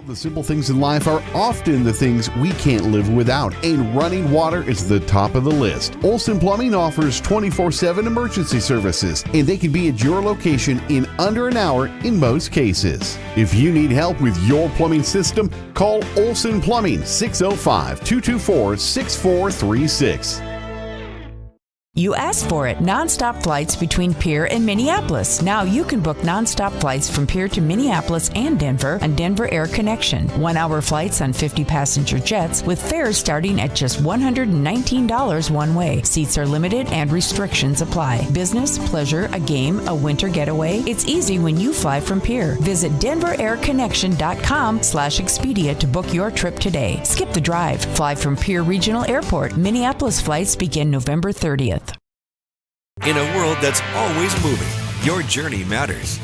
The simple things in life are often the things we can't live without, and running water is the top of the list. Olson Plumbing offers 24/7 emergency services, and they can be at your location in under an hour in most cases. If you need help with your plumbing system, call Olson Plumbing 605-224-6436. You asked for it. Nonstop flights between Pierre and Minneapolis. Now you can book nonstop flights from Pierre to Minneapolis and Denver on Denver Air Connection. 1-hour flights on 50-passenger jets with fares starting at just $119 one way. Seats are limited and restrictions apply. Business, pleasure, a game, a winter getaway. It's easy when you fly from Pierre. Visit DenverAirConnection.com/Expedia to book your trip today. Skip the drive. Fly from Pierre Regional Airport. Minneapolis flights begin November 30th. In a world that's always moving, your journey matters.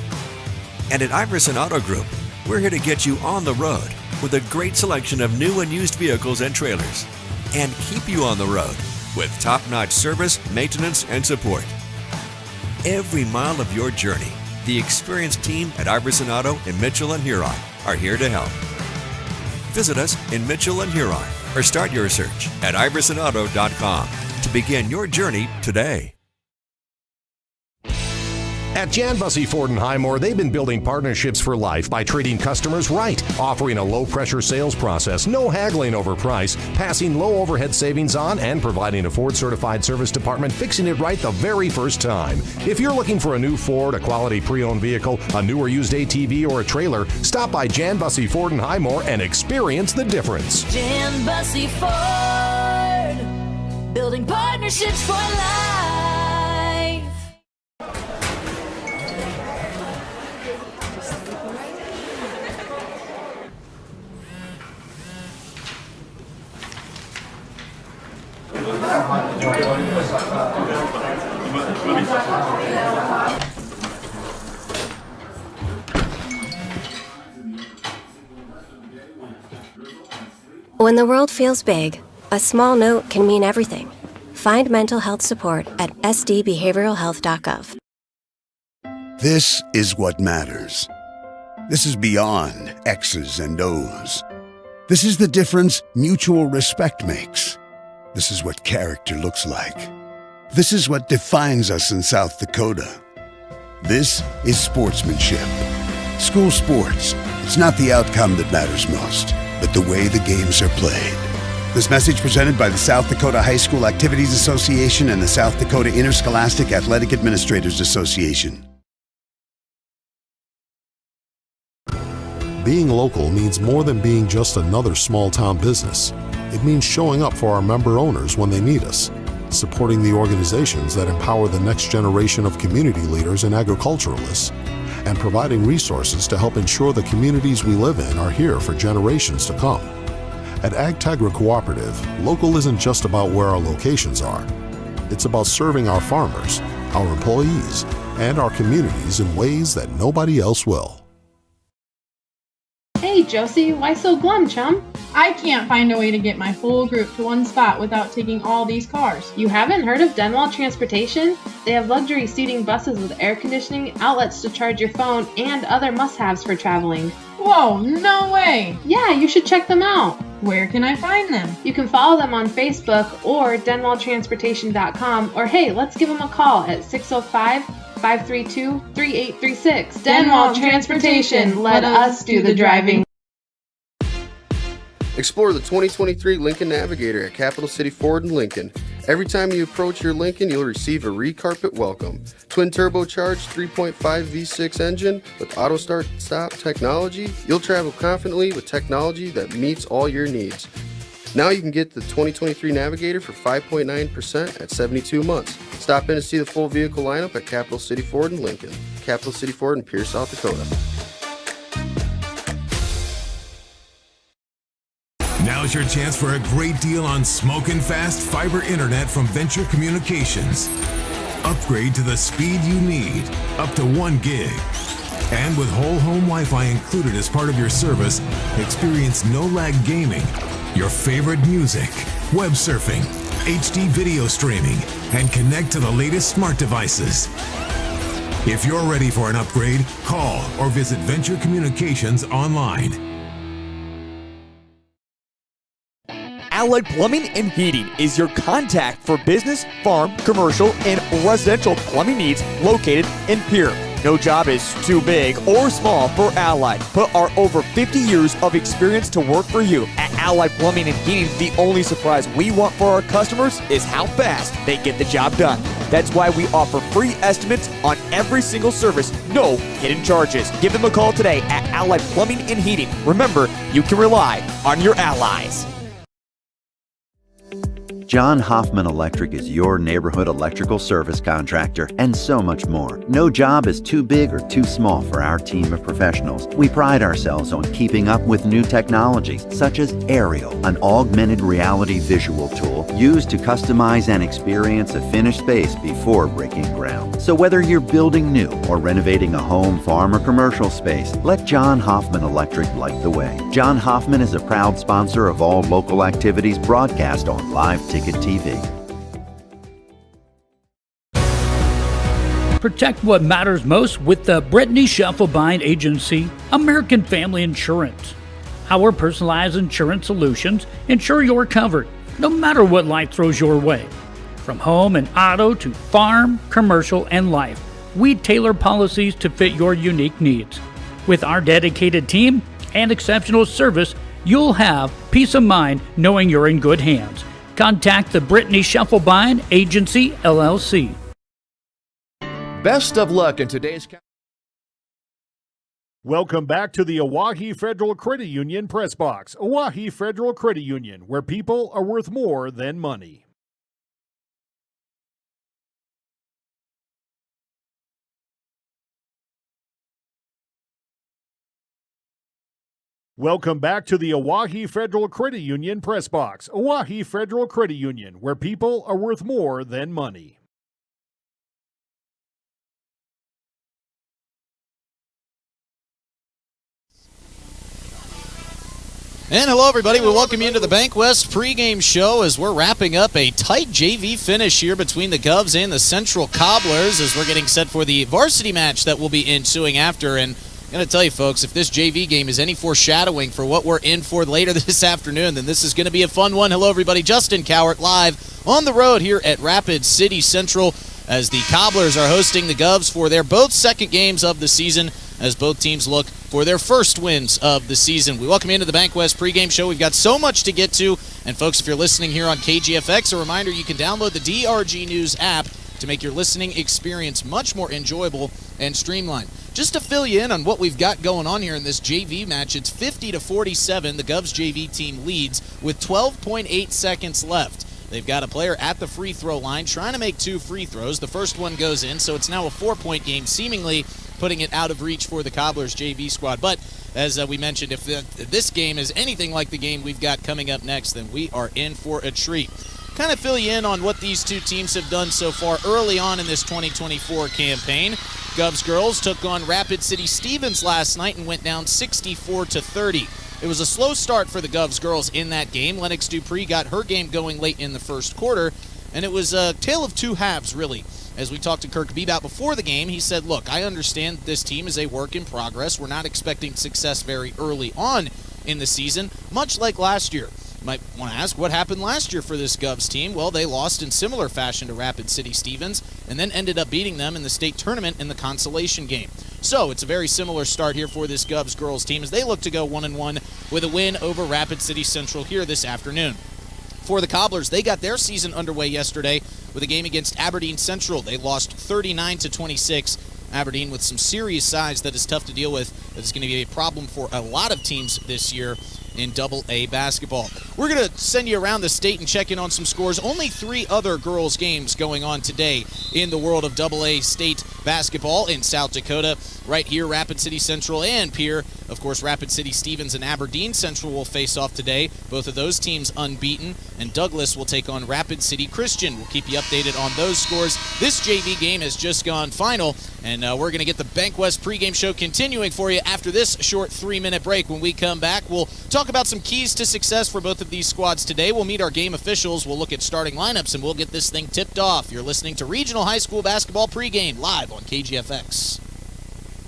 And at Iverson Auto Group, we're here to get you on the road with a great selection of new and used vehicles and trailers, and keep you on the road with top-notch service, maintenance, and support. Every mile of your journey, the experienced team at Iverson Auto in Mitchell and Huron are here to help. Visit us in Mitchell and Huron or start your search at iversonauto.com to begin your journey today. At Jan Bussey Ford and Highmore, they've been building partnerships for life by treating customers right, offering a low-pressure sales process, no haggling over price, passing low overhead savings on, and providing a Ford-certified service department fixing it right the very first time. If you're looking for a new Ford, a quality pre-owned vehicle, a new or used ATV, or a trailer, stop by Jan Bussey Ford and Highmore and experience the difference. Jan Bussey Ford, building partnerships for life. When the world feels big, a small note can mean everything. Find mental health support at sdbehavioralhealth.gov. This is what matters. This is beyond X's and O's. This is the difference mutual respect makes. This is what character looks like. This is what defines us in South Dakota. This is sportsmanship. School sports, it's not the outcome that matters most, but the way the games are played. This message presented by the South Dakota High School Activities Association and the South Dakota Interscholastic Athletic Administrators Association. Being local means more than being just another small-town business. It means showing up for our member owners when they need us, supporting the organizations that empower the next generation of community leaders and agriculturalists, and providing resources to help ensure the communities we live in are here for generations to come. At AgTegra Cooperative, local isn't just about where our locations are. It's about serving our farmers, our employees, and our communities in ways that nobody else will. Hey Josie, why so glum, chum? I can't find a way to get my whole group to one spot without taking all these cars. You haven't heard of Denwall Transportation? They have luxury seating buses with air conditioning, outlets to charge your phone, and other must-haves for traveling. Whoa, no way! Yeah, you should check them out. Where can I find them? You can follow them on Facebook or denwalltransportation.com, or hey, let's give them a call at 605-532-3836. Denwall Transportation, let us do the driving. Explore the 2023 Lincoln Navigator at Capital City Ford in Lincoln. Every time you approach your Lincoln, you'll receive a recarpet welcome. Twin turbocharged 3.5 V6 engine with auto start stop technology, you'll travel confidently with technology that meets all your needs. Now you can get the 2023 Navigator for 5.9% at 72 months. Stop in to see the full vehicle lineup at Capital City Ford in Lincoln. Capital City Ford in Pierce, South Dakota. Now's your chance for a great deal on smoking fast fiber internet from Venture Communications. Upgrade to the speed you need, up to 1 gig. And with whole home Wi-Fi included as part of your service, experience no-lag gaming, your favorite music, web surfing, HD video streaming, and connect to the latest smart devices. If you're ready for an upgrade, call or visit Venture Communications online. Allied Plumbing and Heating is your contact for business, farm, commercial, and residential plumbing needs located in Pierre. No job is too big or small for Allied. Put our over 50 years of experience to work for you. At Allied Plumbing and Heating, the only surprise we want for our customers is how fast they get the job done. That's why we offer free estimates on every single service, no hidden charges. Give them a call today at Allied Plumbing and Heating. Remember, you can rely on your allies. John Hoffman Electric is your neighborhood electrical service contractor and so much more. No job is too big or too small for our team of professionals. We pride ourselves on keeping up with new technologies such as Aerial, an augmented reality visual tool used to customize and experience a finished space before breaking ground. So whether you're building new or renovating a home, farm, or commercial space, let John Hoffman Electric light the way. John Hoffman is a proud sponsor of all local activities broadcast on Live Ticket TV. Protect what matters most with the Brittany Scheffelbein Agency, American Family Insurance. Our personalized insurance solutions ensure you're covered, no matter what life throws your way. From home and auto to farm, commercial, and life, we tailor policies to fit your unique needs. With our dedicated team and exceptional service, you'll have peace of mind knowing you're in good hands. Contact the Brittany Scheffelbein Agency, LLC. Best of luck in today's... Welcome back to the Owyhee Federal Credit Union Press Box. Owyhee Federal Credit Union, where people are worth more than money. Welcome back to the Owyhee Federal Credit Union Press Box. Owyhee Federal Credit Union, where people are worth more than money. And hello, everybody. We welcome you into the Bank West pregame show as we're wrapping up a tight JV finish here between the Govs and the Central Cobblers as we're getting set for the varsity match that will be ensuing after. And I'm going to tell you, folks, if this JV game is any foreshadowing for what we're in for later this afternoon, then this is going to be a fun one. Hello, everybody. Justin Cowart live on the road here at Rapid City Central as the Cobblers are hosting the Govs for their both second games of the season as both teams look for their first wins of the season. We welcome you into the Bank West pregame show. We've got so much to get to. And, folks, if you're listening here on KGFX, a reminder you can download the DRG News app to make your listening experience much more enjoyable and streamlined. Just to fill you in on what we've got going on here in this JV match, it's 50-47. The Govs JV team leads with 12.8 seconds left. They've got a player at the free throw line trying to make 2 free throws. The first one goes in, so it's now a 4-point game, seemingly putting it out of reach for the Cobblers JV squad. But as we mentioned, if this game is anything like the game we've got coming up next, then we are in for a treat. Kind of fill you in on what these two teams have done so far early on in this 2024 campaign. Govs girls took on Rapid City Stevens last night and went down 64-30. It was a slow start for the Govs girls in that game. Lennox Dupree got her game going late in the first quarter, and it was a tale of two halves, really. As we talked to Kirk Bebout before the game, he said, look, I understand this team is a work in progress. We're not expecting success very early on in the season, much like last year. You might want to ask what happened last year for this Govs team. Well, they lost in similar fashion to Rapid City Stevens and then ended up beating them in the state tournament in the consolation game. So it's a very similar start here for this Govs girls team as they look to go 1-1 with a win over Rapid City Central here this afternoon. For the Cobblers, they got their season underway yesterday with a game against Aberdeen Central. They lost 39-26. Aberdeen with some serious size that is tough to deal with. That is going to be a problem for a lot of teams this year in Double-A basketball. We're going to send you around the state and check in on some scores. Only 3 other girls' games going on today in the world of Double-A state basketball in South Dakota. Right here, Rapid City Central and Pierre. Of course, Rapid City Stevens and Aberdeen Central will face off today. Both of those teams unbeaten. And Douglas will take on Rapid City Christian. We'll keep you updated on those scores. This JV game has just gone final. And we're going to get the Bank West pregame show continuing for you after this short 3-minute break. When we come back, we'll talk about some keys to success for both of these squads today. We'll meet our game officials. We'll look at starting lineups, and we'll get this thing tipped off. You're listening to Regional High School Basketball pregame live on KGFX.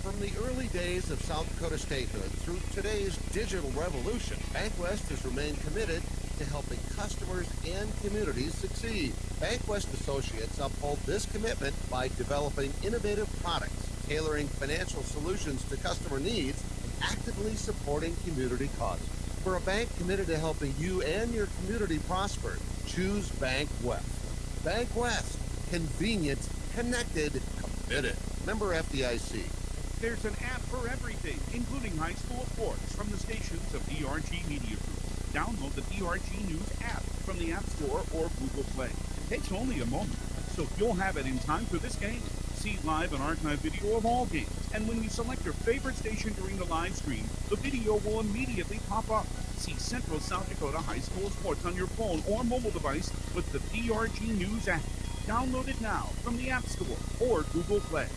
From the early days of South Dakota statehood through today's digital revolution, Bank West has remained committed to helping customers and communities succeed. BankWest Associates uphold this commitment by developing innovative products, tailoring financial solutions to customer needs, and actively supporting community causes. For a bank committed to helping you and your community prosper, choose BankWest. BankWest. Convenient, connected, committed. Member FDIC. There's an app for everything, including high school sports from the stations of DRG Media Group. Download the DRG News app from the App Store or Google Play. Takes only a moment, so you'll have it in time for this game. See live and archive video of all games. And when you select your favorite station during the live stream, the video will immediately pop up. See Central South Dakota High School Sports on your phone or mobile device with the DRG News app. Download it now from the App Store or Google Play.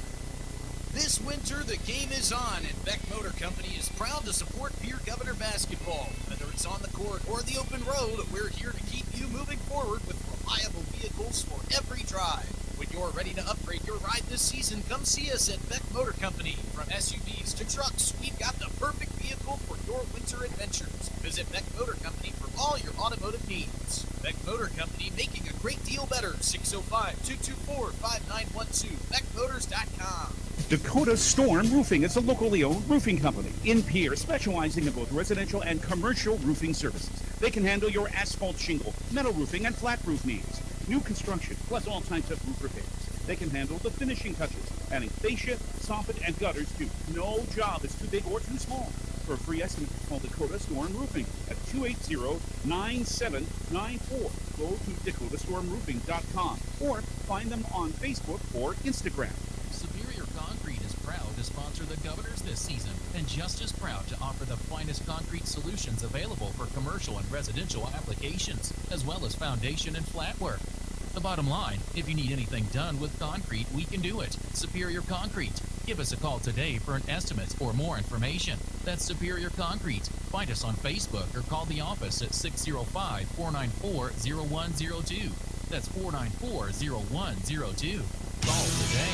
This winter, the game is on, and Beck Motor Company is proud to support Pierre Governor basketball. Whether it's on the court or the open road, we're here to keep you moving forward with reliable vehicles for every drive. When you're ready to upgrade your ride this season, come see us at Beck Motor Company. From SUVs to trucks, we've got the perfect vehicle for your winter adventures. Visit Beck Motor Company for all your automotive needs. Beck Motor Company, making a great deal better. 605-224-5912. BeckMotors.com. Dakota Storm Roofing is a locally owned roofing company in Pierre, specializing in both residential and commercial roofing services. They can handle your asphalt shingle, metal roofing, and flat roof needs. New construction, plus all types of roof repairs. They can handle the finishing touches, adding fascia, soffit, and gutters too. No job is too big or too small. For a free estimate, call Dakota Storm Roofing at 280-9794. Go to DakotaStormRoofing.com or find them on Facebook or Instagram. Superior Concrete is proud to sponsor the Governors this season, and just as proud to offer the finest concrete solutions available for commercial and residential applications, as well as foundation and flat work. The bottom line, if you need anything done with concrete, we can do it. Superior Concrete. Give us a call today for an estimate or more information. That's Superior Concrete. Find us on Facebook or call the office at 605-494-0102. That's 494-0102. Call today.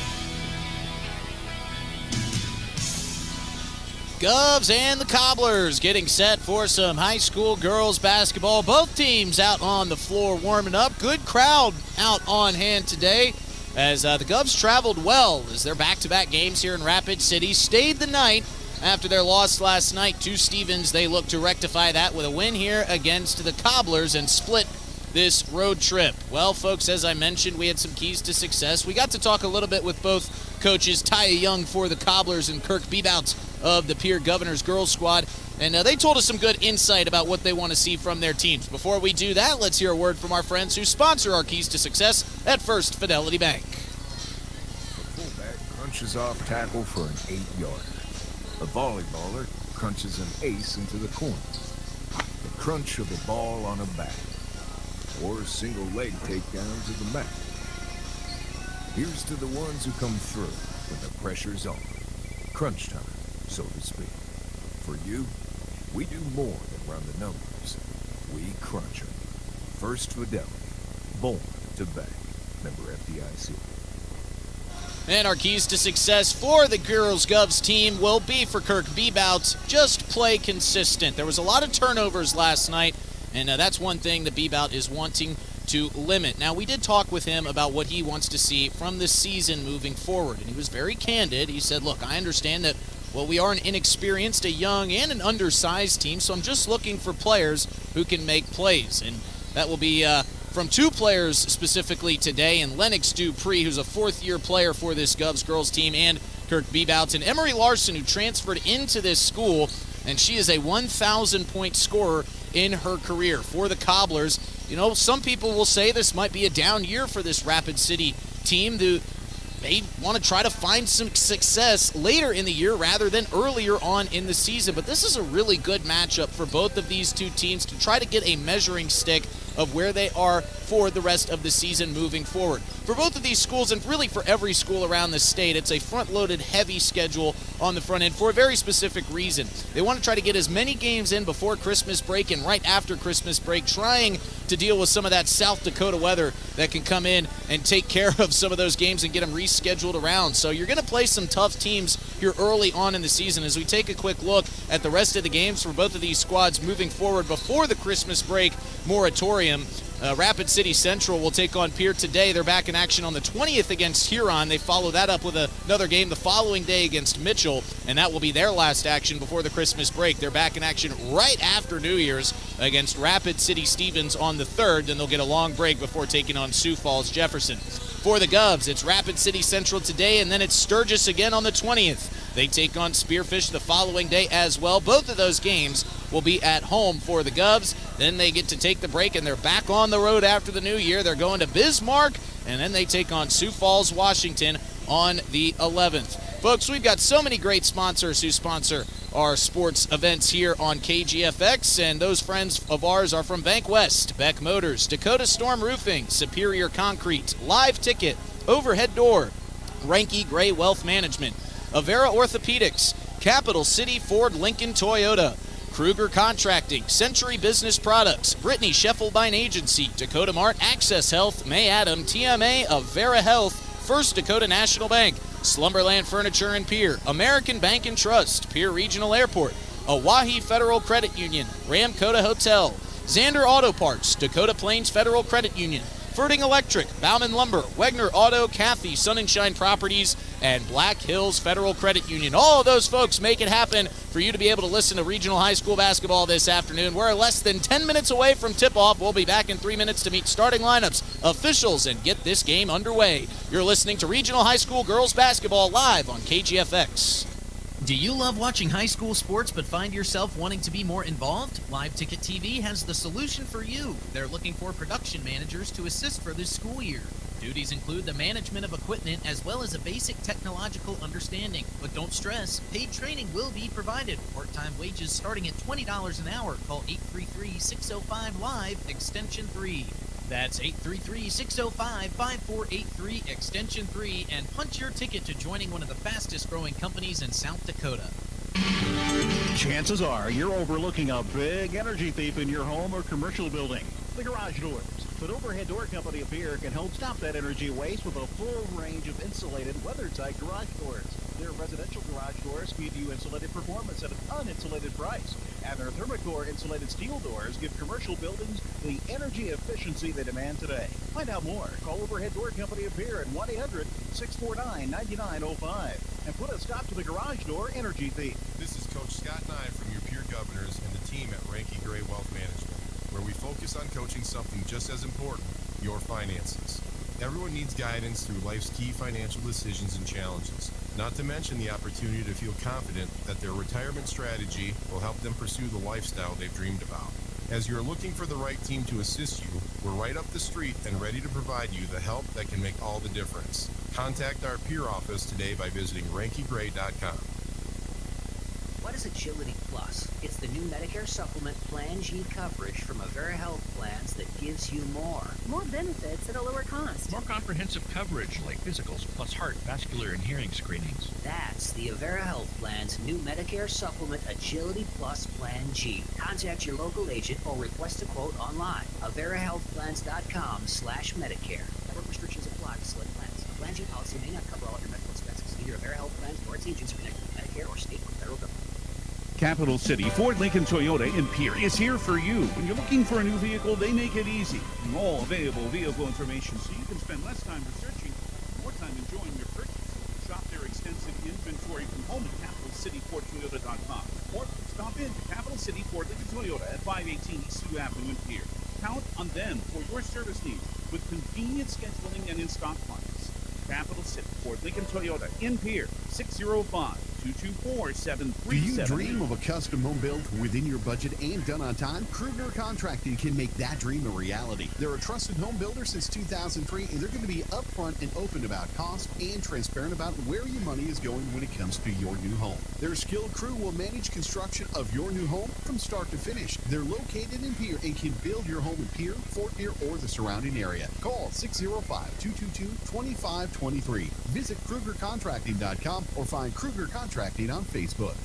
Govs and the Cobblers getting set for some high school girls basketball. Both teams out on the floor warming up. Good crowd out on hand today as the Govs traveled well as their back-to-back games here in Rapid City stayed the night after their loss last night to Stevens. They look to rectify that with a win here against the Cobblers and split this road trip. Well, folks, as I mentioned, we had some keys to success. We got to talk a little bit with both coaches, Taya Young for the Cobblers and Kirk Bebout of the Pierre Governors girls squad, and they told us some good insight about what they want to see from their teams. Before we do that, let's hear a word from our friends who sponsor our keys to success at First Fidelity Bank. The fullback crunches off tackle for an 8-yarder. A volleyballer crunches an ace into the corner. The crunch of the ball on a bat. Or single leg takedowns of the mat. Here's to the ones who come through when the pressure's on. Crunch time, so to speak. For you, we do more than run the numbers. We crunch them. First Fidelity. Born to bank. Member FDIC. And our keys to success for the girls Govs team will be for Kirk Bebout. Just play consistent. There was a lot of turnovers last night, and that's one thing that Bebout is wanting to limit. Now, we did talk with him about what he wants to see from this season moving forward, and he was very candid. He said, look, I understand that, well, we are an inexperienced, a young, and an undersized team, so I'm just looking for players who can make plays. And that will be from two players specifically today, and Lennox Dupree, who's a fourth-year player for this Govs girls team, and Kirk Bebout, and Emery Larson, who transferred into this school, and she is a 1,000-point scorer in her career for the Cobblers. You know, some people will say this might be a down year for this Rapid City team. They want to try to find some success later in the year rather than earlier on in the season. But this is a really good matchup for both of these two teams to try to get a measuring stick of where they are for the rest of the season moving forward. For both of these schools, and really for every school around the state, it's a front-loaded, heavy schedule on the front end for a very specific reason. They want to try to get as many games in before Christmas break and right after Christmas break, trying to deal with some of that South Dakota weather that can come in and take care of some of those games and get them rescheduled around. So you're going to play some tough teams here early on in the season. As we take a quick look at the rest of the games for both of these squads moving forward before the Christmas break, moratorium. Rapid City Central will take on Pierre today. They're back in action on the 20th against Huron. They follow that up with another game the following day against Mitchell, and that will be their last action before the Christmas break. They're back in action right after New Year's against Rapid City Stevens on the 3rd. Then they'll get a long break before taking on Sioux Falls Jefferson. For the Govs, it's Rapid City Central today, and then it's Sturgis again on the 20th. They take on Spearfish the following day as well. Both of those games will be at home for the Govs. Then they get to take the break, and they're back on the road after the new year. They're going to Bismarck, and then they take on Sioux Falls, Washington on the 11th. Folks, we've got so many great sponsors who sponsor our sports events here on KGFX, and those friends of ours are from Bank West, Beck Motors, Dakota Storm Roofing, Superior Concrete, Live Ticket, Overhead Door, Ranky Gray Wealth Management, Avera Orthopedics, Capital City Ford Lincoln Toyota, Kruger Contracting, Century Business Products, Brittany Scheffelbein Agency, Dakota Mart, Access Health, May Adam, TMA, Avera Health, First Dakota National Bank, Slumberland Furniture and Pier, American Bank and Trust, Pier Regional Airport, Oahe Federal Credit Union, Ramkota Hotel, Zander Auto Parts, Dakota Plains Federal Credit Union, Ferding Electric, Bauman Lumber, Wegner Auto, Cathy Sun&Shine Properties, and Black Hills Federal Credit Union. All of those folks make it happen for you to be able to listen to regional high school basketball this afternoon. We're less than 10 minutes away from tip-off. We'll be back in 3 minutes to meet starting lineups, officials, and get this game underway. You're listening to regional high school girls basketball live on KGFX. Do you love watching high school sports but find yourself wanting to be more involved? Live Ticket TV has the solution for you. They're looking for production managers to assist for this school year. Duties include the management of equipment as well as a basic technological understanding. But don't stress, paid training will be provided. Part-time wages starting at $20 an hour. Call 833-605-LIVE, extension 3. That's 833-605-5483, extension 3, and punch your ticket to joining one of the fastest growing companies in South Dakota. Chances are you're overlooking a big energy thief in your home or commercial building. The garage doors. But Overhead Door Company of Pierre can help stop that energy waste with a full range of insulated, weather-tight garage doors. Their residential garage doors give you insulated performance at an uninsulated price. And their Thermacore insulated steel doors give commercial buildings the energy efficiency they demand today. Find out more. Call Overhead Door Company of Pierre at 1-800-649-9905 and put a stop to the garage door energy thief. This is Coach Scott Nye from your Pierre Governors and the team at Ranky Gray Wealth Management, where we focus on coaching something just as important, your finances. Everyone needs guidance through life's key financial decisions and challenges, not to mention the opportunity to feel confident that their retirement strategy will help them pursue the lifestyle they've dreamed about. As you're looking for the right team to assist you, we're right up the street and ready to provide you the help that can make all the difference. Contact our peer office today by visiting rankygray.com. What is Agility Plus? It's the new Medicare supplement Plan G coverage from Avera Health Plans that gives you more. More benefits at a lower cost. More comprehensive coverage like physicals plus heart, vascular, and hearing screenings. That's the Avera Health Plan's new Medicare supplement Agility Plus Plan G. Contact your local agent or request a quote online. AveraHealthPlans.com/Medicare. Network restrictions apply to select plans. A Plan G policy may not cover all of your medical expenses. Either Avera Health Plans or its agents are connected with Medicare or state or federal government. Capital City Ford Lincoln Toyota in Pierre is here for you. When you're looking for a new vehicle, they make it easy. All available vehicle information so you can spend less time researching, more time enjoying your purchase. Shop their extensive inventory from home at CapitalCityFordToyota.com. Or stop in to Capital City Ford Lincoln Toyota at 518 East Sioux Avenue in Pierre. Count on them for your service needs with convenient scheduling and in-stock parts. Capital City Ford Lincoln Toyota in Pierre, 605-224-7378. Do you dream of a custom home built within your budget and done on time? Kruger Contracting can make that dream a reality. They're a trusted home builder since 2003, and they're going to be upfront and open about cost and transparent about where your money is going when it comes to your new home. Their skilled crew will manage construction of your new home from start to finish. They're located in Pierre and can build your home in Pierre, Fort Pierre, or the surrounding area. Call 605-222-2523. Visit KrugerContracting.com or find Kruger Contracting on Facebook.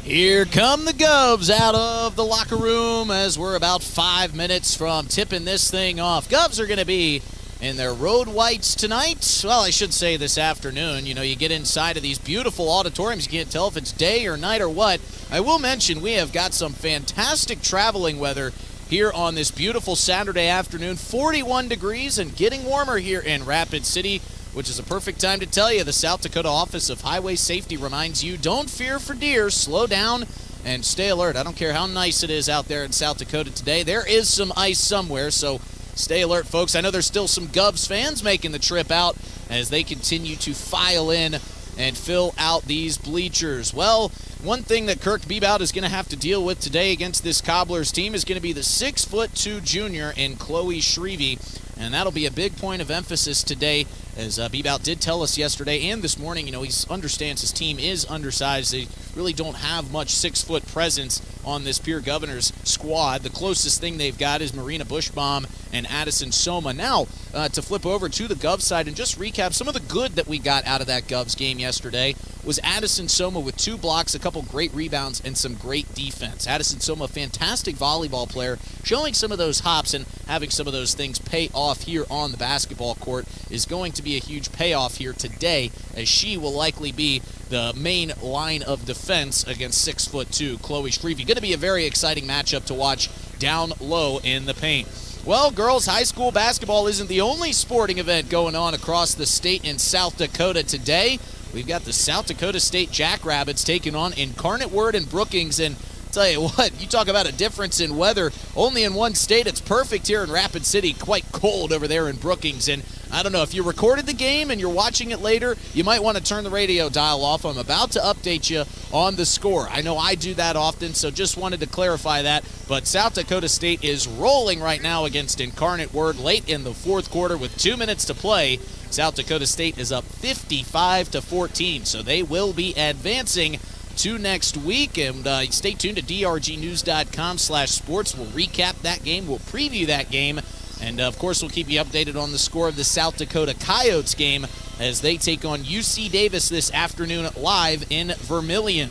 Here come the Govs out of the locker room as we're about 5 minutes from tipping this thing off. Govs are going to be in their road whites tonight. Well, I should say this afternoon. You know, you get inside of these beautiful auditoriums, you can't tell if it's day or night or what. I will mention we have got some fantastic traveling weather here on this beautiful Saturday afternoon. 41 degrees and getting warmer here in Rapid City, which is a perfect time to tell you the South Dakota Office of Highway Safety reminds you, don't fear for deer, slow down and stay alert. I don't care how nice it is out there in South Dakota today. There is some ice somewhere, so stay alert, folks. I know there's still some Govs fans making the trip out as they continue to file in and fill out these bleachers. Well, one thing that Kirk Bebout is going to have to deal with today against this Cobblers team is going to be the 6'2" junior in Chloe Shrevey, and that'll be a big point of emphasis today, as Bebout did tell us yesterday and this morning. You know, he understands his team is undersized. They really don't have much 6-foot presence on this Pierre Governors squad. The closest thing they've got is Marina Bushbaum and Addison Soma. Now, to flip over to the Govs side and just recap some of the good that we got out of that Govs game yesterday was Addison Soma with 2 blocks, a couple great rebounds, and some great defense. Addison Soma, fantastic volleyball player, showing some of those hops and having some of those things pay off here on the basketball court is going to be a huge payoff here today, as she will likely be the main line of defense against 6'2" Chloe Shrevey. Going to be a very exciting matchup to watch down low in the paint. Well, girls high school basketball isn't the only sporting event going on across the state in South Dakota today. We've got the South Dakota State Jackrabbits taking on Incarnate Word and Brookings, and tell you what, you talk about a difference in weather. Only in one state. It's perfect here in Rapid City. Quite cold over there in Brookings. And I don't know, if you recorded the game and you're watching it later, you might want to turn the radio dial off. I'm about to update you on the score. I know I do that often, so just wanted to clarify that. But South Dakota State is rolling right now against Incarnate Word late in the fourth quarter with 2 minutes to play. South Dakota State is up 55-14, so they will be advancing to next week. And stay tuned to drgnews.com/sports. We'll recap that game. We'll preview that game. And, of course, we'll keep you updated on the score of the South Dakota Coyotes game as they take on UC Davis this afternoon live in Vermilion.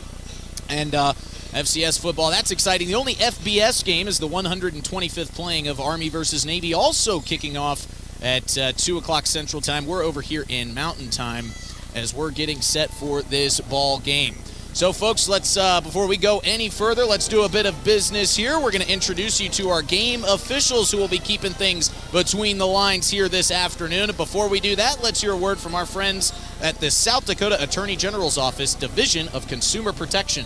And FCS football, that's exciting. The only FBS game is the 125th playing of Army versus Navy, also kicking off at 2 o'clock Central Time. We're over here in Mountain Time as we're getting set for this ball game. So, folks, let's before we go any further, let's do a bit of business here. We're going to introduce you to our game officials who will be keeping things between the lines here this afternoon. Before we do that, let's hear a word from our friends at the South Dakota Attorney General's Office, Division of Consumer Protection.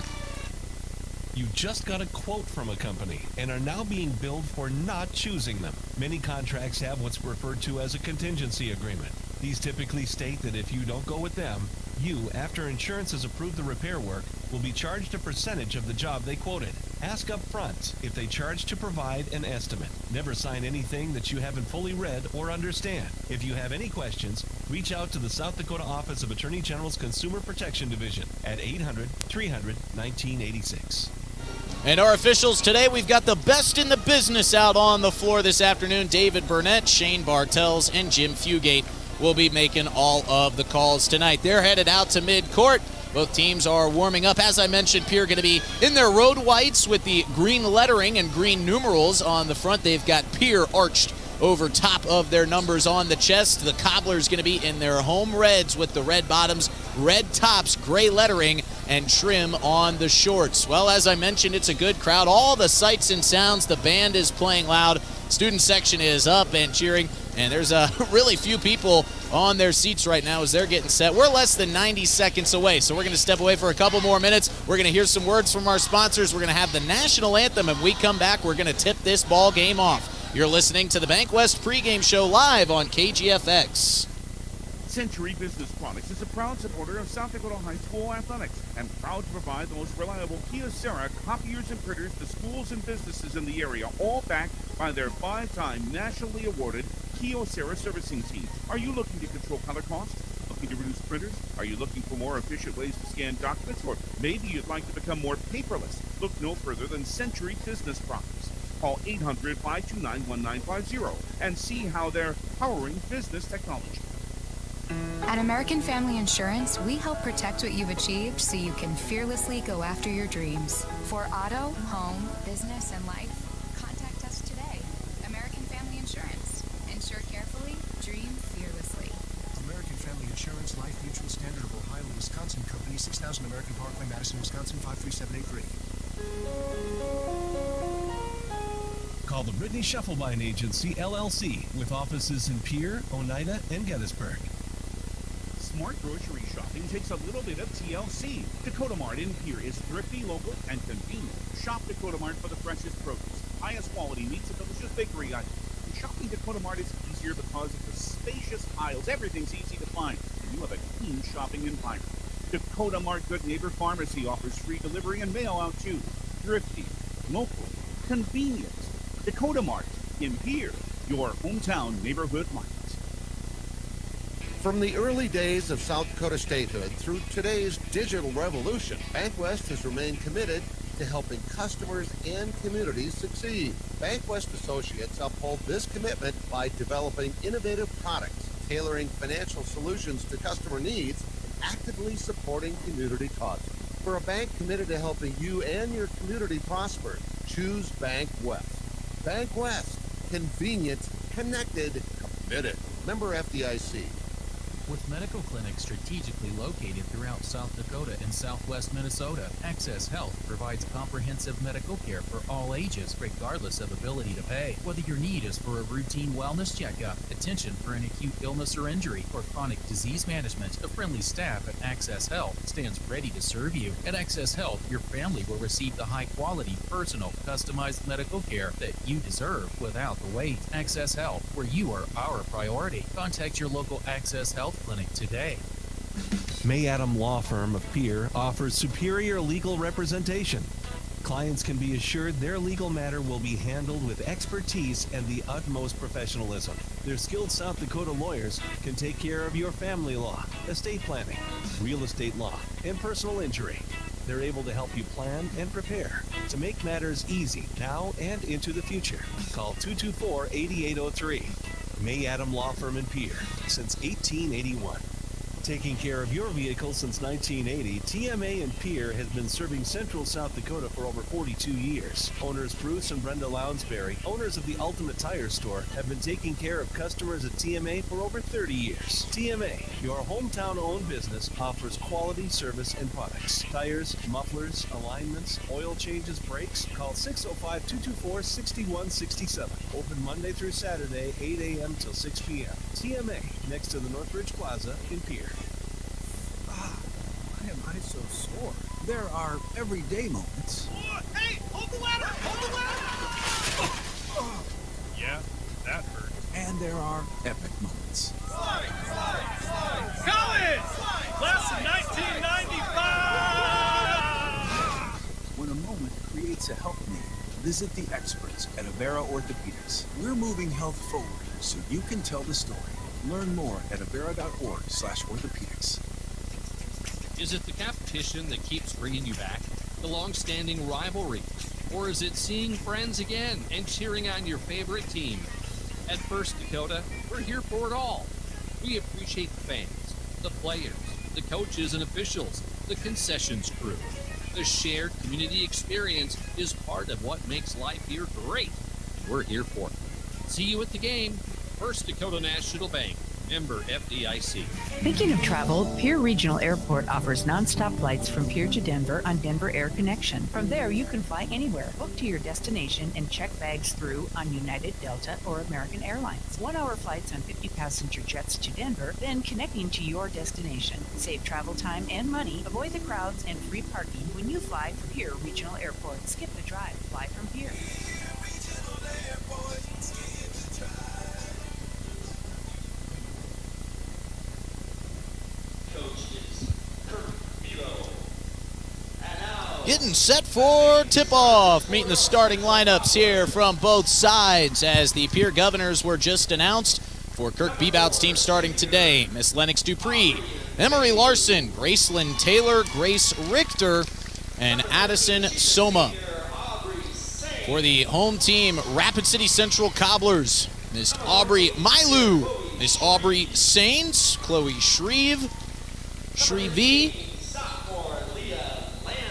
You just got a quote from a company and are now being billed for not choosing them. Many contracts have what's referred to as a contingency agreement. These typically state that if you don't go with them, you, after insurance has approved the repair work, will be charged a percentage of the job they quoted. Ask up front if they charge to provide an estimate. Never sign anything that you haven't fully read or understand. If you have any questions, reach out to the South Dakota Office of Attorney General's Consumer Protection Division at 800-300-1986. And our officials today, we've got the best in the business out on the floor this afternoon. David Burnett, Shane Bartels, and Jim Fugate will be making all of the calls tonight. They're headed out to midcourt. Both teams are warming up. As I mentioned, Pierre going to be in their road whites with the green lettering and green numerals on the front. They've got Pierre arched over top of their numbers on the chest. The Cobblers going to be in their home reds with the red bottoms, red tops, gray lettering, and trim on the shorts. Well, as I mentioned, it's a good crowd. All the sights and sounds. The band is playing loud. Student section is up and cheering. And there's really few people on their seats right now as they're getting set. We're less than 90 seconds away, so we're going to step away for a couple more minutes. We're going to hear some words from our sponsors. We're going to have the national anthem, and when we come back, we're going to tip this ball game off. You're listening to the Bank West pregame show live on KGFX. Century Business Products is a proud supporter of South Dakota High School athletics and proud to provide the most reliable Kyocera copiers and printers to schools and businesses in the area, all backed by their 5-time nationally awarded Kyocera servicing team. Are you looking to control color costs? Looking to reduce printers? Are you looking for more efficient ways to scan documents? Or maybe you'd like to become more paperless? Look no further than Century Business Products. Call 800-529-1950 and see how they're powering business technology. At American Family Insurance, we help protect what you've achieved so you can fearlessly go after your dreams. For auto, home, business, and life, contact us today. American Family Insurance. Insure carefully, dream Life Mutual Standard of Ohio, Wisconsin Company, 6000 American Parkway, Madison, Wisconsin, 53783. Call the Brittany Shufflebine Agency, LLC, with offices in Pierre, Oneida, and Gettysburg. Smart grocery shopping takes a little bit of TLC. Dakota Mart in Pierre is thrifty, local, and convenient. Shop Dakota Mart for the freshest produce, highest quality meats, and delicious bakery items. And shopping Dakota Mart is easier because of the spacious aisles. Everything's easy to find, and you have a clean shopping environment. Dakota Mart Good Neighbor Pharmacy offers free delivery and mail out too. Thrifty, local, convenient. Dakota Mart in Pierre, your hometown neighborhood market. From the early days of South Dakota statehood through today's digital revolution, BankWest has remained committed to helping customers and communities succeed. BankWest Associates uphold this commitment by developing innovative products, tailoring financial solutions to customer needs, and actively supporting community causes. For a bank committed to helping you and your community prosper, choose BankWest. BankWest. Convenient, connected, committed. Member FDIC. With medical clinics strategically located throughout South Dakota and southwest Minnesota, Access Health provides comprehensive medical care for all ages, regardless of ability to pay. Whether your need is for a routine wellness checkup, attention for an acute illness or injury, or chronic disease management, the friendly staff at Access Health stands ready to serve you. At Access Health, your family will receive the high-quality, personal, customized medical care that you deserve without the wait. Access Health, where you are our priority. Contact your local Access Health clinic today. May Adam Law Firm of Pierre offers superior legal representation. Clients can be assured their legal matter will be handled with expertise and the utmost professionalism. Their skilled South Dakota lawyers can take care of your family law, estate planning, real estate law, and personal injury. They're able to help you plan and prepare to make matters easy now and into the future. Call 224-8803. May Adam Law Firm in Pierre since 1881. Taking care of your vehicle since 1980, TMA in Pierre has been serving central South Dakota for over 42 years. Owners Bruce and Brenda Lounsbury, owners of the Ultimate Tire Store, have been taking care of customers at TMA for over 30 years. TMA, your hometown-owned business, offers quality service and products. Tires, mufflers, alignments, oil changes, brakes. Call 605-224-6167. Open Monday through Saturday, 8 a.m. till 6 p.m. TMA, next to the Northridge Plaza in Pierre. Why am I so sore? There are everyday moments. Hey, hold the ladder! Hold the ladder! Yeah, that hurt. And there are epic moments. College! Class of 1995! When a moment creates a health need, visit the experts at Avera Orthopedics. We're moving health forward so you can tell the story. Learn more at avera.org/orthopedics. Is it the competition that keeps bringing you back? The long-standing rivalry? Or is it seeing friends again and cheering on your favorite team? At First Dakota, we're here for it all. We appreciate the fans, the players, the coaches and officials, the concessions crew. The shared community experience is part of what makes life here great. We're here for it. See you at the game. First Dakota National Bank, member FDIC. Thinking of travel, Pierre Regional Airport offers nonstop flights from Pierre to Denver on Denver Air Connection. From there, you can fly anywhere, book to your destination, and check bags through on United, Delta, or American Airlines. 1-hour flights on 50-passenger jets to Denver, then connecting to your destination. Save travel time and money, avoid the crowds, and free parking when you fly from Pierre Regional Airport. Skip the drive, fly from Pierre. Getting set for tip-off. Meeting the starting lineups here from both sides as the Pierre Governors were just announced for Kirk Bebout's team starting today. Miss Lennox Dupree, Emery Larson, Gracelyn Taylor, Grace Richter, and Addison Soma. For the home team, Rapid City Central Cobblers, Miss Aubrey Mailu, Miss Aubrey Sains, Chloe Shreve,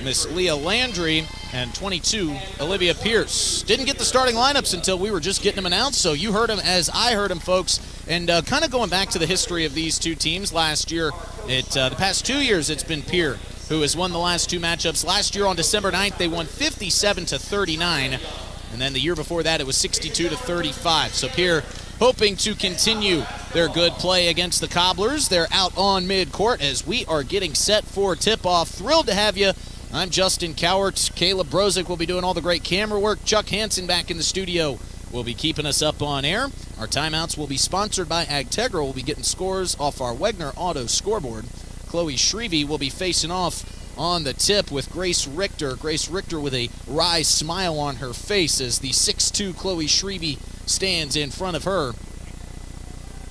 Miss Leah Landry, and 22, Olivia Pierce. Didn't get the starting lineups until we were just getting them announced, so you heard them as I heard them, folks. And kind of going back to the history of these two teams last year, The past 2 years, it's been Pierre who has won the last two matchups. Last year on December 9th, they won 57-39. And then the year before that, it was 62-35. So Pierre hoping to continue their good play against the Cobblers. They're out on midcourt as we are getting set for tip-off. Thrilled to have you. I'm Justin Cowart. Caleb Brozick will be doing all the great camera work. Chuck Hansen back in the studio will be keeping us up on air. Our timeouts will be sponsored by Agtegra. We'll be getting scores off our Wegner Auto scoreboard. Chloe Shrevey will be facing off on the tip with Grace Richter. Grace Richter with a wry smile on her face as the 6'2" Chloe Shrevey stands in front of her.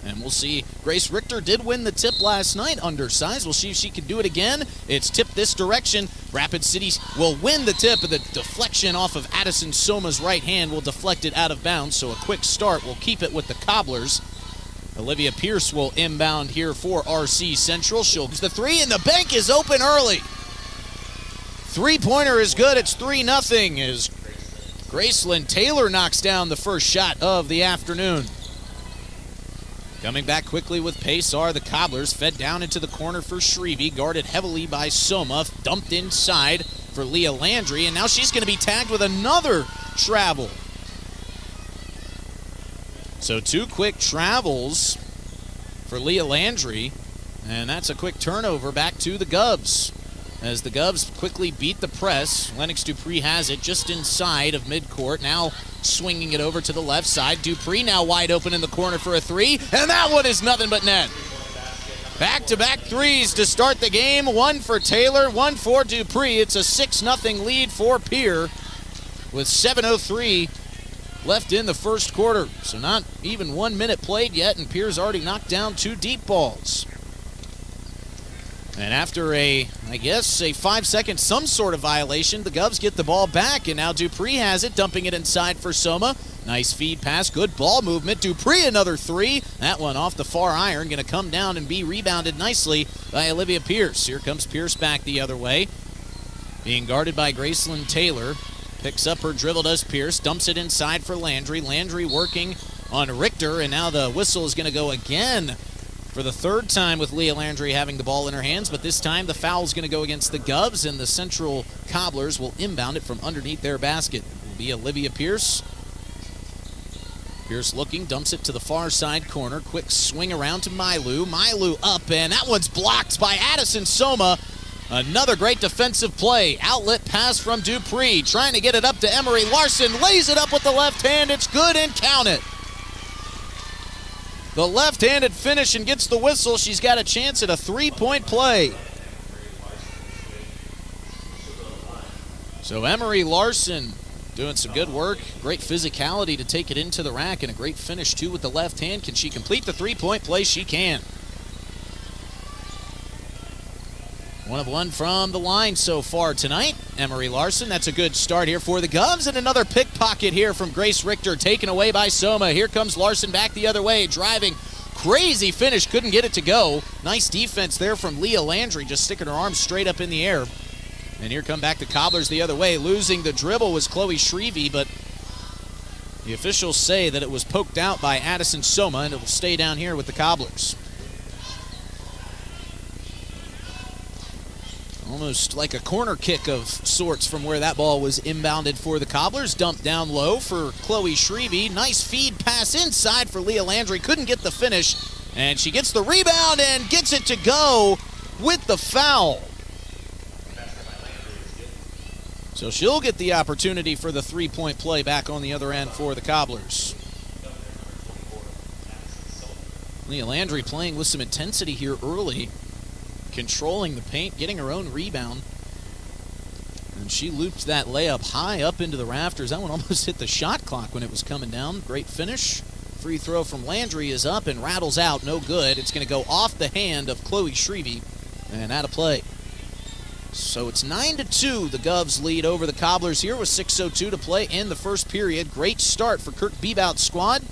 And we'll see. Grace Richter did win the tip last night, undersized. We'll see if she can do it again. It's tipped this direction. Rapid City will win the tip, and the deflection off of Addison Soma's right hand will deflect it out of bounds. So a quick start will keep it with the Cobblers. Olivia Pierce will inbound here for RC Central. She'll use the three, and the bank is open early. Three-pointer is good. It's 3-0 as Gracelyn Taylor knocks down the first shot of the afternoon. Coming back quickly with pace are the Cobblers, fed down into the corner for Shrevey, guarded heavily by Soma, dumped inside for Leah Landry, and now she's going to be tagged with another travel. So two quick travels for Leah Landry, and that's a quick turnover back to the Govs. As the Govs quickly beat the press, Lennox Dupree has it just inside of midcourt, now swinging it over to the left side. Dupree now wide open in the corner for a three, and that one is nothing but net. Back-to-back threes to start the game, one for Taylor, one for Dupree. It's a 6-0 lead for Pierre with 7:03 left in the first quarter. So not even 1 minute played yet, and Pierre's already knocked down two deep balls. And after I guess a 5-second some sort of violation, the Govs get the ball back, and now Dupree has it, dumping it inside for Soma. Nice feed pass, good ball movement. Dupree another three. That one off the far iron, going to come down and be rebounded nicely by Olivia Pierce. Here comes Pierce back the other way, being guarded by Gracelyn Taylor. Picks up her dribble, does Pierce, dumps it inside for Landry. Landry working on Richter, and now the whistle is going to go again for the third time with Leah Landry having the ball in her hands, but this time the foul is going to go against the Govs, and the Central Cobblers will inbound it from underneath their basket. It will be Olivia Pierce. Pierce looking, dumps it to the far side corner. Quick swing around to Mailu. Mailu up, and that one's blocked by Addison Soma. Another great defensive play. Outlet pass from Dupree. Trying to get it up to Emery Larson. Lays it up with the left hand. It's good, and count it. The left-handed finish and gets the whistle. She's got a chance at a three-point play. So Emery Larson doing some good work. Great physicality to take it into the rack, and a great finish, too, with the left hand. Can she complete the three-point play? She can. 1 of 1 from the line so far tonight. Emery Larson, that's a good start here for the Govs, and another pickpocket here from Grace Richter, taken away by Soma. Here comes Larson back the other way, driving. Crazy finish, couldn't get it to go. Nice defense there from Leah Landry, just sticking her arms straight up in the air. And here come back the Cobblers the other way. Losing the dribble was Chloe Shrevey, but the officials say that it was poked out by Addison Soma, and it will stay down here with the Cobblers. Almost like a corner kick of sorts from where that ball was inbounded for the Cobblers. Dumped down low for Chloe Shrevey. Nice feed pass inside for Leah Landry. Couldn't get the finish, and she gets the rebound and gets it to go with the foul. So she'll get the opportunity for the three-point play back on the other end for the Cobblers. Leah Landry playing with some intensity here early, controlling the paint, getting her own rebound. And she looped that layup high up into the rafters. That one almost hit the shot clock when it was coming down. Great finish. Free throw from Landry is up and rattles out. No good. It's going to go off the hand of Chloe Shrevey and out of play. So it's 9-2. The Govs lead over the Cobblers here with 6:02 to play in the first period. Great start for Kirk Bebout's squad.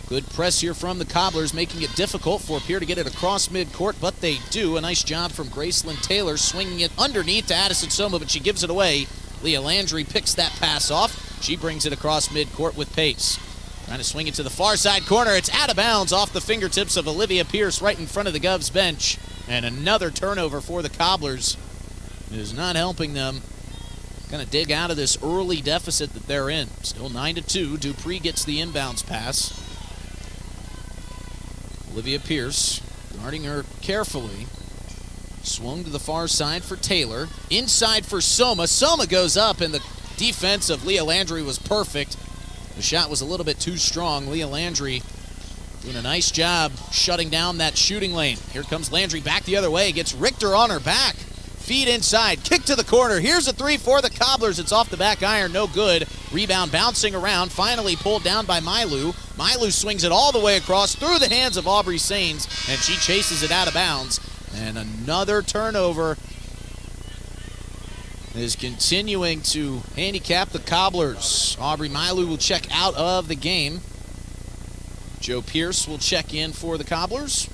Good press here from the Cobblers, making it difficult for Pierre to get it across midcourt, but they do. A nice job from Gracelyn Taylor, swinging it underneath to Addison Soma, but she gives it away. Leah Landry picks that pass off. She brings it across midcourt with pace. Trying to swing it to the far side corner. It's out of bounds off the fingertips of Olivia Pierce right in front of the Govs bench. And another turnover for the Cobblers. It is not helping them. Going to dig out of this early deficit that they're in. Still 9-2. Dupree gets the inbounds pass. Olivia Pierce guarding her carefully. Swung to the far side for Taylor. Inside for Soma. Soma goes up, and the defense of Leah Landry was perfect. The shot was a little bit too strong. Leah Landry doing a nice job shutting down that shooting lane. Here comes Landry back the other way. Gets Richter on her back. Feed inside. Kick to the corner. Here's a three for the Cobblers. It's off the back iron. No good. Rebound bouncing around. Finally pulled down by Mailu. Mailu swings it all the way across through the hands of Aubrey Sains, and she chases it out of bounds. And another turnover is continuing to handicap the Cobblers. Aubrey Mailu will check out of the game. Joe Pierce will check in for the Cobblers.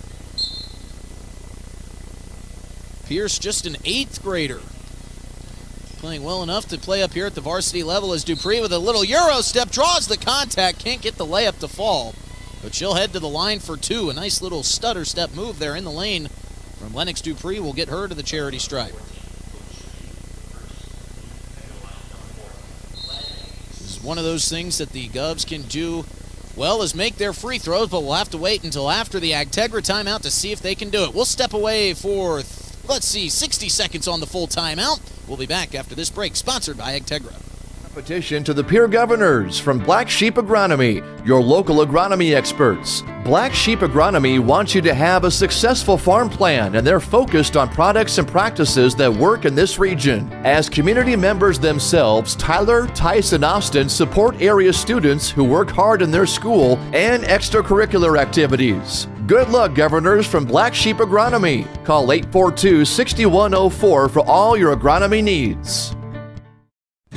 Pierce, just an 8th grader. Playing well enough to play up here at the varsity level as Dupree with a little Euro step draws the contact. Can't get the layup to fall, but she'll head to the line for 2. A nice little stutter step move there in the lane from Lennox Dupree will get her to the charity stripe. This is one of those things that the Govs can do well, is make their free throws, but we'll have to wait until after the Agtegra timeout to see if they can do it. We'll step away for, 60 seconds on the full timeout. We'll be back after this break, sponsored by Agtegra. Competition to the Pierre Governors from Black Sheep Agronomy, your local agronomy experts. Black Sheep Agronomy wants you to have a successful farm plan, and they're focused on products and practices that work in this region. As community members themselves, Tyler, Tice, and Austin support area students who work hard in their school and extracurricular activities. Good luck, Governors, from Black Sheep Agronomy. Call 842-6104 for all your agronomy needs.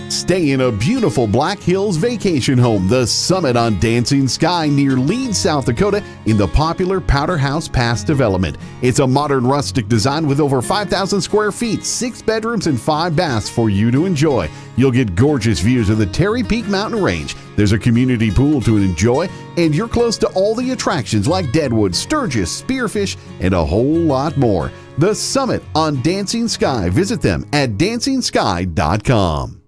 Stay in a beautiful Black Hills vacation home, the Summit on Dancing Sky near Leeds, South Dakota, in the popular Powder House Pass development. It's a modern rustic design with over 5,000 square feet, 6 bedrooms, and 5 baths for you to enjoy. You'll get gorgeous views of the Terry Peak Mountain Range. There's a community pool to enjoy, and you're close to all the attractions like Deadwood, Sturgis, Spearfish, and a whole lot more. The Summit on Dancing Sky. Visit them at DancingSky.com.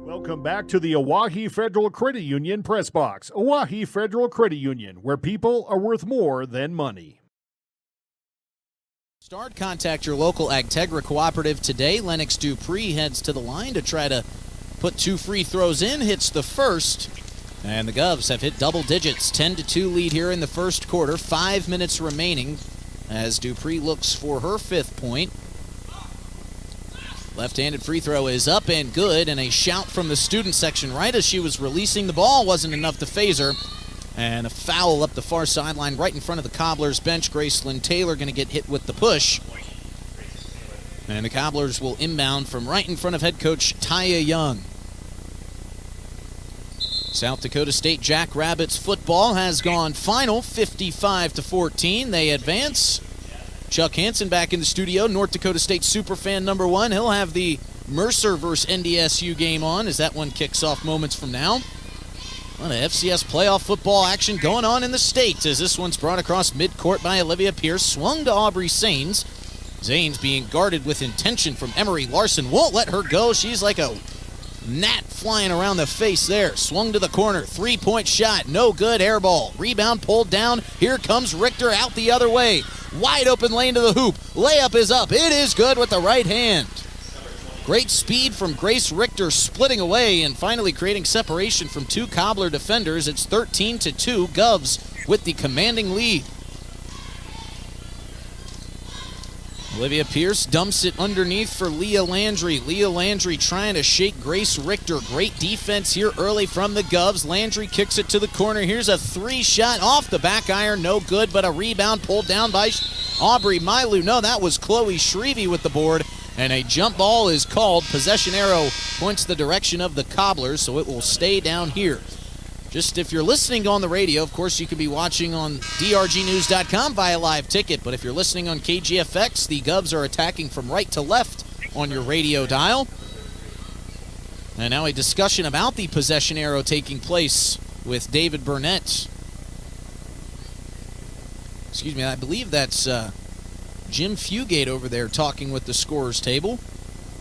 Welcome back to the Owyhee Federal Credit Union Press Box. Owyhee Federal Credit Union, where people are worth more than money. Contact your local Agtegra cooperative today. Lennox Dupree heads to the line to try to put 2 free throws in, hits the first, and the Govs have hit double digits. 10-2 lead here in the first quarter. 5 minutes remaining as Dupree looks for her 5th point. Left-handed free throw is up and good, and a shout from the student section right as she was releasing the ball wasn't enough to phase her. And a foul up the far sideline right in front of the Cobblers bench. Gracelyn Taylor going to get hit with the push. And the Cobblers will inbound from right in front of head coach Taya Young. South Dakota State Jackrabbits football has gone final, 55-14. They advance. Chuck Hansen back in the studio, North Dakota State superfan number 1. He'll have the Mercer versus NDSU game on as that one kicks off moments from now. A lot of FCS playoff football action going on in the state as this one's brought across midcourt by Olivia Pierce, swung to Aubrey Sains. Zanes being guarded with intention from Emery Larson. Won't let her go. She's like a gnat flying around the face there. Swung to the corner. 3-point shot. No good. Air ball. Rebound pulled down. Here comes Richter out the other way. Wide open lane to the hoop. Layup is up. It is good with the right hand. Great speed from Grace Richter, splitting away and finally creating separation from 2 Cobbler defenders. It's 13-2. Govs with the commanding lead. Olivia Pierce dumps it underneath for Leah Landry. Leah Landry trying to shake Grace Richter. Great defense here early from the Govs. Landry kicks it to the corner. Here's a 3-shot off the back iron. No good, but a rebound pulled down by Aubrey Mailu. No, that was Chloe Shrevey with the board. And a jump ball is called. Possession arrow points the direction of the Cobblers, so it will stay down here. Just if you're listening on the radio, of course, you could be watching on drgnews.com via live ticket. But if you're listening on KGFX, the Govs are attacking from right to left on your radio dial. And now a discussion about the possession arrow taking place with David Burnett. Excuse me, I believe that's Jim Fugate over there talking with the scorer's table.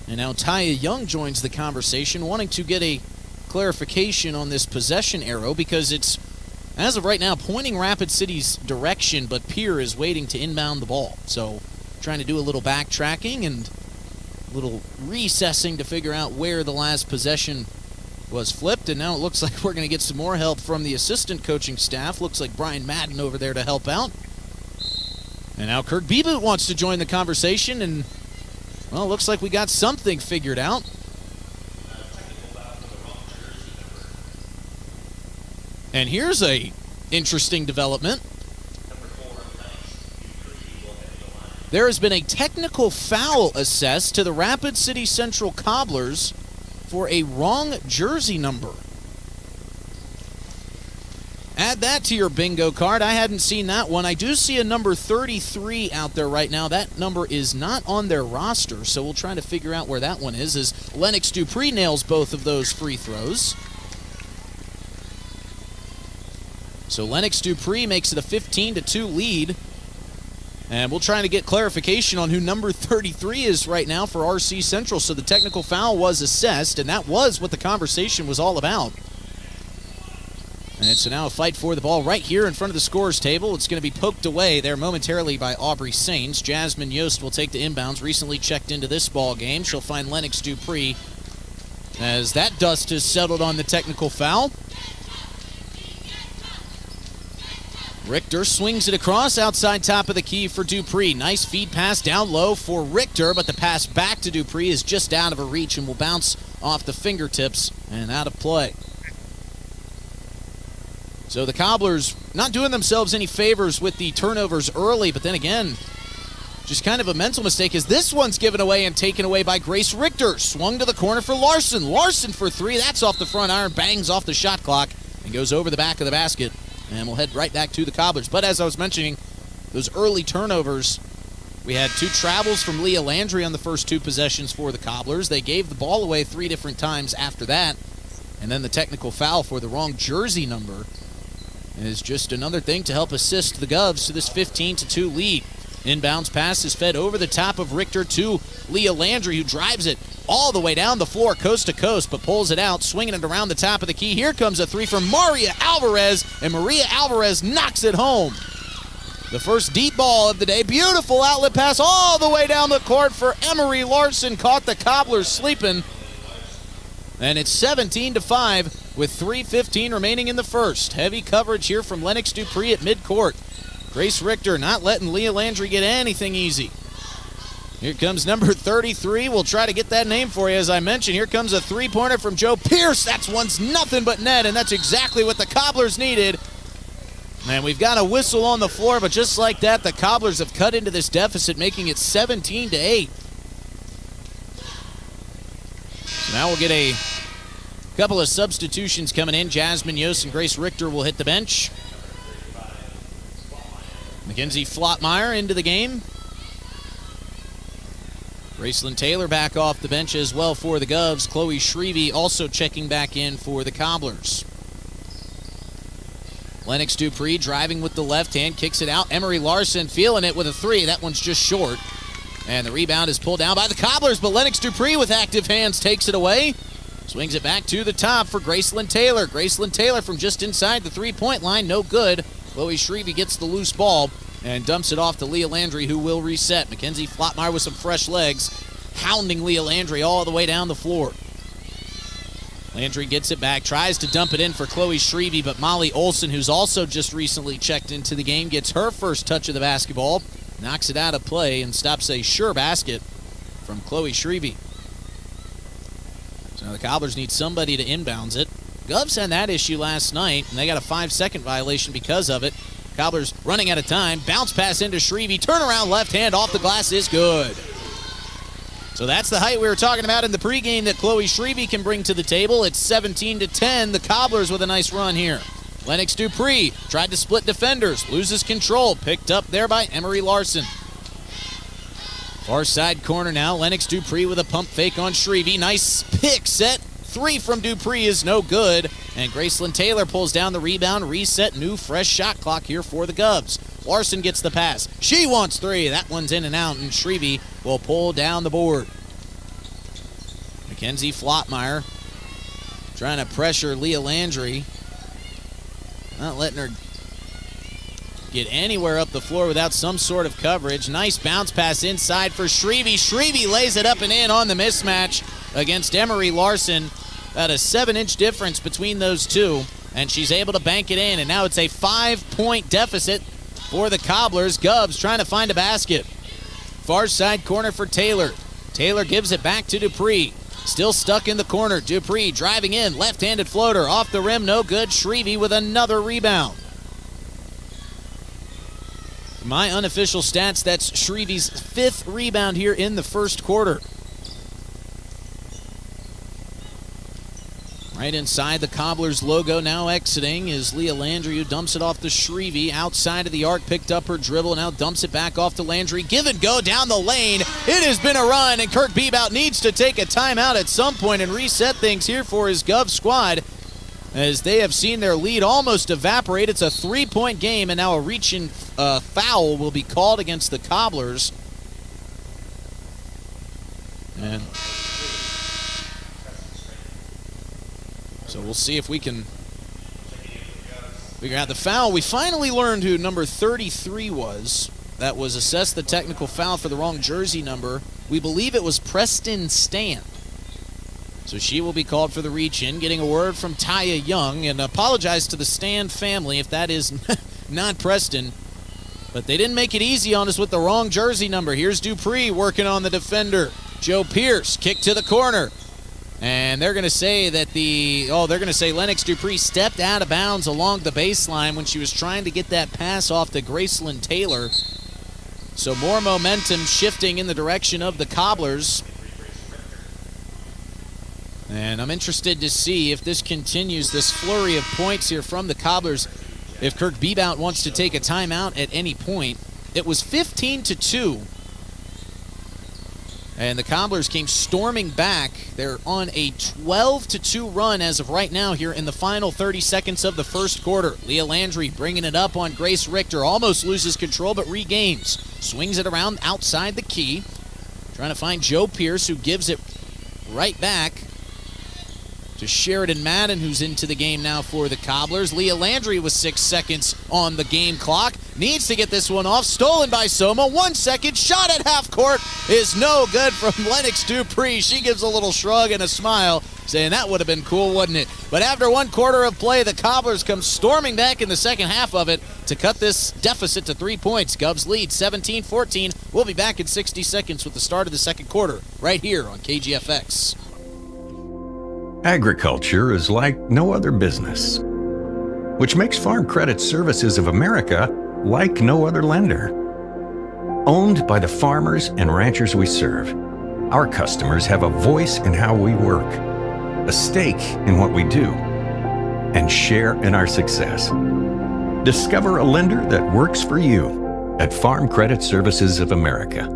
And now Taya Young joins the conversation, wanting to get a clarification on this possession arrow because it's, as of right now, pointing Rapid City's direction, but Pierre is waiting to inbound the ball. So trying to do a little backtracking and a little recessing to figure out where the last possession was flipped. And now it looks like we're going to get some more help from the assistant coaching staff. Looks like Brian Madden over there to help out. And now Kirk Beboot wants to join the conversation, and, well, looks like we got something figured out. And here's a interesting development. There has been a technical foul assessed to the Rapid City Central Cobblers for a wrong jersey number. Add that to your bingo card. I hadn't seen that one. I do see a number 33 out there right now. That number is not on their roster, so we'll try to figure out where that one is as Lennox Dupree nails both of those free throws. So Lennox Dupree makes it a 15-2 lead. And we'll try to get clarification on who number 33 is right now for RC Central. So the technical foul was assessed, and that was what the conversation was all about. And so now a fight for the ball right here in front of the scorer's table. It's going to be poked away there momentarily by Aubrey Sains. Jasmine Yost will take the inbounds, recently checked into this ball game. She'll find Lennox Dupree as that dust has settled on the technical foul. Richter swings it across outside top of the key for Dupree. Nice feed pass down low for Richter, but the pass back to Dupree is just out of her reach and will bounce off the fingertips and out of play. So the Cobblers not doing themselves any favors with the turnovers early, but then again, just kind of a mental mistake as this one's given away and taken away by Grace Richter. Swung to the corner for Larson. Larson for three. That's off the front iron, bangs off the shot clock and goes over the back of the basket. And we'll head right back to the Cobblers. But as I was mentioning, those early turnovers, we had two travels from Leah Landry on the first two possessions for the Cobblers. They gave the ball away 3 different times after that. And then the technical foul for the wrong jersey number is just another thing to help assist the Govs to this 15-2 lead. Inbounds pass is fed over the top of Richter to Leah Landry, who drives it all the way down the floor, coast to coast, but pulls it out, swinging it around the top of the key. Here comes a three from Maria Alvarez, and Maria Alvarez knocks it home. The first deep ball of the day. Beautiful outlet pass all the way down the court for Emery Larson. Caught the Cobblers sleeping. And it's 17-5 with 3:15 remaining in the first. Heavy coverage here from Lennox Dupree at midcourt. Grace Richter not letting Leah Landry get anything easy. Here comes number 33. We'll try to get that name for you, as I mentioned. Here comes a three-pointer from Joe Pierce. That's one's nothing but net, and that's exactly what the Cobblers needed. And we've got a whistle on the floor, but just like that, the Cobblers have cut into this deficit, making it 17-8. So now we'll get a couple of substitutions coming in. Jasmine Yost and Grace Richter will hit the bench. Mackenzie Flottmeyer into the game. Gracelyn Taylor back off the bench as well for the Govs. Chloe Shrevey also checking back in for the Cobblers. Lennox Dupree driving with the left hand, kicks it out. Emery Larson feeling it with a three. That one's just short. And the rebound is pulled down by the Cobblers, but Lennox Dupree with active hands takes it away. Swings it back to the top for Gracelyn Taylor. Gracelyn Taylor from just inside the three-point line, no good. Chloe Shrevey gets the loose ball and dumps it off to Leah Landry, who will reset. Mackenzie Flottmeyer with some fresh legs, hounding Leah Landry all the way down the floor. Landry gets it back, tries to dump it in for Chloe Shrevey, but Molly Olson, who's also just recently checked into the game, gets her first touch of the basketball, knocks it out of play, and stops a sure basket from Chloe Shrevey. So now the Cobblers need somebody to inbounds it. Govs had that issue last night, and they got a 5-second violation because of it. Cobblers running out of time. Bounce pass into Shrevey. Turnaround left hand off the glass is good. So that's the height we were talking about in the pregame that Chloe Shrevey can bring to the table. It's 17-10. The Cobblers with a nice run here. Lennox Dupree tried to split defenders. Loses control. Picked up there by Emery Larson. Far side corner now. Lennox Dupree with a pump fake on Shrevey. Nice pick set. Three from Dupree is no good. And Gracelyn Taylor pulls down the rebound, reset, new fresh shot clock here for the Govs. Larson gets the pass. She wants three. That one's in and out, and Shrevey will pull down the board. Mackenzie Flottmeyer trying to pressure Leah Landry. Not letting her get anywhere up the floor without some sort of coverage. Nice bounce pass inside for Shrevey. Shrevey lays it up and in on the mismatch against Emery Larson. About a 7-inch difference between those two, and she's able to bank it in, and now it's a 5-point deficit for the Cobblers. Govs trying to find a basket. Far side corner for Taylor. Taylor gives it back to Dupree. Still stuck in the corner. Dupree driving in, left-handed floater, off the rim, no good. Shrevey with another rebound. My unofficial stats, that's Shrevey's 5th rebound here in the first quarter. Right inside the Cobblers logo, now exiting, is Leah Landry, who dumps it off to Shrevey. Outside of the arc, picked up her dribble, now dumps it back off to Landry. Give and go down the lane. It has been a run, and Kirk Bebout needs to take a timeout at some point and reset things here for his Gov squad, as they have seen their lead almost evaporate. It's a 3-point game, and now a reach-in foul will be called against the Cobblers. And so we'll see if we can figure out the foul. We finally learned who number 33 was. That was assessed the technical foul for the wrong jersey number. We believe it was Preston Stan. So she will be called for the reach-in, getting a word from Taya Young, and apologize to the Stan family if that is not Preston. But they didn't make it easy on us with the wrong jersey number. Here's Dupree working on the defender. Joe Pierce, kick to the corner. And they're going to say that Lennox Dupree stepped out of bounds along the baseline when she was trying to get that pass off to Gracelyn Taylor. So more momentum shifting in the direction of the Cobblers. And I'm interested to see if this continues, this flurry of points here from the Cobblers. If Kirk Bebout wants to take a timeout at any point. It was 15-2. And the Cobblers came storming back. They're on a 12-2 run as of right now here in the final 30 seconds of the first quarter. Leah Landry bringing it up on Grace Richter. Almost loses control, but regains. Swings it around outside the key. Trying to find Joe Pierce, who gives it right back to Sheridan Madden, who's into the game now for the Cobblers. Leah Landry with 6 seconds on the game clock. Needs to get this one off. Stolen by Soma. 1 second. Shot at half court is no good from Lennox Dupree. She gives a little shrug and a smile, saying that would have been cool, wouldn't it? But after 1 quarter of play, the Cobblers come storming back in the second half of it to cut this deficit to 3 points. Govs lead 17-14. We'll be back in 60 seconds with the start of the second quarter right here on KGFX. Agriculture is like no other business, which makes Farm Credit Services of America like no other lender. Owned by the farmers and ranchers we serve, our customers have a voice in how we work, a stake in what we do, and share in our success. Discover a lender that works for you at Farm Credit Services of America.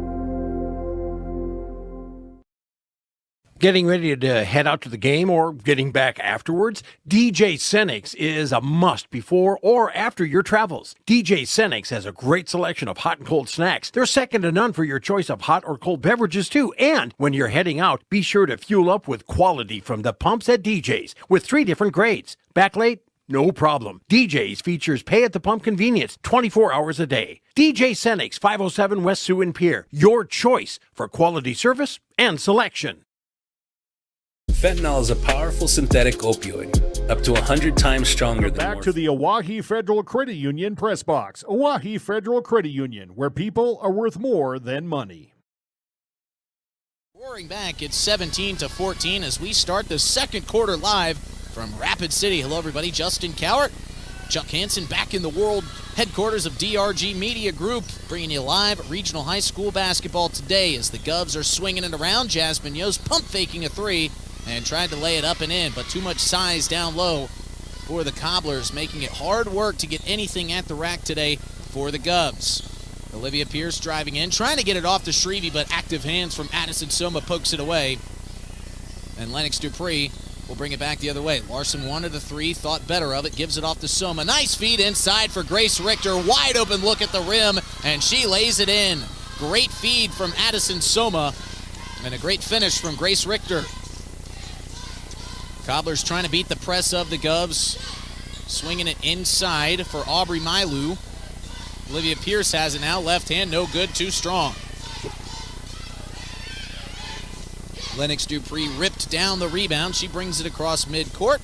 Getting ready to head out to the game or getting back afterwards? DJ Senix is a must before or after your travels. DJ Senix has a great selection of hot and cold snacks. They're second to none for your choice of hot or cold beverages too. And when you're heading out, be sure to fuel up with quality from the pumps at DJ's with 3 different grades. Back late? No problem. DJ's features pay at the pump convenience 24 hours a day. DJ Senix, 507 West Sioux and Pierre. Your choice for quality service and selection. Fentanyl is a powerful synthetic opioid, up to 100 times stronger than Back to the Oahe Federal Credit Union press box. Oahe Federal Credit Union, where people are worth more than money. Roaring back, it's 17-14 as we start the second quarter live from Rapid City. Hello, everybody. Justin Cowart, Chuck Hansen back in the world headquarters of DRG Media Group, bringing you live regional high school basketball today as the Govs are swinging it around. Jasmine Yost pump faking a 3 and tried to lay it up and in, but too much size down low for the Cobblers, making it hard work to get anything at the rack today for the Govs. Olivia Pierce driving in, trying to get it off to Shrevey, but active hands from Addison Soma pokes it away. And Lennox Dupree will bring it back the other way. Larson wanted the three, thought better of it, gives it off to Soma. Nice feed inside for Grace Richter. Wide open look at the rim, and she lays it in. Great feed from Addison Soma, and a great finish from Grace Richter. Cobblers trying to beat the press of the Govs. Swinging it inside for Aubrey Mailu. Olivia Pierce has it now. Left hand, no good, too strong. Lennox Dupree ripped down the rebound. She brings it across midcourt.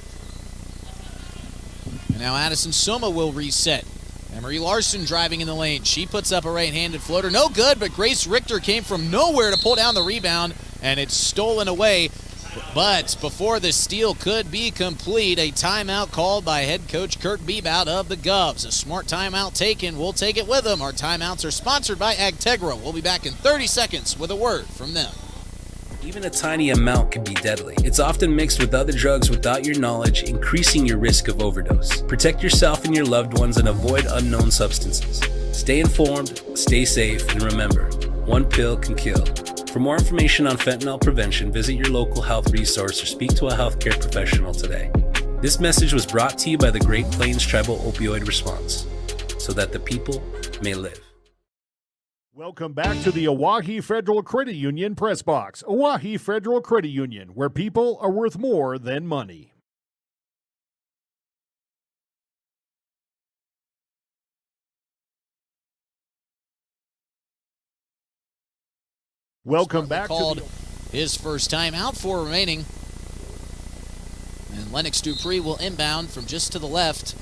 And now Addison Soma will reset. Emery Larson driving in the lane. She puts up a right-handed floater. No good, but Grace Richter came from nowhere to pull down the rebound, and it's stolen away. But before the steal could be complete, a timeout called by head coach Kurt Bebout of the Govs. A smart timeout taken. We'll take it with them. Our timeouts are sponsored by Agtegra. We'll be back in 30 seconds with a word from them. Even a tiny amount can be deadly. It's often mixed with other drugs without your knowledge, increasing your risk of overdose. Protect yourself and your loved ones and avoid unknown substances. Stay informed, stay safe, and remember, one pill can kill. For more information on fentanyl prevention, visit your local health resource or speak to a healthcare professional today. This message was brought to you by the Great Plains Tribal Opioid Response, so that the people may live. Welcome back to the Oahe Federal Credit Union Press Box. Oahe Federal Credit Union, where people are worth more than money. Welcome back to his first time out, 4 remaining. And Lennox Dupree will inbound from just to the left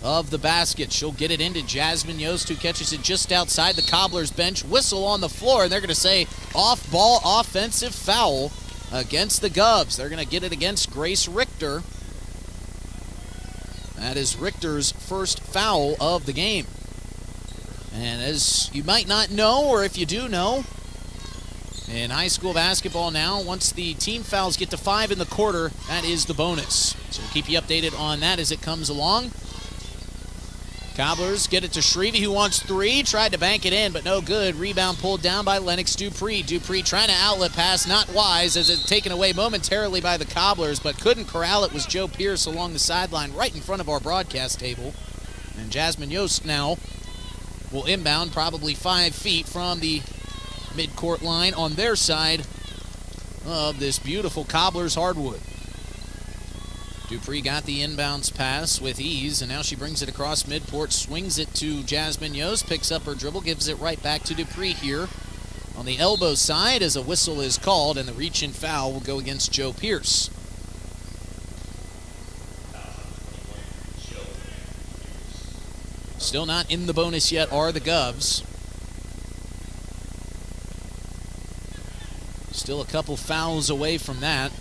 of the basket. She'll get it into Jasmine Yost, who catches it just outside the Cobblers bench. Whistle on the floor, and they're going to say off-ball offensive foul against the Govs. They're going to get it against Grace Richter. That is Richter's first foul of the game. And as you might not know, or if you do know, in high school basketball now, once the team fouls get to 5 in the quarter, that is the bonus. So we'll keep you updated on that as it comes along. Cobblers get it to Shrevey, who wants 3. Tried to bank it in, but no good. Rebound pulled down by Lennox Dupree. Dupree trying to outlet pass, not wise, as it's taken away momentarily by the Cobblers, but couldn't corral it. Was Joe Pierce along the sideline right in front of our broadcast table. And Jasmine Yost now will inbound probably 5 feet from the midcourt line on their side of this beautiful Cobblers hardwood. Dupree got the inbounds pass with ease, and now she brings it across midcourt, swings it to Jasmine Yost, picks up her dribble, gives it right back to Dupree here on the elbow side as a whistle is called, and the reach-in foul will go against Joe Pierce. Still not in the bonus yet are the Govs. Still a couple fouls away from that.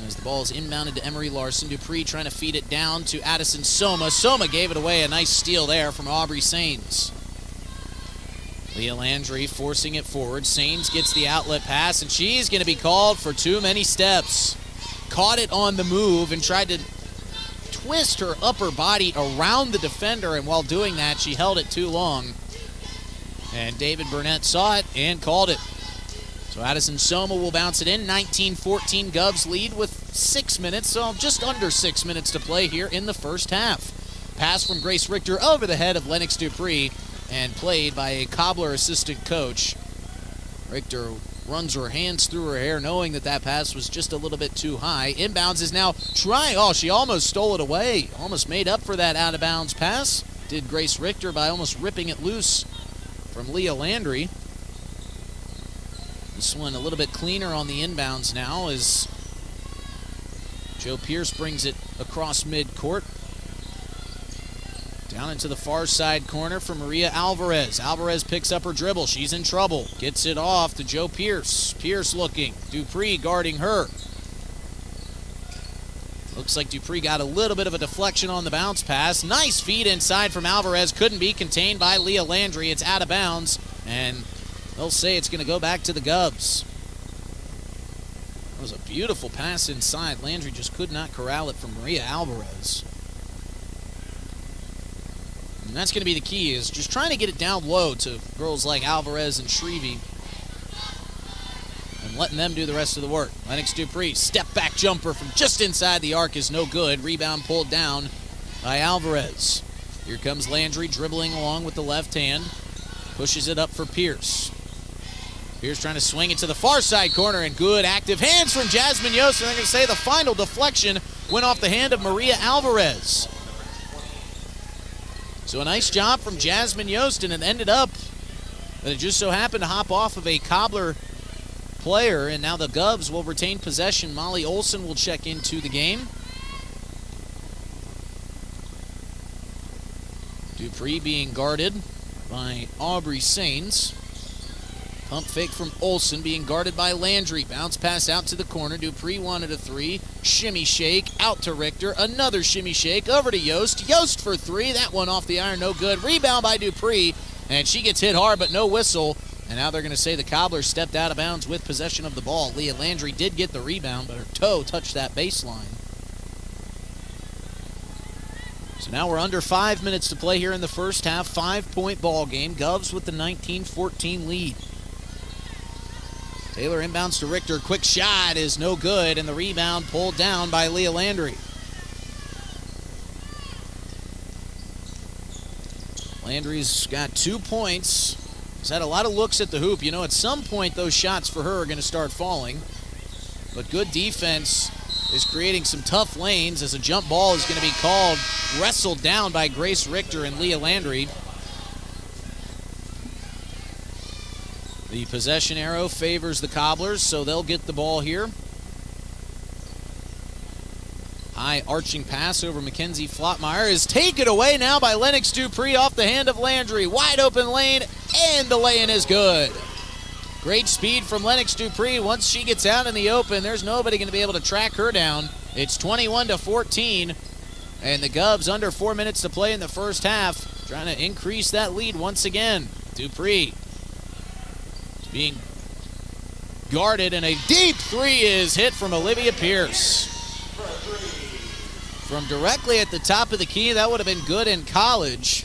As the ball is inbounded to Emery Larson. Dupree trying to feed it down to Addison Soma. Soma gave it away. A nice steal there from Aubrey Sains. Leah Landry forcing it forward. Sains gets the outlet pass, and she's going to be called for too many steps. Caught it on the move and tried to twist her upper body around the defender, and while doing that, she held it too long. And David Burnett saw it and called it. So Addison Soma will bounce it in. 19-14 Govs lead with 6 minutes, so just under 6 minutes to play here in the first half. Pass from Grace Richter over the head of Lennox Dupree and played by a Cobbler assistant coach. Richter runs her hands through her hair knowing that that pass was just a little bit too high. Inbounds is now trying. Oh, she almost stole it away. Almost made up for that out-of-bounds pass. Did Grace Richter by almost ripping it loose from Leah Landry. This one a little bit cleaner on the inbounds now as Joe Pierce brings it across midcourt. Down into the far side corner for Maria Alvarez. Alvarez picks up her dribble. She's in trouble. Gets it off to Joe Pierce. Pierce looking. Dupree guarding her. Looks like Dupree got a little bit of a deflection on the bounce pass. Nice feed inside from Alvarez. Couldn't be contained by Leah Landry. It's out of bounds, and they'll say it's going to go back to the Govs. That was a beautiful pass inside. Landry just could not corral it from Maria Alvarez. And that's going to be the key, is just trying to get it down low to girls like Alvarez and Shrevey. And letting them do the rest of the work. Lennox Dupree, step back jumper from just inside the arc is no good. Rebound pulled down by Alvarez. Here comes Landry dribbling along with the left hand. Pushes it up for Pierce. Pierce trying to swing it to the far side corner, and good active hands from Jasmine Yost. And they're going to say the final deflection went off the hand of Maria Alvarez. So a nice job from Jasmine Yost, and it ended up that it just so happened to hop off of a Cobbler player, and now the Govs will retain possession. Molly Olson will check into the game. Dupree being guarded by Aubrey Sains. Pump fake from Olson being guarded by Landry. Bounce pass out to the corner. Dupree wanted a three. Shimmy shake out to Richter. Another shimmy shake over to Yost. Yost for three. That one off the iron, no good. Rebound by Dupree, and she gets hit hard, but no whistle. And now they're going to say the Cobblers stepped out of bounds with possession of the ball. Leah Landry did get the rebound, but her toe touched that baseline. So now we're under 5 minutes to play here in the first half. 5-point ball game. Govs with the 19-14 lead. Taylor inbounds to Richter. Quick shot is no good, and the rebound pulled down by Leah Landry. Landry's got 2 points. He's had a lot of looks at the hoop. You know, at some point, those shots for her are going to start falling. But good defense is creating some tough lanes as a jump ball is going to be called. Wrestled down by Grace Richter and Leah Landry. The possession arrow favors the Cobblers, so they'll get the ball here. High arching pass over Mackenzie Flottmeyer is taken away now by Lennox Dupree off the hand of Landry. Wide open lane, and the lay-in is good. Great speed from Lennox Dupree. Once she gets out in the open, there's nobody going to be able to track her down. It's 21-14, and the Govs under 4 minutes to play in the first half, trying to increase that lead once again. Dupree being guarded, and a deep three is hit from Olivia Pierce. From directly at the top of the key, that would have been good in college.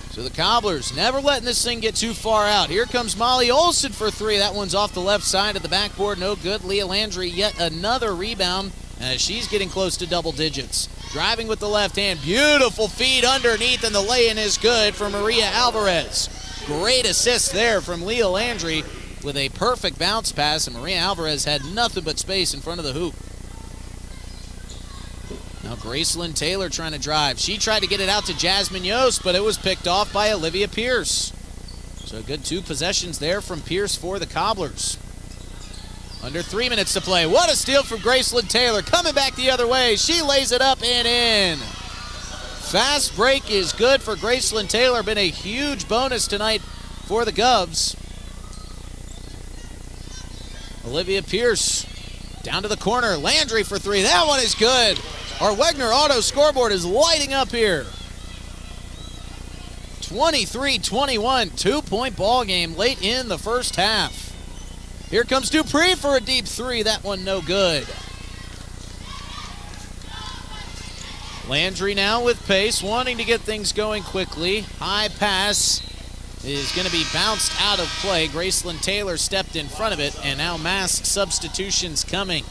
So the Cobblers never letting this thing get too far out. Here comes Molly Olson for three. That one's off the left side of the backboard, no good. Leah Landry yet another rebound as she's getting close to double digits. Driving with the left hand, beautiful feed underneath, and the lay-in is good for Maria Alvarez. Great assist there from Leah Landry with a perfect bounce pass, and Maria Alvarez had nothing but space in front of the hoop. Now Gracelyn Taylor trying to drive. She tried to get it out to Jasmine Yost, but it was picked off by Olivia Pierce. So a good 2 possessions there from Pierce for the Cobblers. Under 3 minutes to play. What a steal from Gracelyn Taylor. Coming back the other way. She lays it up and in. Fast break is good for Gracelyn Taylor. Been a huge bonus tonight for the Govs. Olivia Pierce down to the corner. Landry for three. That one is good. Our Wegner Auto scoreboard is lighting up here. 23-21, 2-point ball game late in the first half. Here comes Dupree for a deep three. That one no good. Landry now with pace, wanting to get things going quickly. High pass is going to be bounced out of play. Gracelyn Taylor stepped in front of it, and now mass substitutions coming.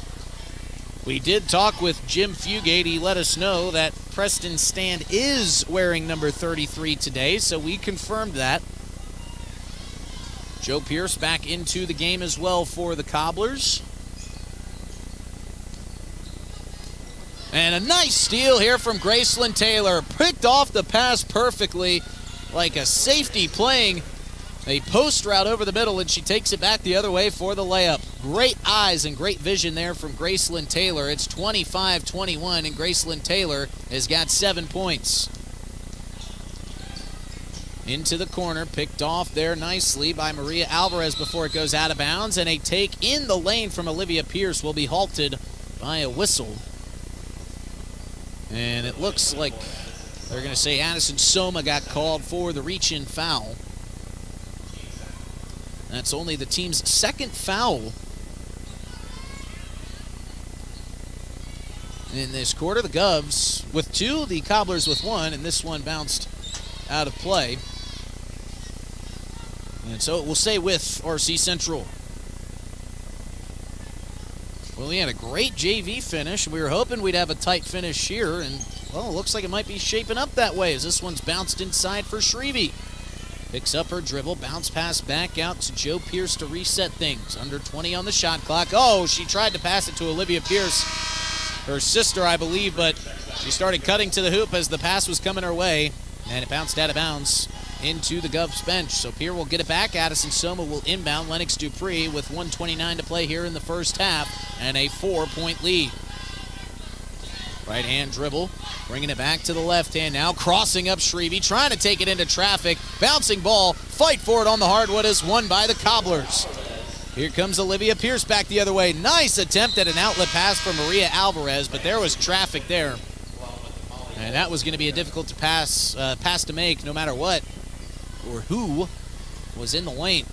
We did talk with Jim Fugate. He let us know that Preston Stand is wearing number 33 today, so we confirmed that. Joe Pierce back into the game as well for the Cobblers. And a nice steal here from Gracelyn Taylor. Picked off the pass perfectly, like a safety playing a post route over the middle, and she takes it back the other way for the layup. Great eyes and great vision there from Gracelyn Taylor. It's 25-21, and Gracelyn Taylor has got 7 points. Into the corner, picked off there nicely by Maria Alvarez before it goes out of bounds, and a take in the lane from Olivia Pierce will be halted by a whistle. And it looks like they're going to say Addison Soma got called for the reach-in foul. That's only the team's second foul in this quarter. The Govs with 2, the Cobblers with 1, and this one bounced out of play. And so it will stay with RC Central. Well, he had a great JV finish. We were hoping we'd have a tight finish here, and, well, it looks like it might be shaping up that way as this one's bounced inside for Shrevey. Picks up her dribble, bounce pass back out to Joe Pierce to reset things. Under 20 on the shot clock. Oh, she tried to pass it to Olivia Pierce, her sister, I believe, but she started cutting to the hoop as the pass was coming her way, and it bounced out of bounds into the Govs bench. So Pierre will get it back. Addison Soma will inbound. Lennox Dupree with 1:29 to play here in the first half and a 4-point lead. Right hand dribble, bringing it back to the left hand now, crossing up Shrevey, trying to take it into traffic. Bouncing ball, fight for it on the hardwood is won by the Cobblers. Here comes Olivia Pierce back the other way. Nice attempt at an outlet pass from Maria Alvarez, but there was traffic there. And that was going to be a difficult pass to make no matter what or who was in the lane.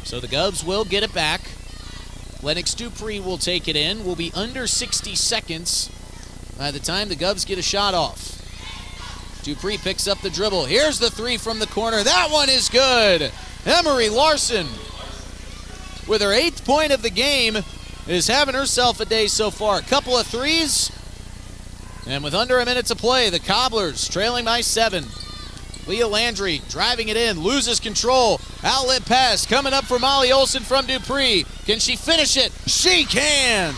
So the Govs will get it back. Lennox Dupree will take it in. We'll be under 60 seconds by the time the Govs get a shot off. Dupree picks up the dribble. Here's the three from the corner. That one is good. Emery Larson, with her 8th point of the game, is having herself a day so far. A couple of threes, and with under a minute to play, the Cobblers trailing by 7. Leah Landry driving it in, loses control. Outlet pass coming up for Molly Olsen from Dupree. Can she finish it? She can!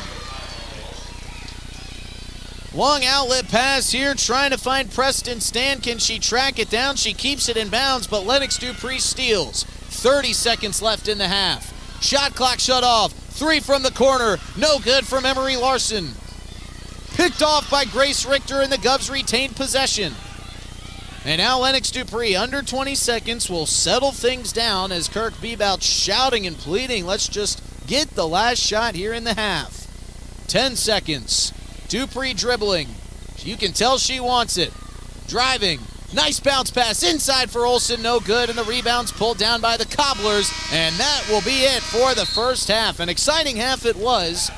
Long outlet pass here, trying to find Preston Stan. Can she track it down? She keeps it in bounds, but Lennox Dupree steals. 30 seconds left in the half. Shot clock shut off. Three from the corner. No good from Emery Larson. Picked off by Grace Richter, and the Govs retained possession. And now Lennox Dupree, under 20 seconds, will settle things down as Kirk Bebout shouting and pleading, let's just get the last shot here in the half. 10 seconds. Dupree dribbling. You can tell she wants it. Driving. Nice bounce pass inside for Olsen. No good. And the rebound's pulled down by the Cobblers. And that will be it for the first half. An exciting half it was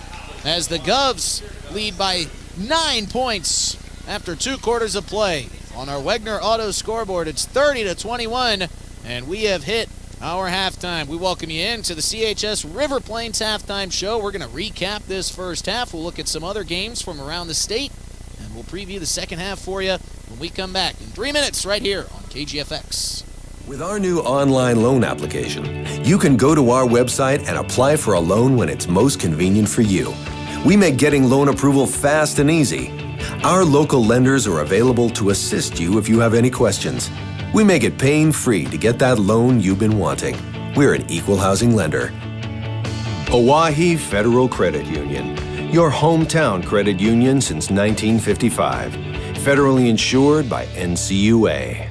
as the Govs lead by 9 points after 2 quarters of play. On our Wegner Auto scoreboard, it's 30-21. And we have hit our halftime. We welcome you into the CHS River Plains halftime show. We're going to recap this first half. We'll look at some other games from around the state, and we'll preview the second half for you when we come back in 3 minutes right here on KGFX. With our new online loan application, you can go to our website and apply for a loan when it's most convenient for you. We make getting loan approval fast and easy. Our local lenders are available to assist you if you have any questions. We make it pain-free to get that loan you've been wanting. We're an equal housing lender. Oahe Federal Credit Union, your hometown credit union since 1955. Federally insured by NCUA.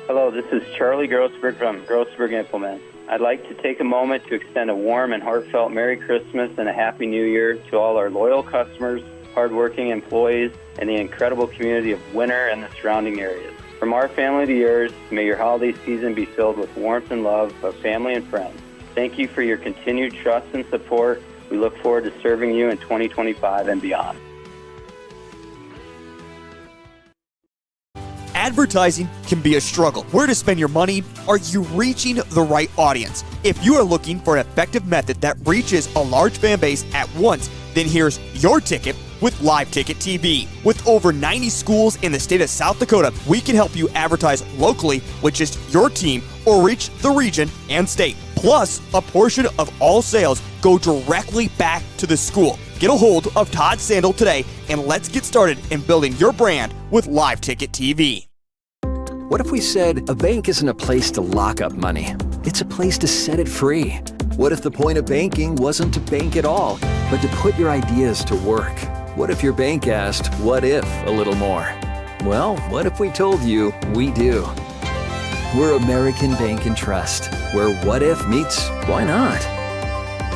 Hello, this is Charlie Grossberg from Grossberg Implement. I'd like to take a moment to extend a warm and heartfelt Merry Christmas and a Happy New Year to all our loyal customers, hardworking employees, and the incredible community of Winter and the surrounding areas. From our family to yours, may your holiday season be filled with warmth and love of family and friends. Thank you for your continued trust and support. We look forward to serving you in 2025 and beyond. Advertising can be a struggle. Where to spend your money? Are you reaching the right audience? If you are looking for an effective method that reaches a large fan base at once, then here's your ticket with Live Ticket TV. With over 90 schools in the state of South Dakota, we can help you advertise locally with just your team or reach the region and state. Plus, a portion of all sales go directly back to the school. Get a hold of Todd Sandel today and let's get started in building your brand with Live Ticket TV. What if we said a bank isn't a place to lock up money? It's a place to set it free. What if the point of banking wasn't to bank at all, but to put your ideas to work? What if your bank asked, what if, a little more? Well, what if we told you we do? We're American Bank and Trust, where what if meets why not?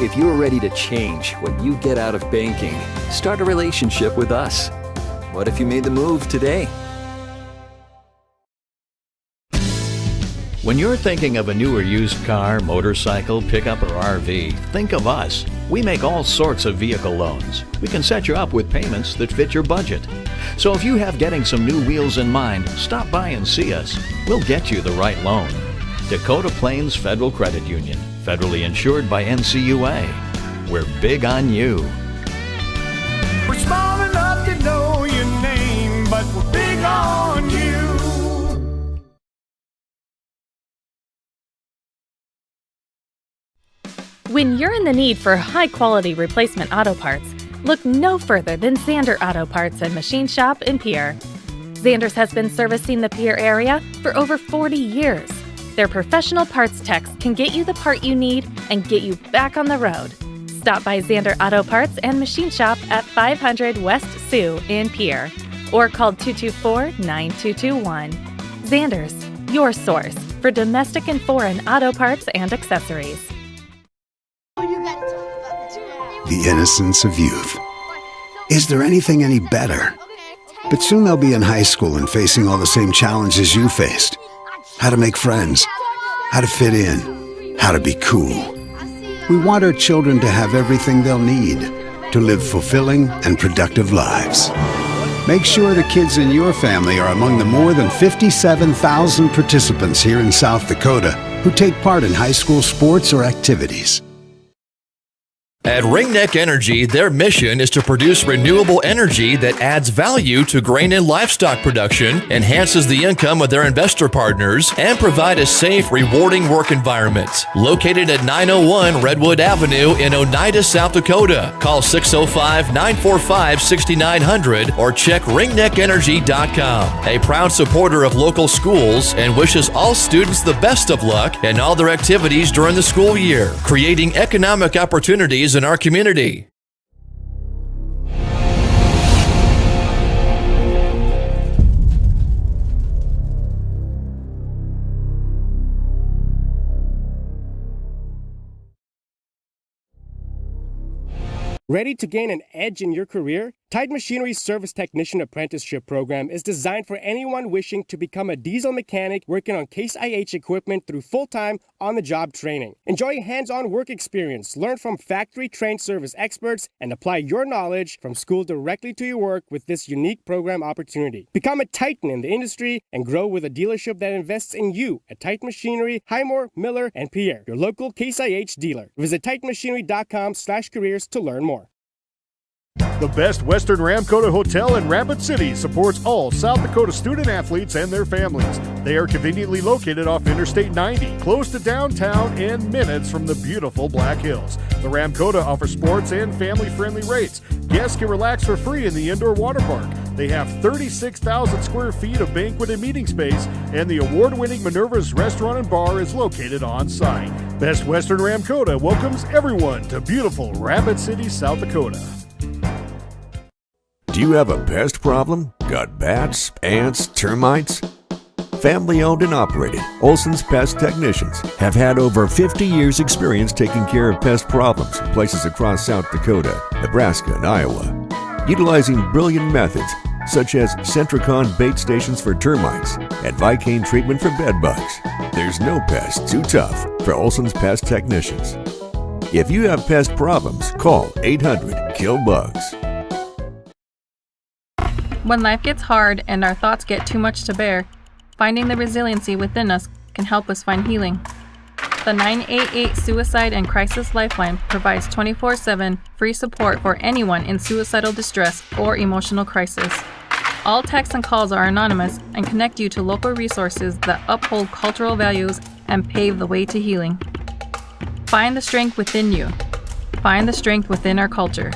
If you're ready to change what you get out of banking, start a relationship with us. What if you made the move today? When you're thinking of a new or used car, motorcycle, pickup, or RV, think of us. We make all sorts of vehicle loans. We can set you up with payments that fit your budget. So if you have getting some new wheels in mind, stop by and see us. We'll get you the right loan. Dakota Plains Federal Credit Union, federally insured by NCUA. We're big on you. We're small enough to know your name, but we're big on you. When you're in the need for high-quality replacement auto parts, look no further than Zander Auto Parts and Machine Shop in Pierre. Zander's has been servicing the Pierre area for over 40 years. Their professional parts techs can get you the part you need and get you back on the road. Stop by Zander Auto Parts and Machine Shop at 500 West Sioux in Pierre or call 224-9221. Zander's, your source for domestic and foreign auto parts and accessories. The innocence of youth. Is there anything any better? But soon they'll be in high school and facing all the same challenges you faced. How to make friends, how to fit in, how to be cool. We want our children to have everything they'll need to live fulfilling and productive lives. Make sure the kids in your family are among the more than 57,000 participants here in South Dakota who take part in high school sports or activities. At Ringneck Energy, their mission is to produce renewable energy that adds value to grain and livestock production, enhances the income of their investor partners, and provide a safe, rewarding work environment. Located at 901 Redwood Avenue in Oneida, South Dakota. Call 605-945-6900 or check ringneckenergy.com. A proud supporter of local schools and wishes all students the best of luck in all their activities during the school year, creating economic opportunities in our community. Ready to gain an edge in your career? Tide Machinery's Service Technician Apprenticeship Program is designed for anyone wishing to become a diesel mechanic working on Case IH equipment through full-time, on-the-job training. Enjoy hands-on work experience, learn from factory-trained service experts, and apply your knowledge from school directly to your work with this unique program opportunity. Become a titan in the industry and grow with a dealership that invests in you at Tide Machinery, Highmore, Miller, and Pierre, your local Case IH dealer. Visit TitanMachinery.com/careers to learn more. The Best Western Ramkota Hotel in Rapid City supports all South Dakota student athletes and their families. They are conveniently located off Interstate 90, close to downtown and minutes from the beautiful Black Hills. The Ramkota offers sports and family-friendly rates. Guests can relax for free in the indoor water park. They have 36,000 square feet of banquet and meeting space, and the award-winning Minerva's Restaurant and Bar is located on site. Best Western Ramkota welcomes everyone to beautiful Rapid City, South Dakota. Do you have a pest problem? Got bats, ants, termites? Family owned and operated, Olson's Pest Technicians have had over 50 years experience taking care of pest problems in places across South Dakota, Nebraska, and Iowa. Utilizing brilliant methods such as Centricon bait stations for termites and Vicane treatment for bed bugs. There's no pest too tough for Olson's Pest Technicians. If you have pest problems, call 800-KILL-BUGS. When life gets hard and our thoughts get too much to bear, finding the resiliency within us can help us find healing. The 988 Suicide and Crisis Lifeline provides 24/7 free support for anyone in suicidal distress or emotional crisis. All texts and calls are anonymous and connect you to local resources that uphold cultural values and pave the way to healing. Find the strength within you. Find the strength within our culture.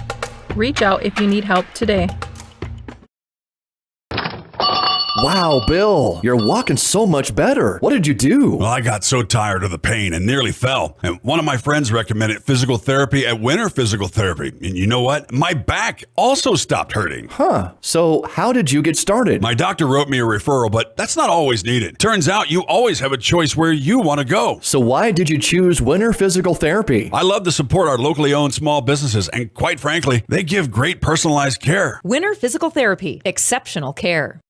Reach out if you need help today. Wow, Bill, you're walking so much better. What did you do? Well, I got so tired of the pain and nearly fell. And one of my friends recommended physical therapy at Winter Physical Therapy. And you know what? My back also stopped hurting. Huh. So how did you get started? My doctor wrote me a referral, but that's not always needed. Turns out you always have a choice where you want to go. So why did you choose Winter Physical Therapy? I love to support our locally owned small businesses, and quite frankly, they give great personalized care. Winter Physical Therapy. Exceptional care.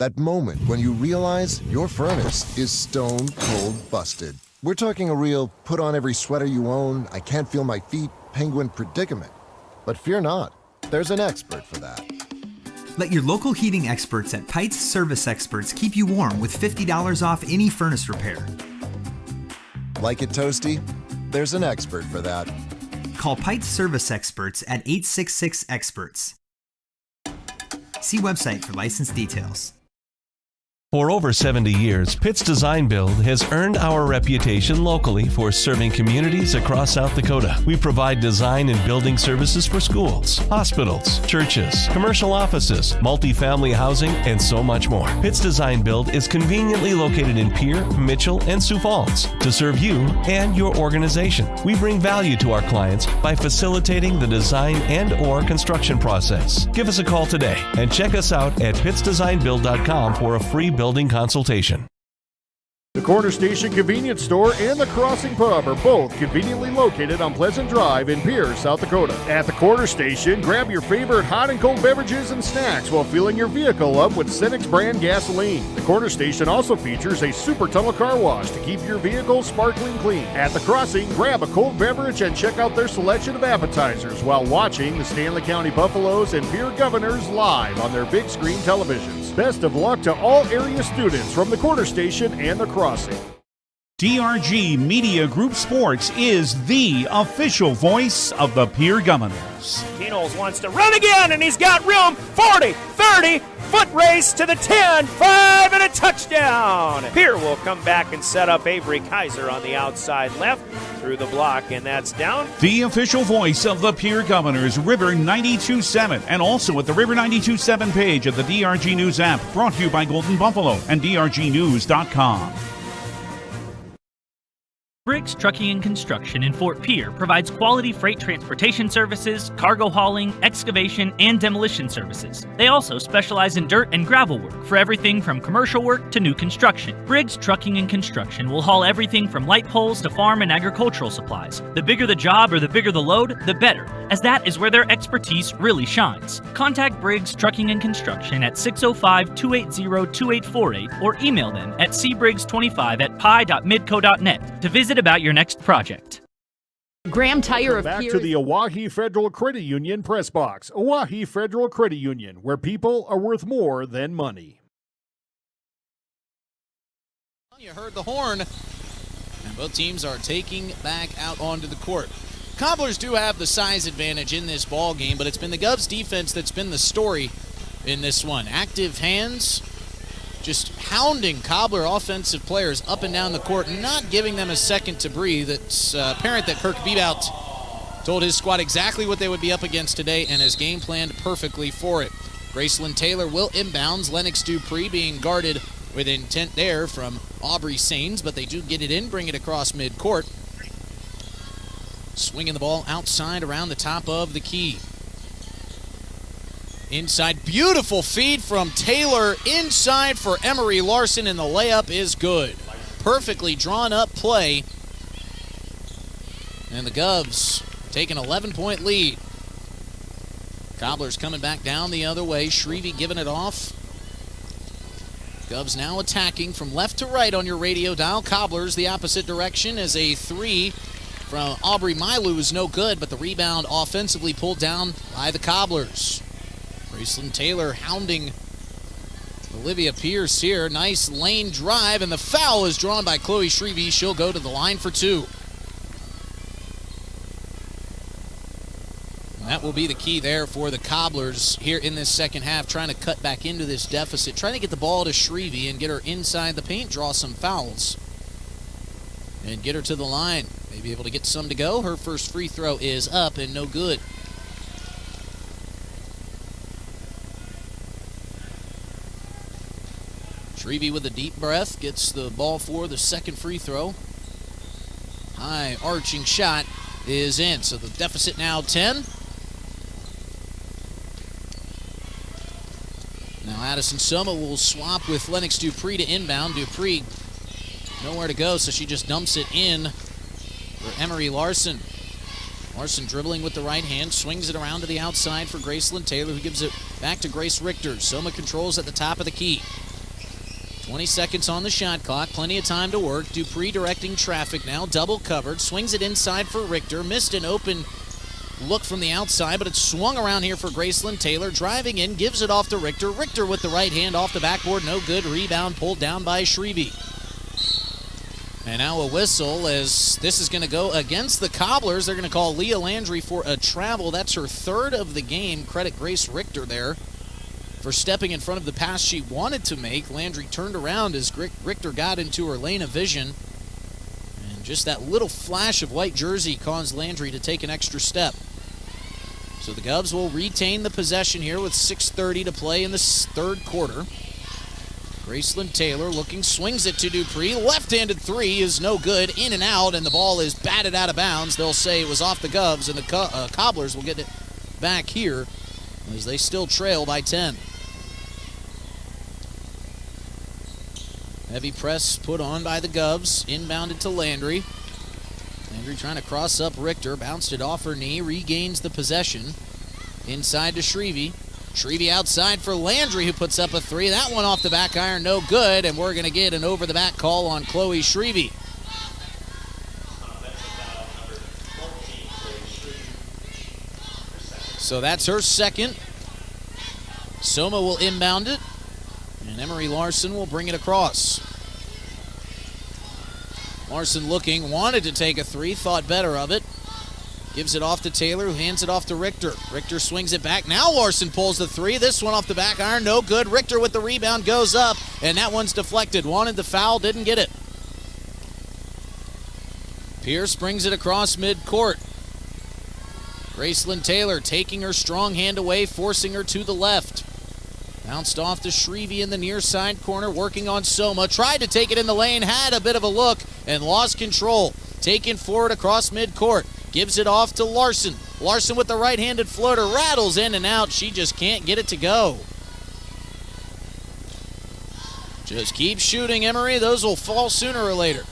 That moment when you realize your furnace is stone cold busted. We're talking a real put on every sweater you own, I can't feel my feet, penguin predicament. But fear not, there's an expert for that. Let your local heating experts at Pites Service Experts keep you warm with $50 off any furnace repair. Like it toasty? There's an expert for that. Call Pites Service Experts at 866-EXPERTS. See website for license details. For over 70 years, Pitt's Design Build has earned our reputation locally for serving communities across South Dakota. We provide design and building services for schools, hospitals, churches, commercial offices, multifamily housing, and so much more. Pitt's Design Build is conveniently located in Pierre, Mitchell, and Sioux Falls to serve you and your organization. We bring value to our clients by facilitating the design and/or construction process. Give us a call today and check us out at pittsdesignbuild.com for a free building consultation. The Corner Station Convenience Store and the Crossing Pub are both conveniently located on Pleasant Drive in Pierce, South Dakota. At the Corner Station, grab your favorite hot and cold beverages and snacks while filling your vehicle up with Cenex brand gasoline. The Corner Station also features a super tunnel car wash to keep your vehicle sparkling clean. At the Crossing, grab a cold beverage and check out their selection of appetizers while watching the Stanley County Buffaloes and Pierre Governors live on their big screen televisions. Best of luck to all area students from the Corner Station and the Crossing. DRG Media Group Sports is the official voice of the Pierre Governors. Knowles wants to run again, and he's got room. 40, 30, foot race to the 10, 5, and a touchdown. Pierre will come back and set up Avery Kaiser on the outside left through the block, and that's down. The official voice of the Pierre Governors, River 92.7, and also at the River 92.7 page of the DRG News app, brought to you by Golden Buffalo and DRGnews.com. Briggs Trucking and Construction in Fort Pierre provides quality freight transportation services, cargo hauling, excavation, and demolition services. They also specialize in dirt and gravel work for everything from commercial work to new construction. Briggs Trucking and Construction will haul everything from light poles to farm and agricultural supplies. The bigger the job or the bigger the load, the better, as that is where their expertise really shines. Contact Briggs Trucking and Construction at 605-280-2848 or email them at cbriggs25@pi.midco.net to visit about your next project. Graham Tire of Back Pierre. to the Oahe Federal Credit Union Press Box. Oahe Federal Credit Union, where people are worth more than money. You heard the horn, and both teams are taking back out onto the court. Cobblers do have the size advantage in this ball game, but it's been the Govs defense that's been the story in this one. Active hands, just hounding Cobbler offensive players up and down the court, not giving them a second to breathe. It's apparent that Kirk Bebout told his squad exactly what they would be up against today and has game planned perfectly for it. Graceland Taylor will inbounds. Lennox Dupree being guarded with intent there from Aubrey Sains, but they do get it in, bring it across midcourt. Swinging the ball outside around the top of the key. Inside, beautiful feed from Taylor inside for Emery Larson, and the layup is good. Perfectly drawn up play. And the Govs take an 11-point lead. Cobblers coming back down the other way. Shrevey giving it off. Govs now attacking from left to right on your radio dial. Cobblers the opposite direction as a three from Aubrey Mailu is no good, but the rebound offensively pulled down by the Cobblers. Graceland Taylor hounding Olivia Pierce here. Nice lane drive, and the foul is drawn by Chloe Shrevey. She'll go to the line for two. And that will be the key there for the Cobblers here in this second half, trying to cut back into this deficit, trying to get the ball to Shrevey and get her inside the paint, draw some fouls, and get her to the line. Maybe able to get some to go. Her first free throw is up and no good. Shrevey with a deep breath gets the ball for the second free throw. High arching shot is in, so the deficit now 10. Now Addison Soma will swap with Lennox Dupree to inbound. Dupree nowhere to go, so she just dumps it in for Emery Larson. Larson dribbling with the right hand, swings it around to the outside for Graceland Taylor, who gives it back to Grace Richter. Soma controls at the top of the key. 20 seconds on the shot clock, plenty of time to work. Dupree directing traffic now, double covered, swings it inside for Richter, missed an open look from the outside, but it's swung around here for Graceland. Taylor driving in, gives it off to Richter. Richter with the right hand off the backboard, no good. Rebound pulled down by Shrevey. And now a whistle as this is going to go against the Cobblers. They're going to call Leah Landry for a travel. That's her third of the game. Credit Grace Richter there for stepping in front of the pass she wanted to make. Landry turned around as Richter got into her lane of vision. And just that little flash of white jersey caused Landry to take an extra step. So the Govs will retain the possession here with 6:30 to play in the third quarter. Graceland Taylor looking, swings it to Dupree. Left-handed three is no good, in and out, and the ball is batted out of bounds. They'll say it was off the Govs, and the Cobblers will get it back here as they still trail by 10. Heavy press put on by the Govs, inbounded to Landry. Landry trying to cross up Richter, bounced it off her knee, regains the possession. Inside to Shrevey. Shrevey outside for Landry, who puts up a three. That one off the back iron, no good, and we're going to get an over-the-back call on Chloe Shrevey. So that's her second. Soma will inbound it, and Emery Larson will bring it across. Larson looking, wanted to take a three, thought better of it. Gives it off to Taylor, who hands it off to Richter. Richter swings it back. Now Larson pulls the three. This one off the back iron, no good. Richter with the rebound goes up, and that one's deflected. Wanted the foul, didn't get it. Pierce brings it across midcourt. Graceland Taylor taking her strong hand away, forcing her to the left. Bounced off to Shrevey in the near side corner, working on Soma. Tried to take it in the lane, had a bit of a look, and lost control. Taken forward across midcourt. Gives it off to Larson. Larson with the right-handed floater, rattles in and out. She just can't get it to go. Just keep shooting, Emery. Those will fall sooner or later.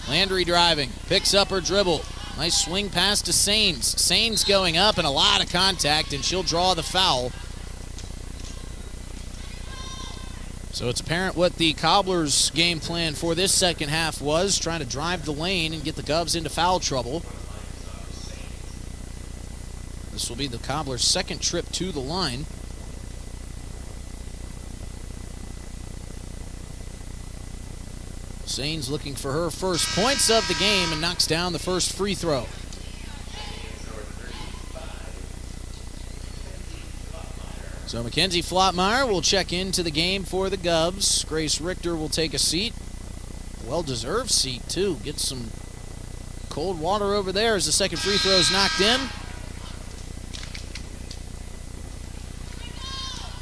Landry driving, picks up her dribble. Nice swing pass to Sains. Sains going up and a lot of contact, and she'll draw the foul. So it's apparent what the Cobblers' game plan for this second half was, trying to drive the lane and get the Govs into foul trouble. This will be the Cobblers' second trip to the line. Sains looking for her first points of the game and knocks down the first free throw. So Mackenzie Flotmeyer will check into the game for the Govs. Grace Richter will take a seat. Well-deserved seat, too. Get some cold water over there as the second free throw is knocked in.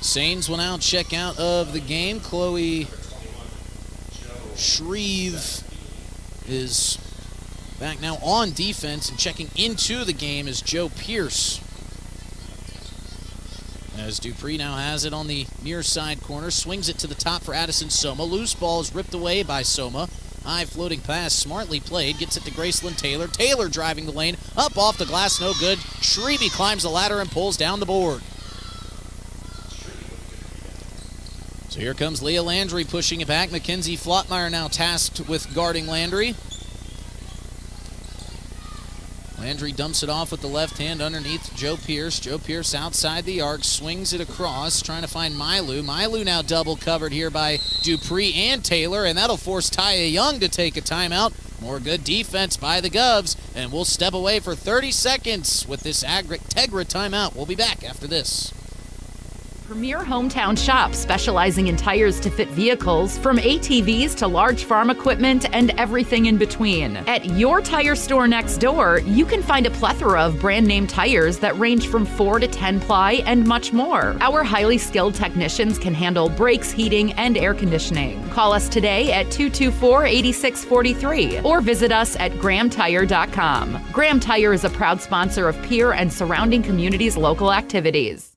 Sains will now check out of the game. Chloe Shreve is back now on defense, and checking into the game is Joe Pierce. As Dupree now has it on the near side corner, swings it to the top for Addison Soma. Loose ball is ripped away by Soma. High floating pass, smartly played, gets it to Graceland Taylor. Taylor driving the lane, up off the glass, no good. Shrevey climbs the ladder and pulls down the board. So here comes Leah Landry pushing it back. Mackenzie Flotmeyer now tasked with guarding Landry. Landry dumps it off with the left hand underneath Joe Pierce. Joe Pierce outside the arc, swings it across, trying to find Mailu. Mailu now double covered here by Dupree and Taylor, and that'll force Taya Young to take a timeout. More good defense by the Govs, and we'll step away for 30 seconds with this Tegra timeout. We'll be back after this. Premier Hometown Shop, specializing in tires to fit vehicles, from ATVs to large farm equipment and everything in between. At your tire store next door, you can find a plethora of brand name tires that range from 4 to 10 ply and much more. Our highly skilled technicians can handle brakes, heating, and air conditioning. Call us today at 224-8643 or visit us at GrahamTire.com. Graham Tire is a proud sponsor of Pierre and surrounding communities' local activities.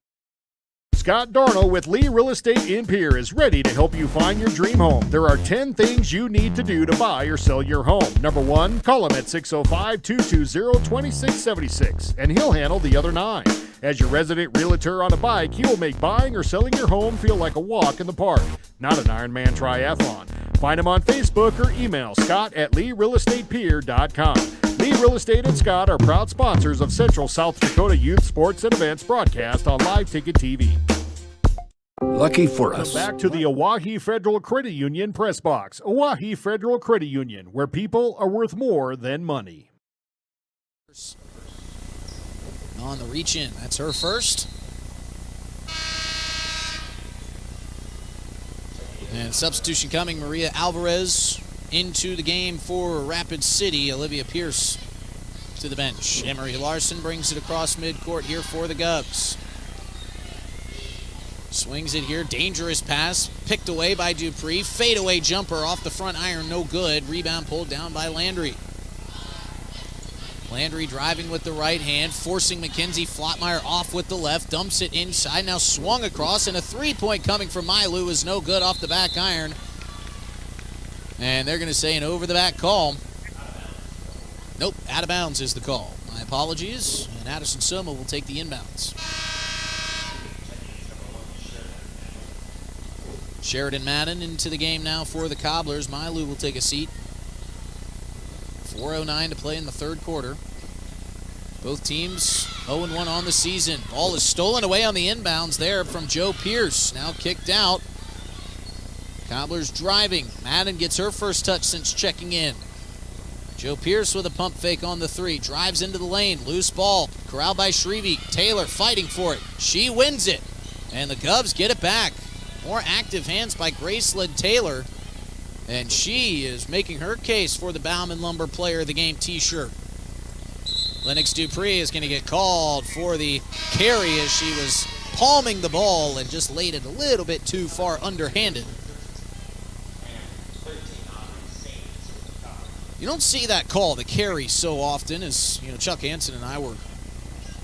Scott Darnell with Lee Real Estate in Pierre is ready to help you find your dream home. There are 10 things you need to do to buy or sell your home. Number 1, call him at 605-220-2676, and he'll handle the other 9. As your resident realtor on a bike, he will make buying or selling your home feel like a walk in the park, not an Ironman triathlon. Find him on Facebook or email Scott at LeeRealEstatePierre.com. Lee Real Estate and Scott are proud sponsors of Central South Dakota Youth Sports and Events broadcast on Live Ticket TV. Lucky for And us. back to the Oahe Federal Credit Union press box. Oahe Federal Credit Union, where people are worth more than money. On the reach in, that's her first. And substitution coming, Maria Alvarez into the game for Rapid City. Olivia Pierce to the bench. Emery Larson brings it across midcourt here for the Govs. Swings it here, dangerous pass, picked away by Dupree. Fadeaway jumper off the front iron, no good. Rebound pulled down by Landry. Landry driving with the right hand, forcing Mackenzie Flotmeyer off with the left, dumps it inside, now swung across, and a three-point coming from Mailu is no good off the back iron. And they're going to say an over-the-back call. Nope, out of bounds is the call. My apologies, and Addison Soma will take the inbounds. Sheridan Madden into the game now for the Cobblers. Mailu will take a seat. 4:09 to play in the third quarter. Both teams 0-1 on the season. Ball is stolen away on the inbounds there from Joe Pierce. Now kicked out. Cobblers driving. Madden gets her first touch since checking in. Joe Pierce with a pump fake on the three. Drives into the lane. Loose ball. Corralled by Shrevey. Taylor fighting for it. She wins it. And the Govs get it back. More active hands by Gracelyn Taylor. And she is making her case for the Bauman Lumber Player of the Game t-shirt. Lennox Dupree is going to get called for the carry as she was palming the ball and just laid it a little bit too far underhanded. You don't see that call, the carry, so often, as Chuck Hansen and I were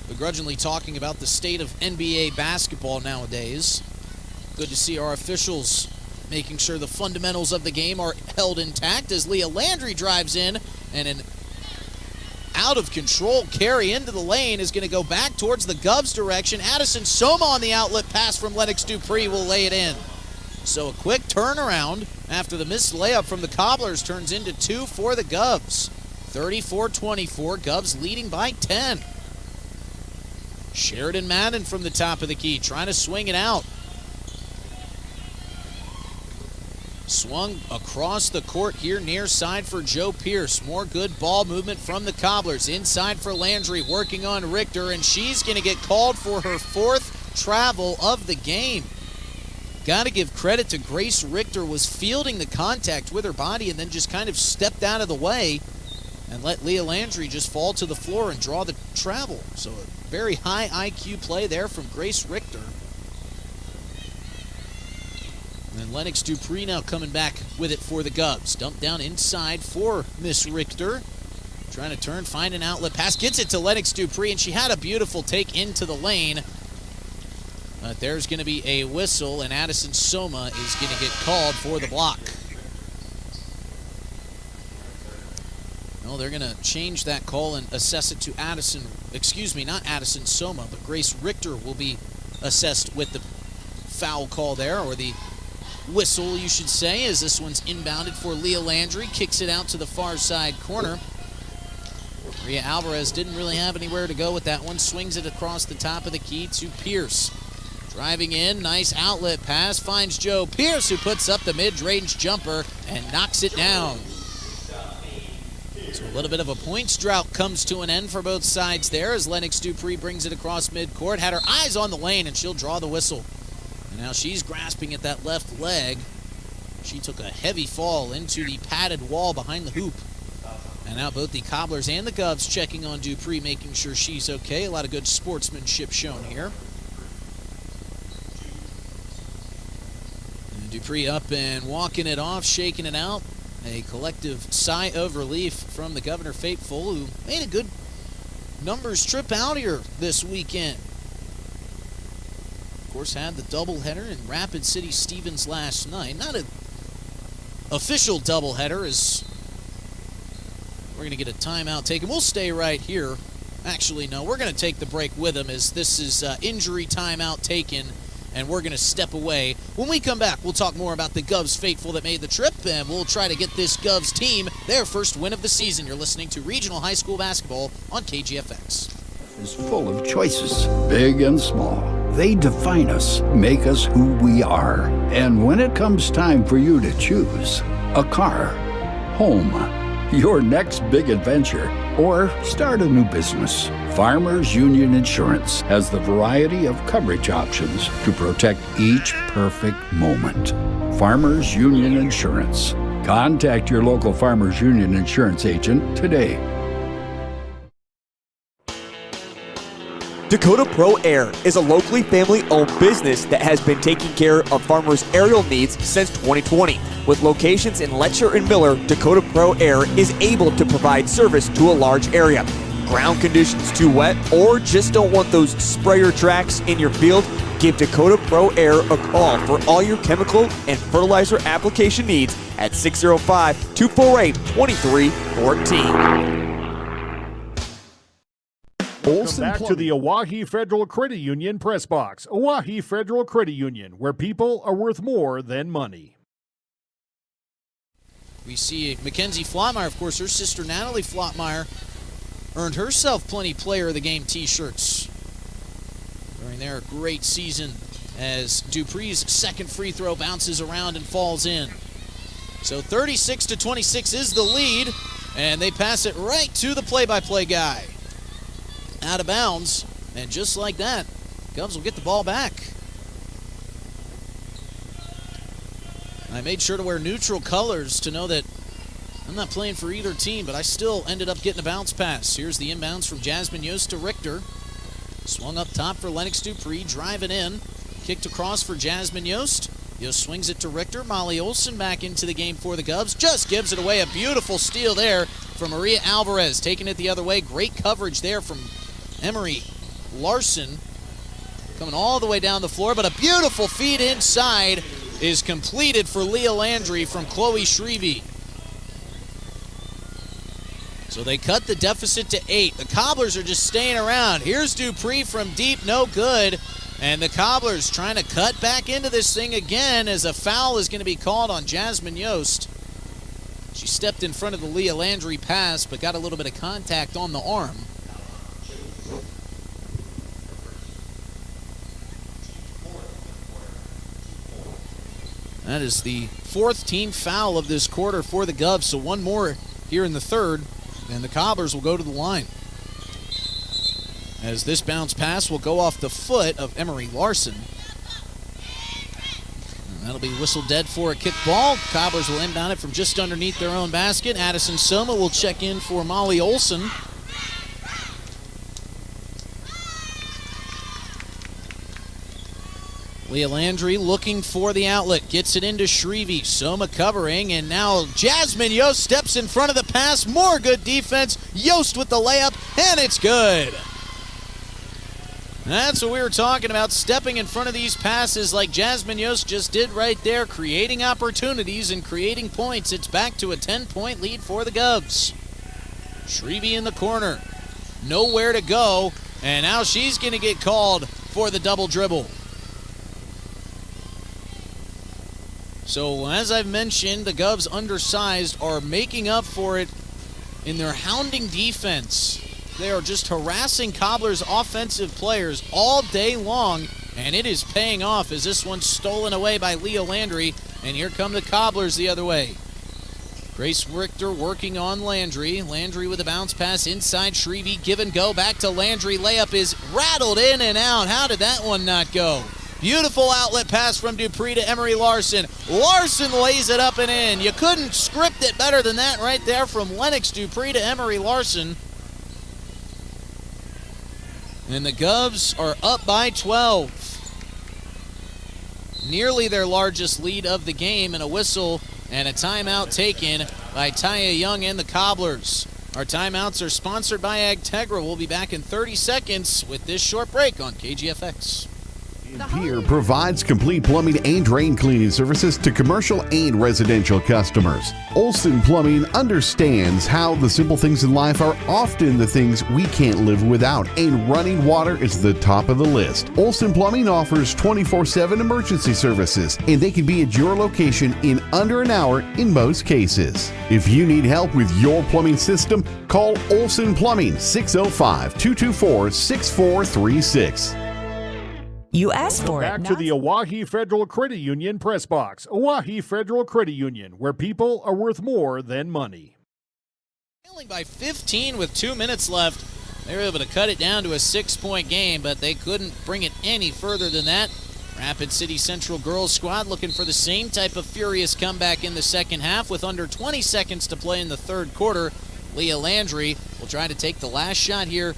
begrudgingly talking about the state of NBA basketball nowadays. Good to see our officials making sure the fundamentals of the game are held intact as Leah Landry drives in, and an out-of-control carry into the lane is going to go back towards the Govs direction. Addison Soma on the outlet pass from Lennox Dupree will lay it in. So a quick turnaround after the missed layup from the Cobblers turns into 2 for the Govs. 34-24, Govs leading by 10. Sheridan Madden from the top of the key trying to swing it out. Swung across the court here near side for Joe Pierce. More good ball movement from the Cobblers. Inside for Landry, working on Richter, and she's going to get called for her 4th travel of the game. Got to give credit to Grace Richter, was fielding the contact with her body and then just kind of stepped out of the way and let Leah Landry just fall to the floor and draw the travel. So a very high IQ play there from Grace Richter. And Lennox Dupree now coming back with it for the Govs. Dumped down inside for Miss Richter. Trying to turn, find an outlet pass. Gets it to Lennox Dupree, and she had a beautiful take into the lane. But there's going to be a whistle, and Addison Soma is going to get called for the block. No, they're going to change that call and assess it to Addison. Excuse me, not Addison Soma, but Grace Richter will be assessed with the foul call there, or the whistle, you should say, as this one's inbounded for Leah Landry. Kicks it out to the far side corner. Maria Alvarez didn't really have anywhere to go with that one. Swings it across the top of the key to Pierce. Driving in, nice outlet pass. Finds Joe Pierce, who puts up the mid-range jumper and knocks it down. So a little bit of a points drought comes to an end for both sides there as Lennox Dupree brings it across midcourt. Had her eyes on the lane, and she'll draw the whistle. And now she's grasping at that left leg. She took a heavy fall into the padded wall behind the hoop. And now both the Cobblers and the Govs checking on Dupree, making sure she's okay. A lot of good sportsmanship shown here. And Dupree up and walking it off, shaking it out. A collective sigh of relief from the Governor Faithful, who made a good numbers trip out here this weekend. Of course, had the doubleheader in Rapid City Stevens last night. Not an official doubleheader, as we're going to get a timeout taken. We'll stay right here. Actually, no, we're going to take the break with them, as this is injury timeout taken and we're going to step away. When we come back, we'll talk more about the Govs faithful that made the trip, and we'll try to get this Govs team their first win of the season. You're listening to Regional High School Basketball on KGFX. Is full of choices, big and small. They define us, make us who we are. And when it comes time for you to choose a car, home, your next big adventure, or start a new business, Farmers Union Insurance has the variety of coverage options to protect each perfect moment. Farmers Union Insurance. Contact your local Farmers Union Insurance agent today. Dakota Pro Air is a locally family-owned business that has been taking care of farmers' aerial needs since 2020. With locations in Letcher and Miller, Dakota Pro Air is able to provide service to a large area. Ground conditions too wet, or just don't want those sprayer tracks in your field? Give Dakota Pro Air a call for all your chemical and fertilizer application needs at 605-248-2314. Welcome back to the Oahe Federal Credit Union Press Box. Oahe Federal Credit Union, where people are worth more than money. We see Mackenzie Flottmeyer, of course, her sister Natalie Flottmeyer earned herself plenty Player of the Game t-shirts during their great season as Dupree's second free throw bounces around and falls in. So 36-26 is the lead, and they pass it right to the play-by-play guy. Out of bounds, and just like that, Govs will get the ball back. I made sure to wear neutral colors to know that I'm not playing for either team, but I still ended up getting a bounce pass. Here's the inbounds from Jasmine Yost to Richter. Swung up top for Lennox Dupree, driving in. Kicked across for Jasmine Yost. Yost swings it to Richter. Molly Olson back into the game for the Govs. Just gives it away. A beautiful steal there from Maria Alvarez. Taking it the other way. Great coverage there from Emery Larson. Coming all the way down the floor, but a beautiful feed inside is completed for Leah Landry from Chloe Shrevey. So they cut the deficit to 8. The Cobblers are just staying around. Here's Dupree from deep, no good. And the Cobblers trying to cut back into this thing again as a foul is going to be called on Jasmine Yost. She stepped in front of the Leah Landry pass, but got a little bit of contact on the arm. That is the 4th team foul of this quarter for the Govs, so one more here in the third, and the Cobblers will go to the line. As this bounce pass will go off the foot of Emery Larson. And that'll be whistled dead for a kick ball. Cobblers will inbound it from just underneath their own basket. Addison Soma will check in for Molly Olson. Leah Landry looking for the outlet, gets it into Shrevey. Soma covering, and now Jasmine Yost steps in front of the pass. More good defense. Yost with the layup, and it's good. That's what we were talking about, stepping in front of these passes like Jasmine Yost just did right there, creating opportunities and creating points. It's back to a 10-point lead for the Govs. Shrevey in the corner, nowhere to go, and now she's going to get called for the double dribble. So, as I've mentioned, the Govs undersized are making up for it in their hounding defense. They are just harassing Cobblers' offensive players all day long, and it is paying off as this one's stolen away by Leah Landry, and here come the Cobblers the other way. Grace Richter working on Landry. Landry with a bounce pass inside Shrevey. Give and go back to Landry. Layup is rattled in and out. How did that one not go? Beautiful outlet pass from Dupree to Emery Larson. Larson lays it up and in. You couldn't script it better than that right there from Lennox Dupree to Emery Larson. And the Govs are up by 12. Nearly their largest lead of the game, and a whistle and a timeout taken by Taya Young and the Cobblers. Our timeouts are sponsored by Agtegra. We'll be back in 30 seconds with this short break on KGFX. Pierre provides complete plumbing and drain cleaning services to commercial and residential customers. Olson Plumbing understands how the simple things in life are often the things we can't live without, and running water is the top of the list. Olson Plumbing offers 24/7 emergency services, and they can be at your location in under an hour in most cases. If you need help with your plumbing system, call Olson Plumbing 605-224-6436. You asked for it. Back to the Oahe Federal Credit Union press box. Oahe Federal Credit Union, where people are worth more than money. Trailing by 15 with 2 minutes left. They were able to cut it down to a 6-point game, but they couldn't bring it any further than that. Rapid City Central girls squad looking for the same type of furious comeback in the second half with under 20 seconds to play in the third quarter. Leah Landry will try to take the last shot here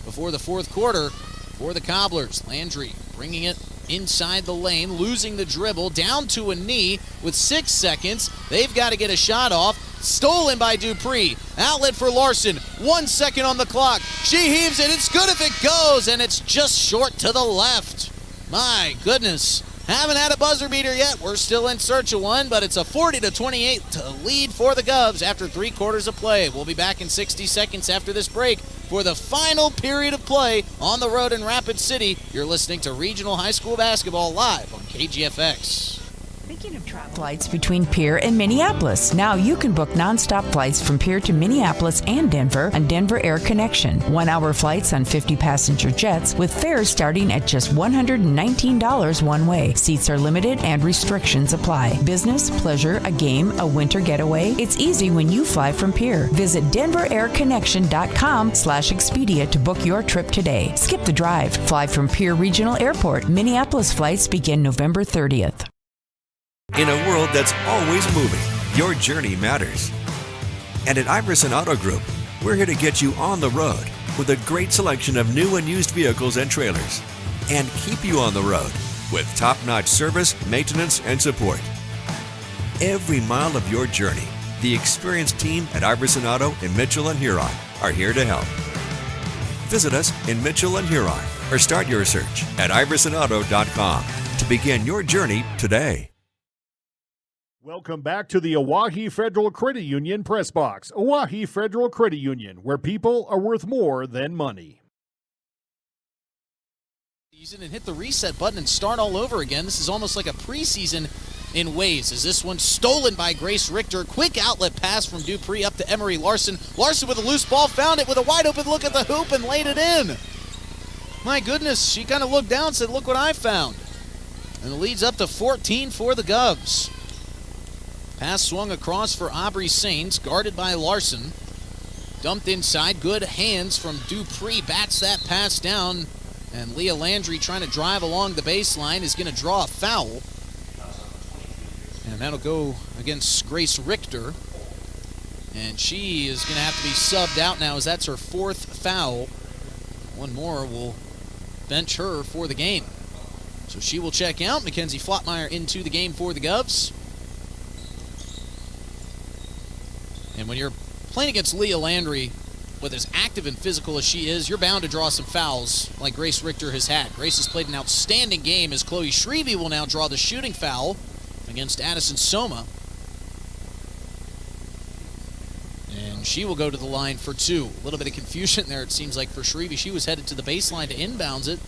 before the fourth quarter for the Cobblers. Landry bringing it inside the lane, losing the dribble, down to a knee with 6 seconds. They've got to get a shot off. Stolen by Dupree. Outlet for Larson. 1 second on the clock. She heaves it. It's good if it goes, and it's just short to the left. My goodness. Haven't had a buzzer beater yet. We're still in search of one, but it's a 40-28 to lead for the Govs after 3 quarters of play. We'll be back in 60 seconds after this break for the final period of play on the road in Rapid City. You're listening to Regional High School Basketball live on KGFX. Speaking of travel flights between Pierre and Minneapolis, now you can book nonstop flights from Pierre to Minneapolis and Denver on Denver Air Connection. 1-hour flights on 50-passenger jets with fares starting at just $119 one way. Seats are limited and restrictions apply. Business, pleasure, a game, a winter getaway. It's easy when you fly from Pierre. Visit DenverAirConnection.com/Expedia to book your trip today. Skip the drive. Fly from Pierre Regional Airport. Minneapolis flights begin November 30th. In a world that's always moving, your journey matters. And at Iverson Auto Group, we're here to get you on the road with a great selection of new and used vehicles and trailers, and keep you on the road with top-notch service, maintenance, and support. Every mile of your journey, the experienced team at Iverson Auto in Mitchell and Huron are here to help. Visit us in Mitchell and Huron or start your search at iversonauto.com to begin your journey today. Welcome back to the Oahe Federal Credit Union press box. Oahe Federal Credit Union, where people are worth more than money. And hit the reset button and start all over again. This is almost like a preseason in ways. Is this one stolen by Grace Richter? Quick outlet pass from Dupree up to Emery Larson. Larson with a loose ball, found it with a wide open look at the hoop and laid it in. My goodness, she kind of looked down and said, look what I found. And it leads up to 14 for the Govs. Pass swung across for Aubrey Sains, guarded by Larson. Dumped inside, good hands from Dupree, bats that pass down. And Leah Landry trying to drive along the baseline is going to draw a foul. And that'll go against Grace Richter. And she is going to have to be subbed out now as that's her 4th foul. One more will bench her for the game. So she will check out. Mackenzie Flottmeyer into the game for the Govs. And when you're playing against Leah Landry, with as active and physical as she is, you're bound to draw some fouls like Grace Richter has had. Grace has played an outstanding game as Chloe Shrevey will now draw the shooting foul against Addison Soma. And she will go to the line for 2. A little bit of confusion there, it seems like, for Shrevey. She was headed to the baseline to inbounds it.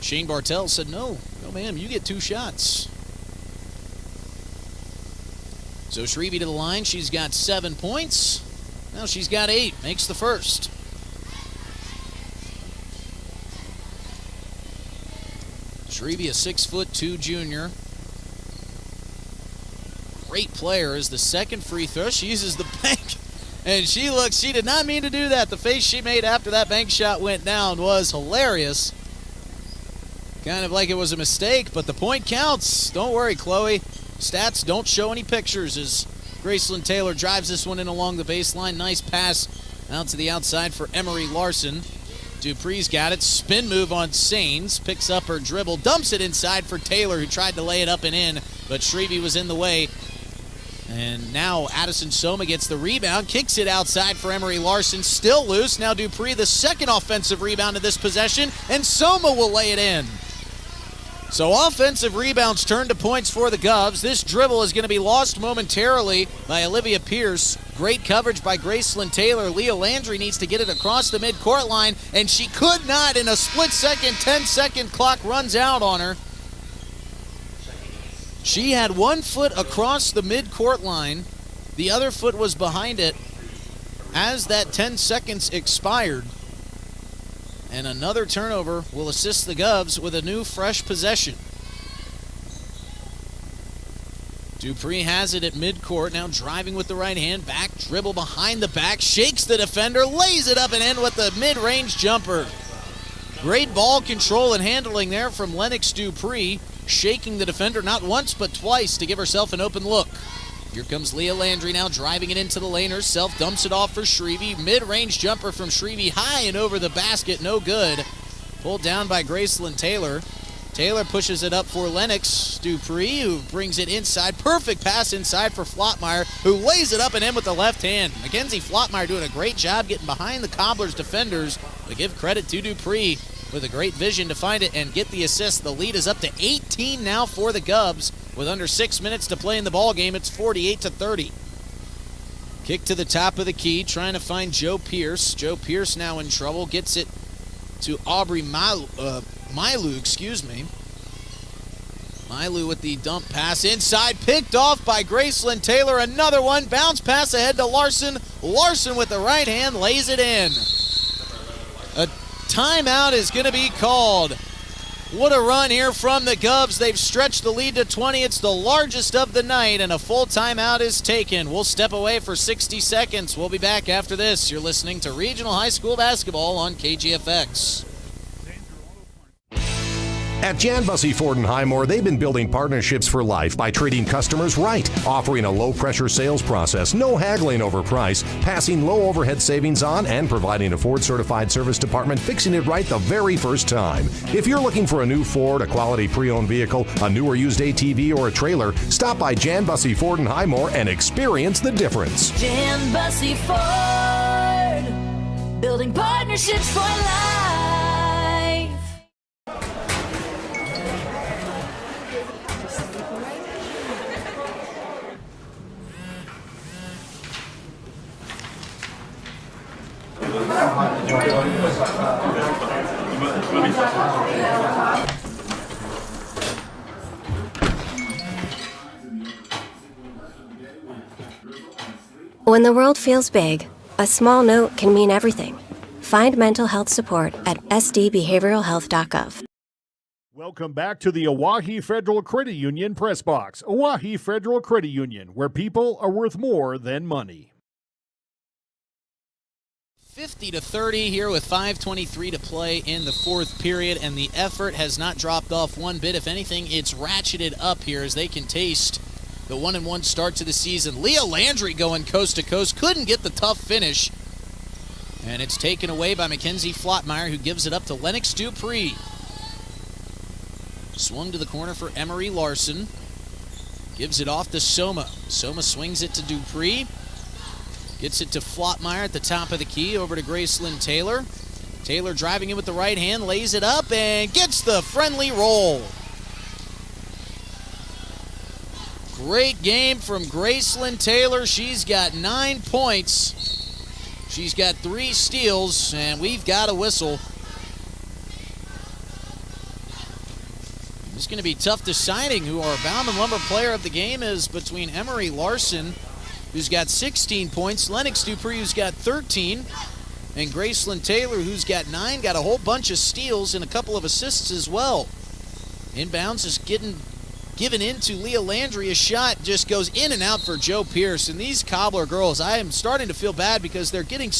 Shane Bartell said, no, ma'am, you get 2 shots. So Shrevey to the line. She's got 7 points. Now she's got 8. Makes the first. Shrevey, a 6'2" junior. Great player is the second free throw. She uses the bank. And she did not mean to do that. The face she made after that bank shot went down was hilarious. Kind of like it was a mistake, but the point counts. Don't worry, Chloe. Stats don't show any pictures as Graceland Taylor drives this one in along the baseline. Nice pass out to the outside for Emery Larson. Dupree's got it. Spin move on Sains. Picks up her dribble. Dumps it inside for Taylor, who tried to lay it up and in, but Shrevey was in the way. And now Addison Soma gets the rebound, kicks it outside for Emery Larson, still loose. Now Dupree, the second offensive rebound of this possession, and Soma will lay it in. So offensive rebounds turn to points for the Govs. This dribble is going to be lost momentarily by Olivia Pierce. Great coverage by Gracelyn Taylor. Leah Landry needs to get it across the midcourt line, and she could not. In a split second, 10-second clock runs out on her. She had one foot across the midcourt line. The other foot was behind it as that 10 seconds expired. And another turnover will assist the Govs with a new fresh possession. Dupree has it at midcourt, now driving with the right hand, back dribble behind the back, shakes the defender, lays it up and in with the mid-range jumper. Great ball control and handling there from Lennox Dupree, shaking the defender not once but twice to give herself an open look. Here comes Leah Landry now driving it into the lane herself, dumps it off for Shrevey. Mid-range jumper from Shrevey, high and over the basket, no good. Pulled down by Gracelyn Taylor. Taylor pushes it up for Lennox Dupree, who brings it inside. Perfect pass inside for Flottmeyer, who lays it up and in with the left hand. Mackenzie Flottmeyer doing a great job getting behind the Cobblers defenders. But give credit to Dupree with a great vision to find it and get the assist. The lead is up to 18 now for the Govs. With under 6 minutes to play in the ball game, it's 48-30. Kick to the top of the key, trying to find Joe Pierce. Joe Pierce now in trouble, gets it to Aubrey Milu, Milu with the dump pass inside, picked off by Gracelyn Taylor. Another one, bounce pass ahead to Larson. Larson with the right hand lays it in. A timeout is going to be called. What a run here from the Govs. They've stretched the lead to 20. It's the largest of the night, and a full timeout is taken. We'll step away for 60 seconds. We'll be back after this. You're listening to Regional High School Basketball on KGFX. At Jan Bussey Ford & Highmore, they've been building partnerships for life by treating customers right, offering a low-pressure sales process, no haggling over price, passing low overhead savings on, and providing a Ford-certified service department fixing it right the very first time. If you're looking for a new Ford, a quality pre-owned vehicle, a new or used ATV, or a trailer, stop by Jan Bussey Ford & Highmore and experience the difference. Jan Bussey Ford, building partnerships for life. When the world feels big, a small note can mean everything. Find mental health support at sdbehavioralhealth.gov. Welcome back to the Oahe Federal Credit Union Press Box. Oahe Federal Credit Union, where people are worth more than money. 50-30 here with 5:23 to play in the fourth period, and the effort has not dropped off one bit. If anything, it's ratcheted up here as they can taste the 1-1 start to the season. Leah Landry going coast to coast, couldn't get the tough finish, and it's taken away by Mackenzie Flottmeyer, who gives it up to Lennox Dupree. Swung to the corner for Emery Larson, gives it off to Soma. Soma swings it to Dupree. Gets it to Flottmeyer at the top of the key, over to Gracelyn Taylor. Taylor driving in with the right hand, lays it up, and gets the friendly roll. Great game from Gracelyn Taylor. She's got 9 points. She's got 3 steals, and we've got a whistle. It's going to be tough deciding who our Bauman Lumber player of the game is between Emery Larson, who's got 16 points, Lennox Dupree, who's got 13, and Gracelyn Taylor, who's got 9, got a whole bunch of steals and a couple of assists as well. Inbounds is given into Leah Landry. A shot just goes in and out for Joe Pierce. And these Cobbler girls, I am starting to feel bad because they're getting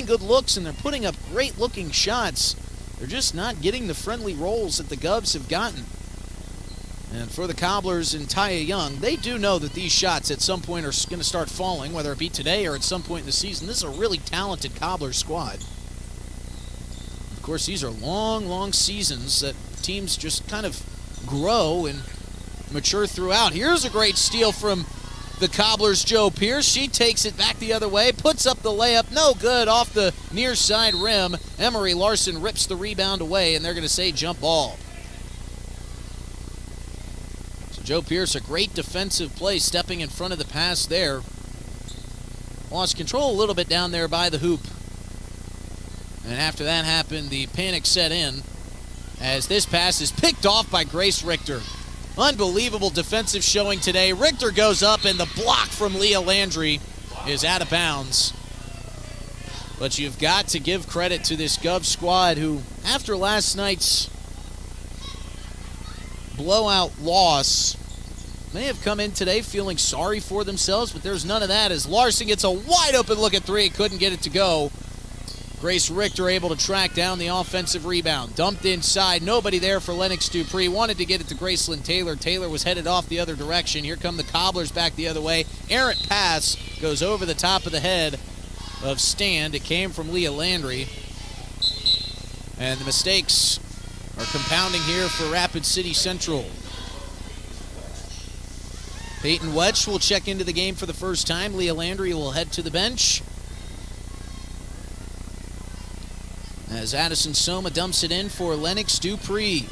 good looks and they're putting up great-looking shots. They're just not getting the friendly rolls that the Govs have gotten. And for the Cobblers and Taya Young, they do know that these shots at some point are going to start falling, whether it be today or at some point in the season. This is a really talented Cobbler squad. Of course, these are long, long seasons that teams just kind of grow and mature throughout. Here's a great steal from the Cobblers' Joe Pierce. She takes it back the other way, puts up the layup, no good, off the near side rim. Emery Larson rips the rebound away, and they're going to say jump ball. So Joe Pierce, a great defensive play, stepping in front of the pass there. Lost control a little bit down there by the hoop. And after that happened, the panic set in as this pass is picked off by Grace Richter. Unbelievable defensive showing today. Richter goes up, and the block from Leah Landry is out of bounds. But you've got to give credit to this Gov squad who, after last night's blowout loss, may have come in today feeling sorry for themselves, but there's none of that as Larson gets a wide open look at three, couldn't get it to go. Grace Richter able to track down the offensive rebound. Dumped inside. Nobody there for Lennox Dupree. Wanted to get it to Graceland Taylor. Taylor was headed off the other direction. Here come the Cobblers back the other way. Errant pass goes over the top of the head of Stand. It came from Leah Landry. And the mistakes are compounding here for Rapid City Central. Peyton Wedge will check into the game for the first time. Leah Landry will head to the bench. As Addison Soma dumps it in for Lennox Dupree.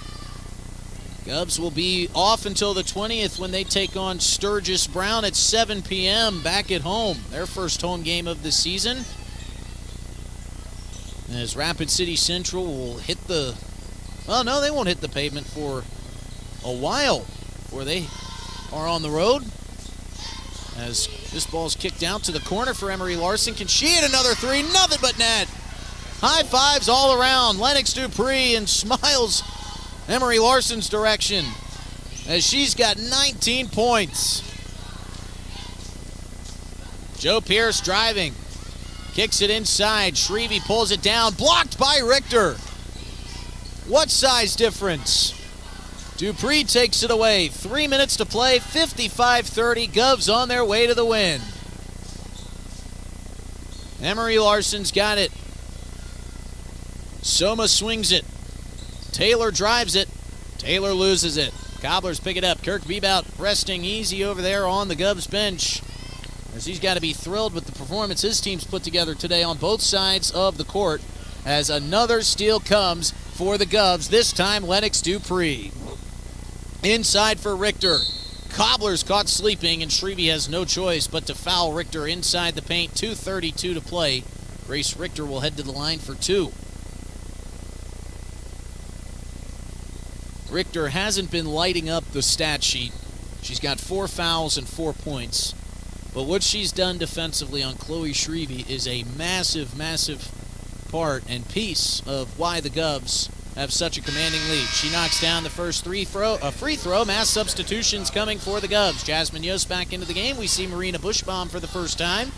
Govs will be off until the 20th when they take on Sturgis Brown at 7 p.m. back at home. Their first home game of the season. As Rapid City Central will hit the... Well, no, they won't hit the pavement for a while before they are on the road. As this ball's kicked out to the corner for Emery Larson. Can she hit another three? Nothing but net. High fives all around. Lennox Dupree and smiles Emery Larson's direction as she's got 19 points. Joe Pierce driving. Kicks it inside. Shrevey pulls it down. Blocked by Richter. What size difference? Dupree takes it away. 3 minutes to play. 55-30. Govs on their way to the win. Emery Larson's got it. Soma swings it. Taylor drives it. Taylor loses it. Cobblers pick it up. Kirk Bebout resting easy over there on the Govs bench, as he's got to be thrilled with the performance his team's put together today on both sides of the court, as another steal comes for the Govs, this time Lennox Dupree. Inside for Richter. Cobblers caught sleeping, and Shrevey has no choice but to foul Richter inside the paint. 2:32 to play. Grace Richter will head to the line for two. Richter hasn't been lighting up the stat sheet. She's got 4 fouls and 4 points. But what she's done defensively on Chloe Shrevey is a massive, massive part and piece of why the Govs have such a commanding lead. She knocks down the first free throw. Mass substitutions coming for the Govs. Jasmine Yost back into the game. We see Marina Bushbaum for the first time.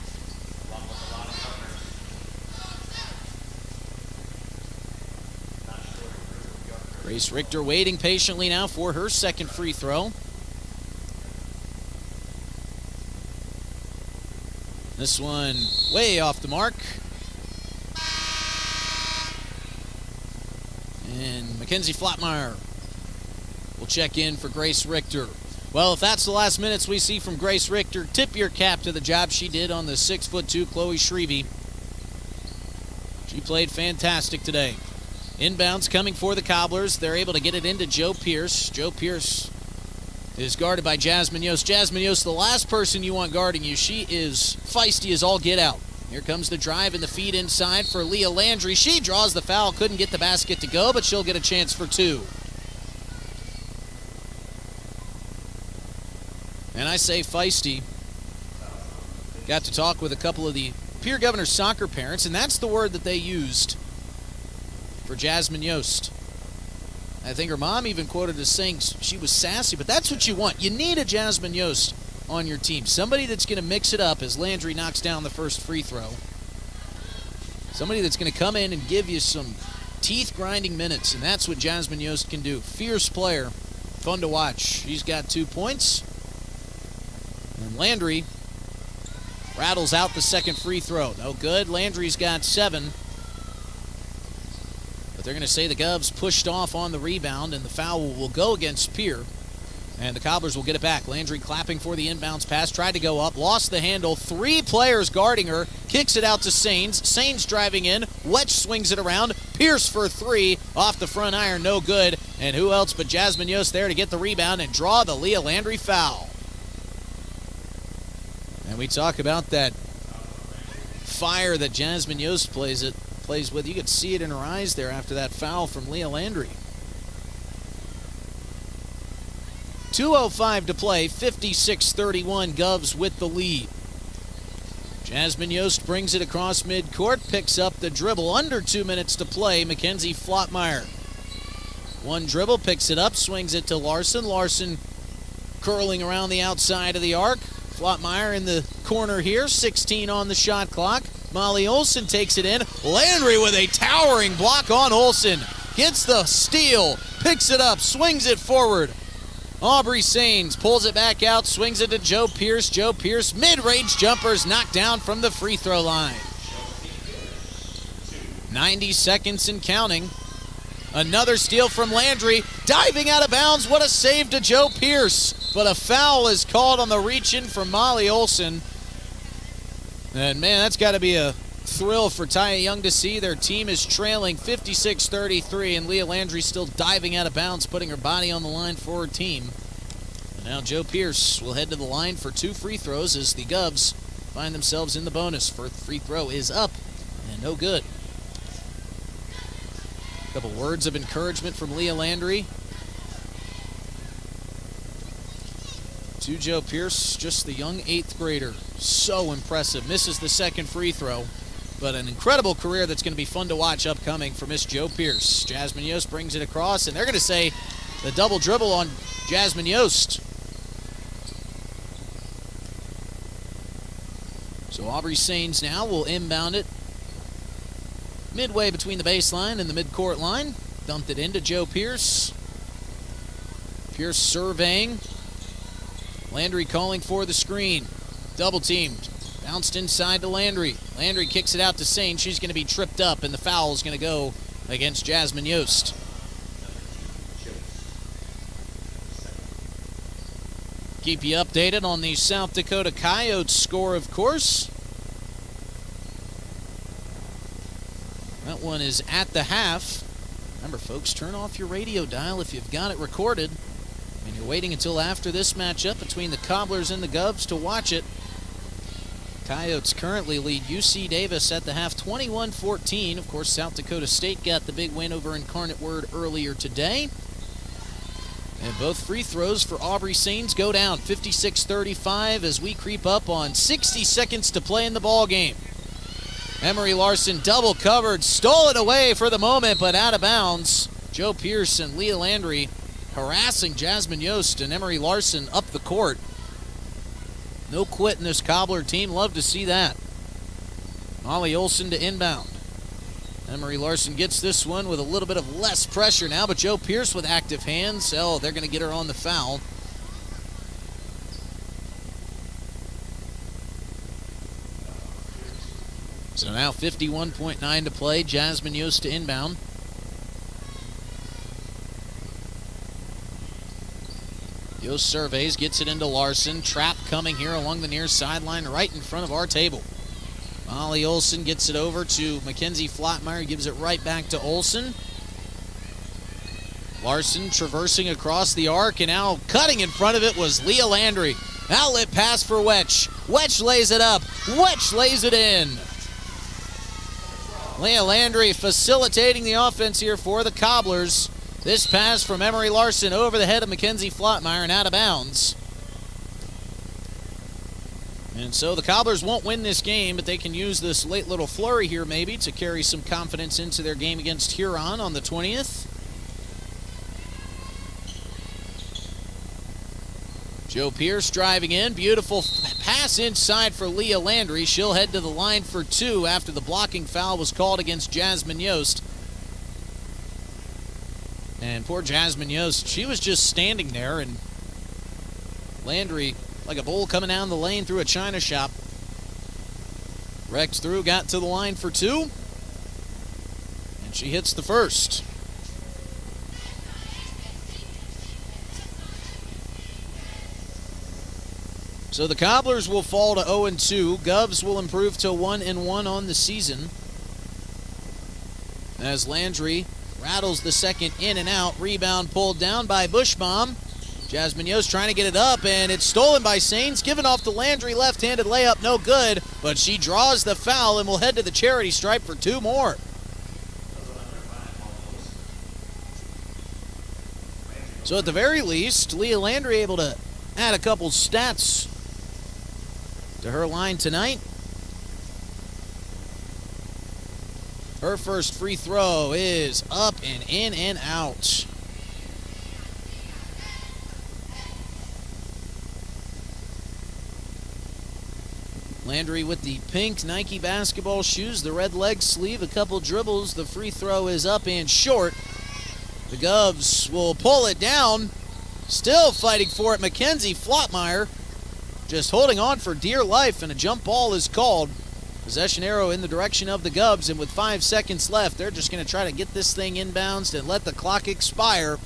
Grace Richter waiting patiently now for her second free throw. This one way off the mark. And Mackenzie Flatmeyer will check in for Grace Richter. Well, if that's the last minutes we see from Grace Richter, tip your cap to the job she did on the 6'2" Chloe Shrevey. She played fantastic today. Inbounds coming for the Cobblers. They're able to get it into Joe Pierce. Joe Pierce is guarded by Jasmine Yost. Jasmine Yost, the last person you want guarding you. She is feisty as all get out. Here comes the drive and the feed inside for Leah Landry. She draws the foul. Couldn't get the basket to go, but she'll get a chance for two. And I say feisty. Got to talk with a couple of the Pierre Governors soccer parents, and that's the word that they used for Jasmine Yost. I think her mom even quoted as saying she was sassy, but that's what you want. You need a Jasmine Yost on your team. Somebody that's going to mix it up as Landry knocks down the first free throw. Somebody that's going to come in and give you some teeth-grinding minutes, and that's what Jasmine Yost can do. Fierce player. Fun to watch. She's got 2 points. And Landry rattles out the second free throw. No good. Landry's got 7. They're going to say the Govs pushed off on the rebound, and the foul will go against Pierre. And the Cobblers will get it back. Landry clapping for the inbounds pass. Tried to go up. Lost the handle. 3 players guarding her. Kicks it out to Sains. Sains driving in. Wetch swings it around. Pierce for 3. Off the front iron. No good. And who else but Jasmine Yost there to get the rebound and draw the Leah Landry foul. And we talk about that fire that Jasmine Yost plays with. You could see it in her eyes there after that foul from Leah Landry. 2:05 to play, 56-31, Govs with the lead. Jasmine Yost brings it across midcourt, picks up the dribble, under 2 minutes to play, Mackenzie Flottmeyer. One dribble, picks it up, swings it to Larson. Larson curling around the outside of the arc. Flottmeyer in the corner here, 16 on the shot clock. Molly Olsen takes it in. Landry with a towering block on Olsen. Gets the steal, picks it up, swings it forward. Aubrey Sains pulls it back out, swings it to Joe Pierce. Joe Pierce, mid-range jumpers knocked down from the free throw line. 90 seconds and counting. Another steal from Landry, diving out of bounds. What a save to Joe Pierce. But a foul is called on the reach-in from Molly Olsen. And man, that's got to be a thrill for Taya Young to see. Their team is trailing 56-33, and Leah Landry still diving out of bounds, putting her body on the line for her team. And now Joe Pierce will head to the line for 2 free throws as the Govs find themselves in the bonus. First free throw is up and no good. A couple words of encouragement from Leah Landry to Joe Pierce, just the young 8th grader. So impressive. Misses the second free throw. But an incredible career that's going to be fun to watch upcoming for Miss Joe Pierce. Jasmine Yost brings it across, and they're going to say the double dribble on Jasmine Yost. So Aubrey Sains now will inbound it midway between the baseline and the midcourt line. Dumped it into Joe Pierce. Pierce surveying. Landry calling for the screen. Double teamed. Bounced inside to Landry. Landry kicks it out to Sains. She's going to be tripped up, and the foul is going to go against Jasmine Yost. Keep you updated on the South Dakota Coyotes score, of course. That one is at the half. Remember, folks, turn off your radio dial if you've got it recorded. And you're waiting until after this matchup between the Cobblers and the Govs to watch it. Coyotes currently lead UC Davis at the half 21-14. Of course, South Dakota State got the big win over Incarnate Word earlier today. And both free throws for Aubrey Sains go down 56-35 as we creep up on 60 seconds to play in the ball game. Emery Larson double covered, stole it away for the moment, but out of bounds. Joe Pierce and Leah Landry harassing Jasmine Yost and Emery Larson up the court. No quit in this Cobbler team. Love to see that. Molly Olsen to inbound. Emery Larson gets this one with a little bit of less pressure now, but Joe Pierce with active hands. Oh, they're going to get her on the foul. So now 51.9 to play. Jasmine Yost to inbound. Yost surveys, gets it into Larson. Trap coming here along the near sideline right in front of our table. Molly Olsen gets it over to Mackenzie Flottmeyer, gives it right back to Olsen. Larson traversing across the arc, and now cutting in front of it was Leah Landry. Outlet pass for Wetch. Wetch lays it up. Wetch lays it in. Leah Landry facilitating the offense here for the Cobblers. This pass from Emery Larson over the head of Mackenzie Flottmeyer and out of bounds. And so the Cobblers won't win this game, but they can use this late little flurry here maybe to carry some confidence into their game against Huron on the 20th. Joe Pierce driving in. Beautiful pass inside for Leah Landry. She'll head to the line for 2 after the blocking foul was called against Jasmine Yost. And poor Jasmine Yost, she was just standing there, and Landry, like a bull coming down the lane through a china shop, wrecked through, got to the line for 2, and she hits the first. So the Cobblers will fall to 0-2. Govs will improve to 1-1 on the season. As Landry rattles the second in and out. Rebound pulled down by Bushbaum. Jasmine Yost trying to get it up, and it's stolen by Sains. Given off to Landry, left-handed layup, no good. But she draws the foul and will head to the charity stripe for 2 more. So at the very least, Leah Landry able to add a couple stats to her line tonight. Her first free throw is up and in and out. Landry with the pink Nike basketball shoes, the red leg sleeve, a couple dribbles. The free throw is up and short. The Govs will pull it down. Still fighting for it. Mackenzie Flotmeyer just holding on for dear life, and a jump ball is called. Possession arrow in the direction of the Govs, and with 5 seconds left, they're just going to try to get this thing inbounds and let the clock expire.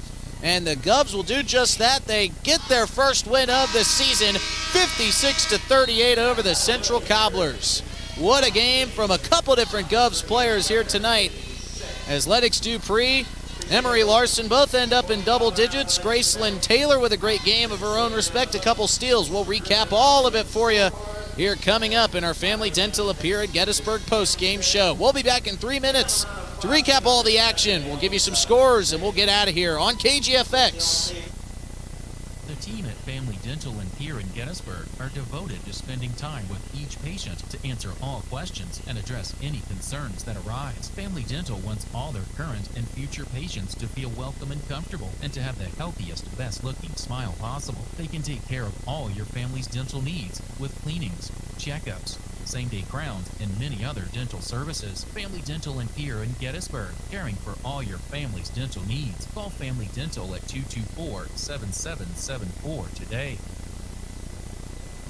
And the Govs will do just that. They get their first win of the season, 56-38 over the Central Cobblers. What a game from a couple different Govs players here tonight, as Lennox Dupree, Emery Larson both end up in double digits. Gracelyn Taylor with a great game of her own respect, a couple steals. We'll recap all of it for you here coming up in our Family Dental Appear at Gettysburg post-game show. We'll be back in 3 minutes to recap all the action. We'll give you some scores, and we'll get out of here on KGFX. The team at Family Dental and Pier in Gettysburg are devoted to spending time with each patient to answer all questions and address any concerns that arise. Family Dental wants all their current and future patients to feel welcome and comfortable, and to have the healthiest, best-looking smile possible. They can take care of all your family's dental needs with cleanings, checkups, same-day crowns, and many other dental services. Family Dental and Pier in Gettysburg, caring for all your family's dental needs. Call Family Dental at 224-7774 today.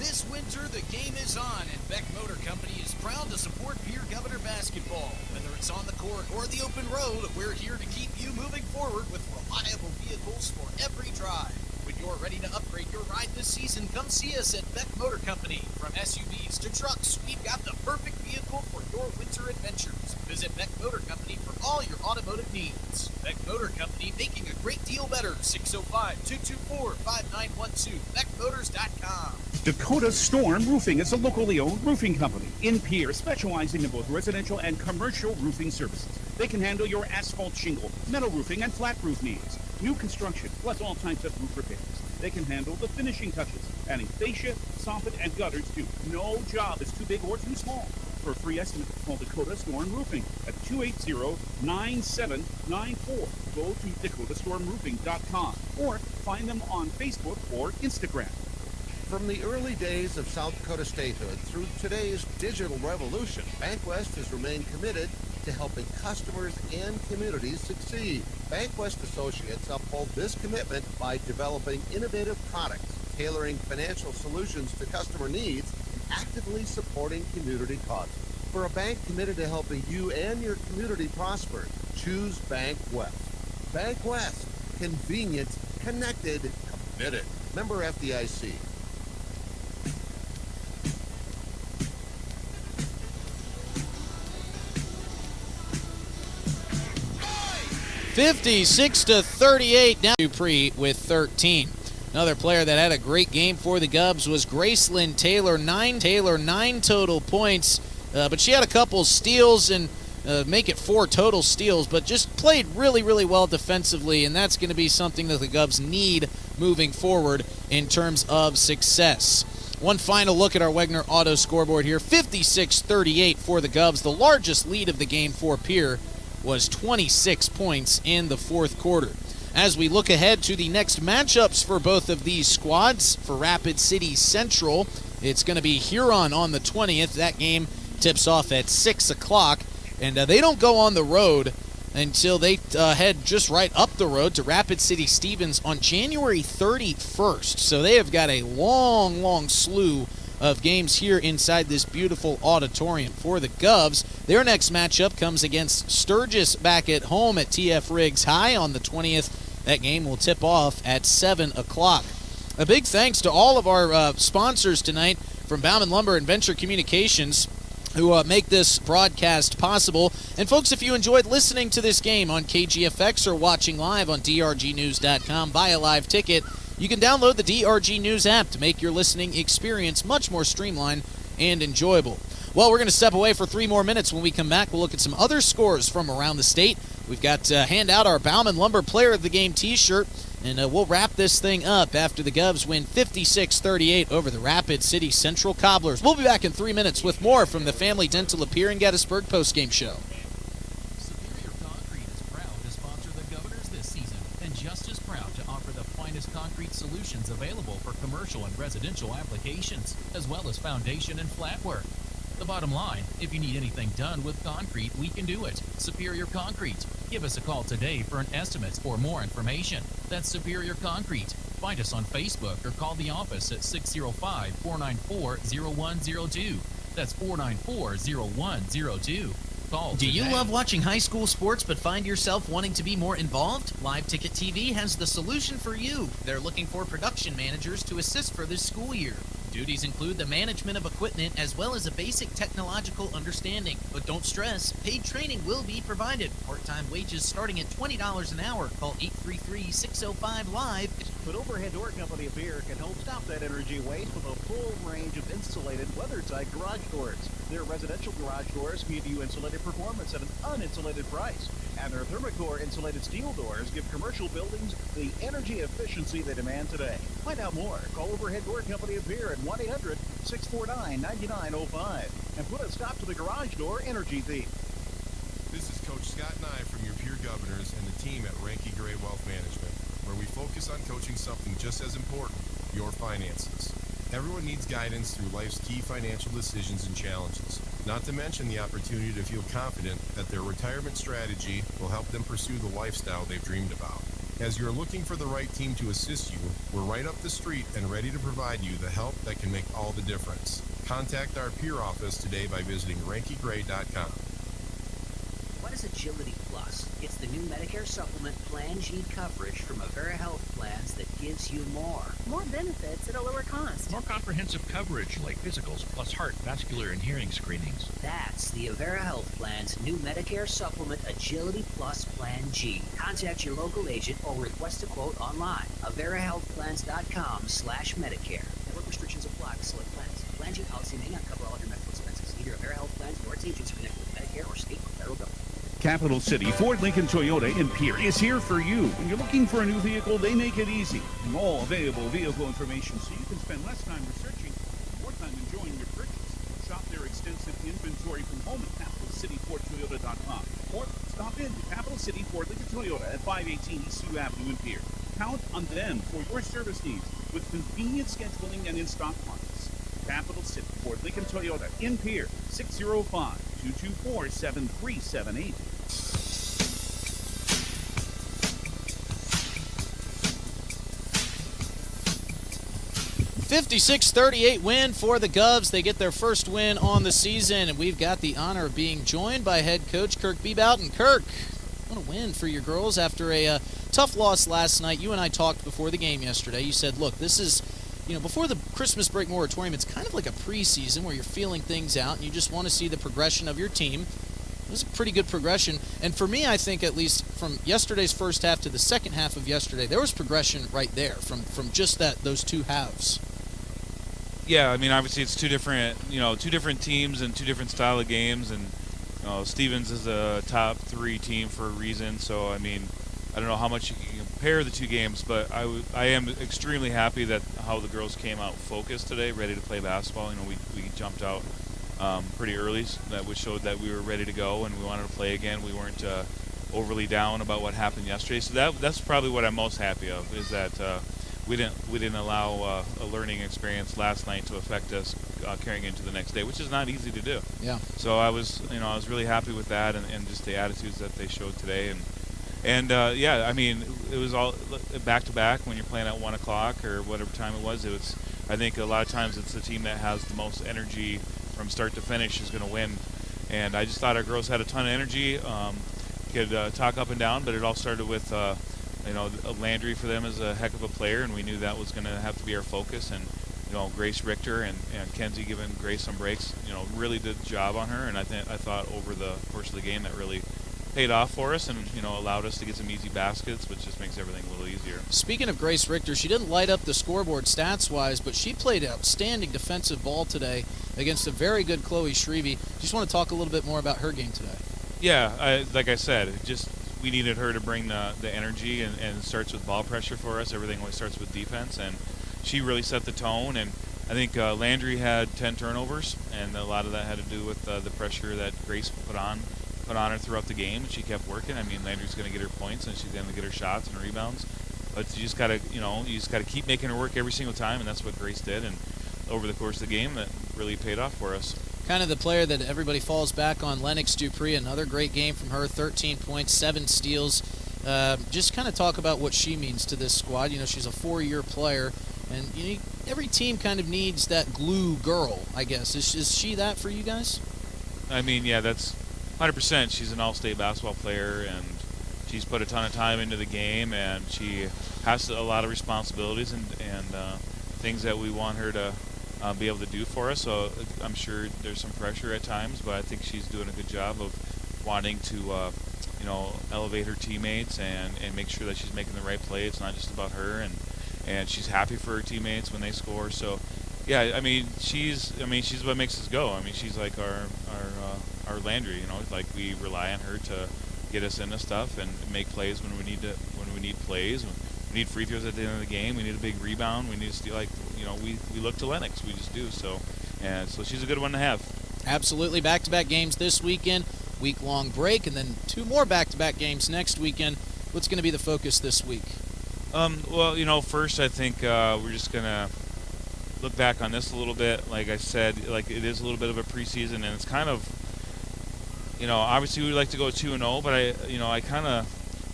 This winter, the game is on, and Beck Motor Company is proud to support Pierre Governor basketball. Whether it's on the court or the open road, we're here to keep you moving forward with reliable vehicles for every drive. When you're ready to upgrade your ride this season, come see us at Beck Motor Company. From SUVs to trucks, we've got the perfect vehicle for your winter adventures. Visit Beck Motor Company for all your automotive needs. Beck Motor Company, making a great deal better. 605-224-5912. BeckMotors.com. Dakota Storm Roofing is a locally owned roofing company in Pierre, specializing in both residential and commercial roofing services. They can handle your asphalt shingle, metal roofing, and flat roof needs. New construction, plus all types of roof repairs. They can handle the finishing touches, adding fascia, soffit, and gutters too. No job is too big or too small. For a free estimate, call Dakota Storm Roofing at 280-9794. Go to dakotastormroofing.com or find them on Facebook or Instagram. From the early days of South Dakota statehood through today's digital revolution, BankWest has remained committed to helping customers and communities succeed. BankWest Associates uphold this commitment by developing innovative products, tailoring financial solutions to customer needs, and actively supporting community causes. For a bank committed to helping you and your community prosper, choose BankWest. BankWest. Convenient, connected, committed. Member FDIC. 56-38 now. Dupree with 13. Another player that had a great game for the Govs was Gracelyn Taylor. 9 total points, but she had a couple steals and make it 4 total steals, but just played really, really well defensively, and that's going to be something that the Govs need moving forward in terms of success. One final look at our Wegner Auto scoreboard here. 56-38 for the Govs. The largest lead of the game for Pierre was 26 points in the fourth quarter. As we look ahead to the next matchups for both of these squads, for Rapid City Central, it's going to be Huron on the 20th. That game tips off at 6 o'clock, and they don't go on the road until they head just right up the road to Rapid City Stevens on January 31st. So they have got a long, long slew of games here inside this beautiful auditorium. For the Govs, their next matchup comes against Sturgis back at home at TF Riggs High on the 20th. That game will tip off at 7 o'clock. A big thanks to all of our sponsors tonight from Bauman Lumber and Venture Communications, who make this broadcast possible. And folks, if you enjoyed listening to this game on KGFX or watching live on drgnews.com via live ticket, you can download the DRG News app to make your listening experience much more streamlined and enjoyable. Well, we're going to step away for 3 more minutes. When we come back, we'll look at some other scores from around the state. We've got to hand out our Bauman Lumber Player of the Game t-shirt, and we'll wrap this thing up after the Govs win 56-38 over the Rapid City Central Cobblers. We'll be back in 3 minutes with more from the Family Dental of Pierre and Gettysburg postgame show. Superior Concrete is proud to sponsor the Governors this season, and just as proud to offer the finest concrete solutions available for commercial and residential applications, as well as foundation and flat work. The bottom line, if you need anything done with concrete, we can do it. Superior Concrete. Give us a call today for an estimate or more information. That's Superior Concrete. Find us on Facebook or call the office at 605-494-0102. That's 494-0102. Call Do you today. love watching high school sports but find yourself wanting to be more involved? Live Ticket TV has the solution for you. They're looking for production managers to assist for this school year. Duties include the management of equipment as well as a basic technological understanding. But don't stress, paid training will be provided. Part-time wages starting at $20 an hour. Call 833-605-LIVE. But Overhead Door Company of Pierre can help stop that energy waste with a full range of insulated weather-tight garage doors. Their residential garage doors give you insulated performance at an uninsulated price. And their Thermacore insulated steel doors give commercial buildings the energy efficiency they demand today. Find out more. Call Overhead Door Company of Pierre at 1-800-649-9905 and put a stop to the garage door energy thief. This is Coach Scott Nye from your Pierre Governors and the team at Ranky Gray Wealth Management, where we focus on coaching something just as important, your finances. Everyone needs guidance through life's key financial decisions and challenges, not to mention the opportunity to feel confident that their retirement strategy will help them pursue the lifestyle they've dreamed about. As you're looking for the right team to assist you, we're right up the street and ready to provide you the help that can make all the difference. Contact our peer office today by visiting rankygray.com. What is Agility Plus? It's the new Medicare supplement Plan G coverage from Avera Health Plans that gives you more. More benefits at a lower cost. More comprehensive coverage like physicals plus heart, vascular, and hearing screenings. That's the Avera Health Plan's new Medicare supplement Agility Plus Plan G. Contact your local agent or request a quote online. AveraHealthPlans.com/Medicare. Network restrictions apply to select plans. Plan G policy may not cover all of your medical expenses. Either Avera Health Plans or its agents connected with Medicare or state or federal government. Capital City Ford Lincoln Toyota in Pierre is here for you. When you're looking for a new vehicle, they make it easy. And all available vehicle information so you can spend less time researching and more time enjoying your purchase. Shop their extensive inventory from home at CapitalCityFordToyota.com. Or stop in to Capital City Ford Lincoln Toyota at 518 East Sioux Avenue in Pierre. Count on them for your service needs with convenient scheduling and in-stock parts. Capital City Ford Lincoln Toyota in Pierre, 605-224-7378. 56-38 win for the Govs. They get their first win on the season, and we've got the honor of being joined by head coach Kirk Bebout. Kirk, what a win for your girls after a tough loss last night. You and I talked before the game yesterday. You said, look, this is, before the Christmas break moratorium, it's kind of like a preseason where you're feeling things out and you just want to see the progression of your team. It was a pretty good progression. And for me, I think at least from yesterday's first half to the second half of yesterday, there was progression right there from just those two halves. Yeah, I mean, obviously it's two different teams and two different style of games, and Stevens is a top 3 team for a reason. So I mean, I don't know how much you can compare the two games, but I am extremely happy that how the girls came out focused today, ready to play basketball. We jumped out pretty early, which showed that we were ready to go and we wanted to play again. We weren't overly down about what happened yesterday. So that's probably what I'm most happy of, is that we didn't allow a learning experience last night to affect us carrying into the next day, which is not easy to do. Yeah. So I was really happy with that and just the attitudes that they showed today, and yeah, I mean, it was all back to back when you're playing at 1 o'clock or whatever time it was. I think a lot of times it's the team that has the most energy from start to finish is going to win, and I just thought our girls had a ton of energy. Could talk up and down, but it all started with Landry for them is a heck of a player, and we knew that was going to have to be our focus. And Grace Richter and Kenzie giving Grace some breaks, really did the job on her. And I thought over the course of the game that really paid off for us, and allowed us to get some easy baskets, which just makes everything a little easier. Speaking of Grace Richter, she didn't light up the scoreboard stats-wise, but she played outstanding defensive ball today against a very good Chloe Shrevey. Just want to talk a little bit more about her game today. Yeah, like I said, we needed her to bring the energy, and it starts with ball pressure for us. Everything always starts with defense, and she really set the tone. And I think Landry had 10 turnovers, and a lot of that had to do with the pressure that Grace put on her throughout the game, and she kept working. I mean, Landry's going to get her points, and she's going to get her shots and rebounds, but you just got to keep making her work every single time, and that's what Grace did. And over the course of the game, that really paid off for us. Kind of the player that everybody falls back on, Lennox Dupree, another great game from her, 13 points, 7 steals. Just kind of talk about what she means to this squad. She's a 4-year player, and every team kind of needs that glue girl, I guess. Is she that for you guys? I mean, yeah, that's 100%. She's an all-state basketball player, and she's put a ton of time into the game, and she has a lot of responsibilities and things that we want her to be able to do for us. So I'm sure there's some pressure at times, but I think she's doing a good job of wanting to elevate her teammates and make sure that she's making the right play. It's not just about her, and she's happy for her teammates when they score. So yeah, I mean, she's what makes us go. I mean, she's like our Landry, like we rely on her to get us into stuff and make plays when we need plays. When we need free throws at the end of the game, we need a big rebound, we need to steal, we look to Lennox, we just do. So she's a good one to have. Absolutely. Back-to-back games this weekend, week-long break, and then 2 more back-to-back games next weekend. What's going to be the focus this week? Well, first I think we're just going to look back on this a little bit. Like I said, it is a little bit of a preseason, and it's kind of, obviously we'd like to go 2-0, but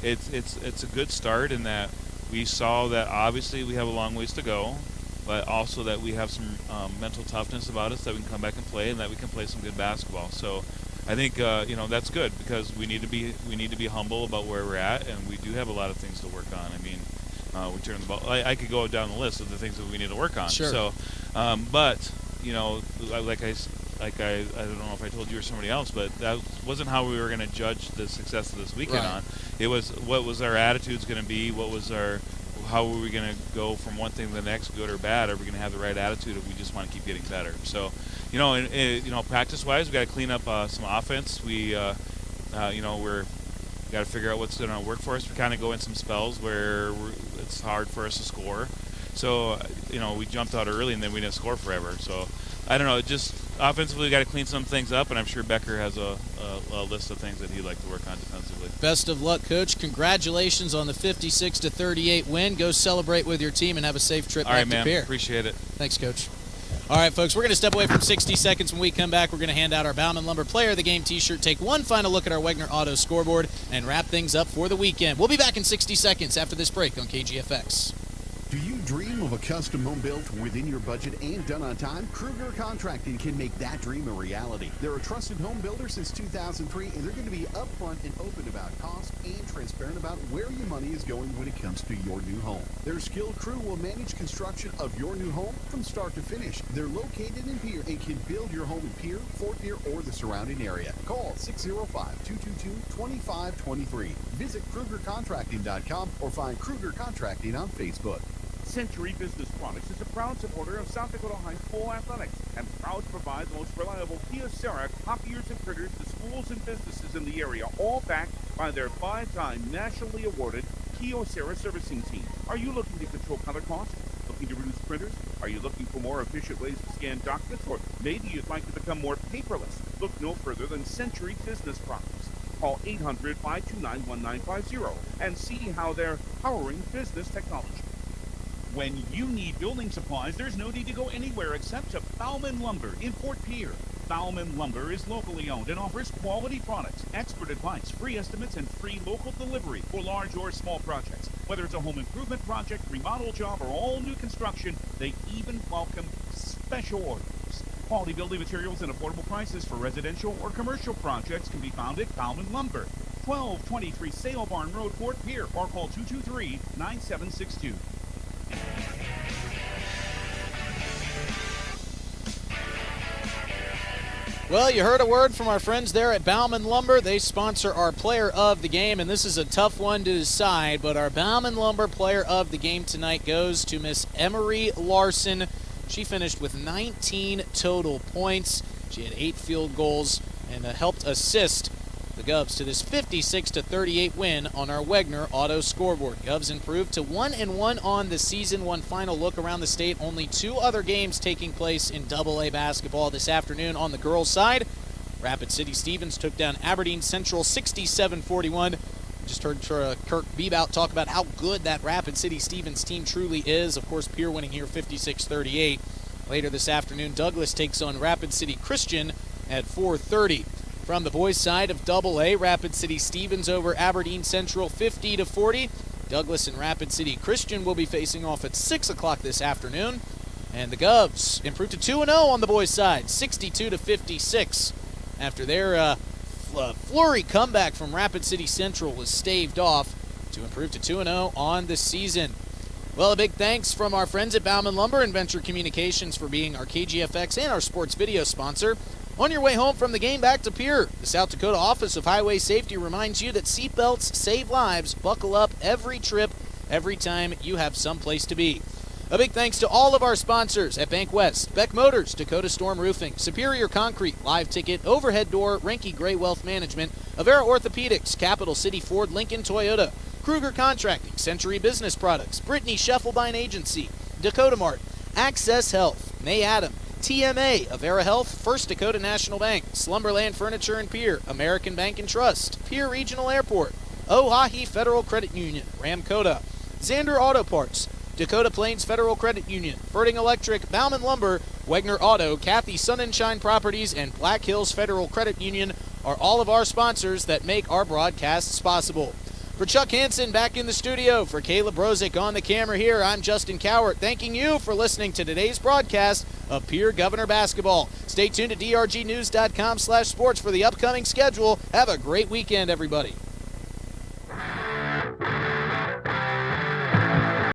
it's a good start in that we saw that obviously we have a long ways to go, but also that we have some mental toughness about us, that we can come back and play, and that we can play some good basketball. So I think that's good, because we need to be humble about where we're at, and we do have a lot of things to work on. I mean, we turn the ball. I could go down the list of the things that we need to work on. Sure. So, but I don't know if I told you or somebody else, but that wasn't how we were going to judge the success of this weekend. Right. On. It was what was our attitudes going to be, how were we going to go from one thing to the next, good or bad? Are we going to have the right attitude, or we just want to keep getting better? So, practice-wise, we got to clean up some offense. We, we're got to figure out what's going to work for us. We kind of go in some spells where it's hard for us to score. So, we jumped out early and then we didn't score forever. So, I don't know. Just offensively, we got to clean some things up, and I'm sure Becker has a list of things that he'd like to work on defensively. Best of luck, Coach. Congratulations on the 56-38 win. Go celebrate with your team and have a safe trip back to Pierre. Appreciate it. Thanks, Coach. All right, folks, we're going to step away from 60 seconds. When we come back, we're going to hand out our Bauman Lumber Player of the Game t-shirt, take one final look at our Wegner Auto scoreboard, and wrap things up for the weekend. We'll be back in 60 seconds after this break on KGFX. Do you dream of a custom home built within your budget and done on time? Kruger Contracting can make that dream a reality. They're a trusted home builder since 2003, and they're going to be upfront and open about cost and transparent about where your money is going when it comes to your new home. Their skilled crew will manage construction of your new home from start to finish. They're located in Pierre and can build your home in Pierre, Fort Pierre, or the surrounding area. Call 605-222-2523. Visit KrugerContracting.com or find Kruger Contracting on Facebook. Century Business Products is a proud supporter of South Dakota High School athletics and proud to provide the most reliable Kyocera copiers and printers to schools and businesses in the area, all backed by their 5-time nationally awarded Kyocera servicing team. Are you looking to control color costs? Looking to reduce printers? Are you looking for more efficient ways to scan documents? Or maybe you'd like to become more paperless? Look no further than Century Business Products. Call 800-529-1950 and see how they're powering business technology. When you need building supplies, there's no need to go anywhere except to Bauman Lumber in Fort Pierre. Bauman Lumber is locally owned and offers quality products, expert advice, free estimates, and free local delivery for large or small projects. Whether it's a home improvement project, remodel job, or all new construction, they even welcome special orders. Quality building materials and affordable prices for residential or commercial projects can be found at Bauman Lumber. 1223 Sale Barn Road, Fort Pierre, or call 223-9762. Well, you heard a word from our friends there at Bauman Lumber. They sponsor our player of the game, and this is a tough one to decide, but our Bauman Lumber player of the game tonight goes to Miss Emery Larson. She finished with 19 total points. She had 8 field goals and helped assist the Govs to this 56-38 win on our Wegner Auto scoreboard. Govs improved to 1-1 on the season. One final look around the state. Only 2 other games taking place in AA basketball this afternoon on the girls' side. Rapid City Stevens took down Aberdeen Central 67-41. Just heard Kirk Bebout talk about how good that Rapid City Stevens team truly is. Of course, Pierre winning here 56-38. Later this afternoon, Douglas takes on Rapid City Christian at 4:30. From the boys' side of AA, Rapid City Stevens over Aberdeen Central 50-40. Douglas and Rapid City Christian will be facing off at 6 o'clock this afternoon. And the Govs improved to 2-0 on the boys' side, 62-56. After their flurry comeback from Rapid City Central was staved off to improve to 2-0 on the season. Well, a big thanks from our friends at Bauman Lumber and Venture Communications for being our KGFX and our sports video sponsor. On your way home from the game back to Pierre, the South Dakota Office of Highway Safety reminds you that seatbelts save lives. Buckle up every trip, every time you have someplace to be. A big thanks to all of our sponsors at Bank West, Beck Motors, Dakota Storm Roofing, Superior Concrete, Live Ticket, Overhead Door, Renke Gray Wealth Management, Avera Orthopedics, Capital City Ford, Lincoln Toyota, Kruger Contracting, Century Business Products, Brittany Scheffelbein Agency, Dakota Mart, Access Health, May Adam, TMA, Avera Health, First Dakota National Bank, Slumberland Furniture and Pierre, American Bank and Trust, Pierre Regional Airport, Oahe Federal Credit Union, Ramkota, Zander Auto Parts, Dakota Plains Federal Credit Union, Ferding Electric, Bauman Lumber, Wegner Auto, Kathy Sun and Shine Properties, and Black Hills Federal Credit Union are all of our sponsors that make our broadcasts possible. For Chuck Hansen back in the studio, for Caleb Brozick on the camera here, I'm Justin Cowart, thanking you for listening to today's broadcast of Pierre Governor Basketball. Stay tuned to drgnews.com/sports for the upcoming schedule. Have a great weekend, everybody.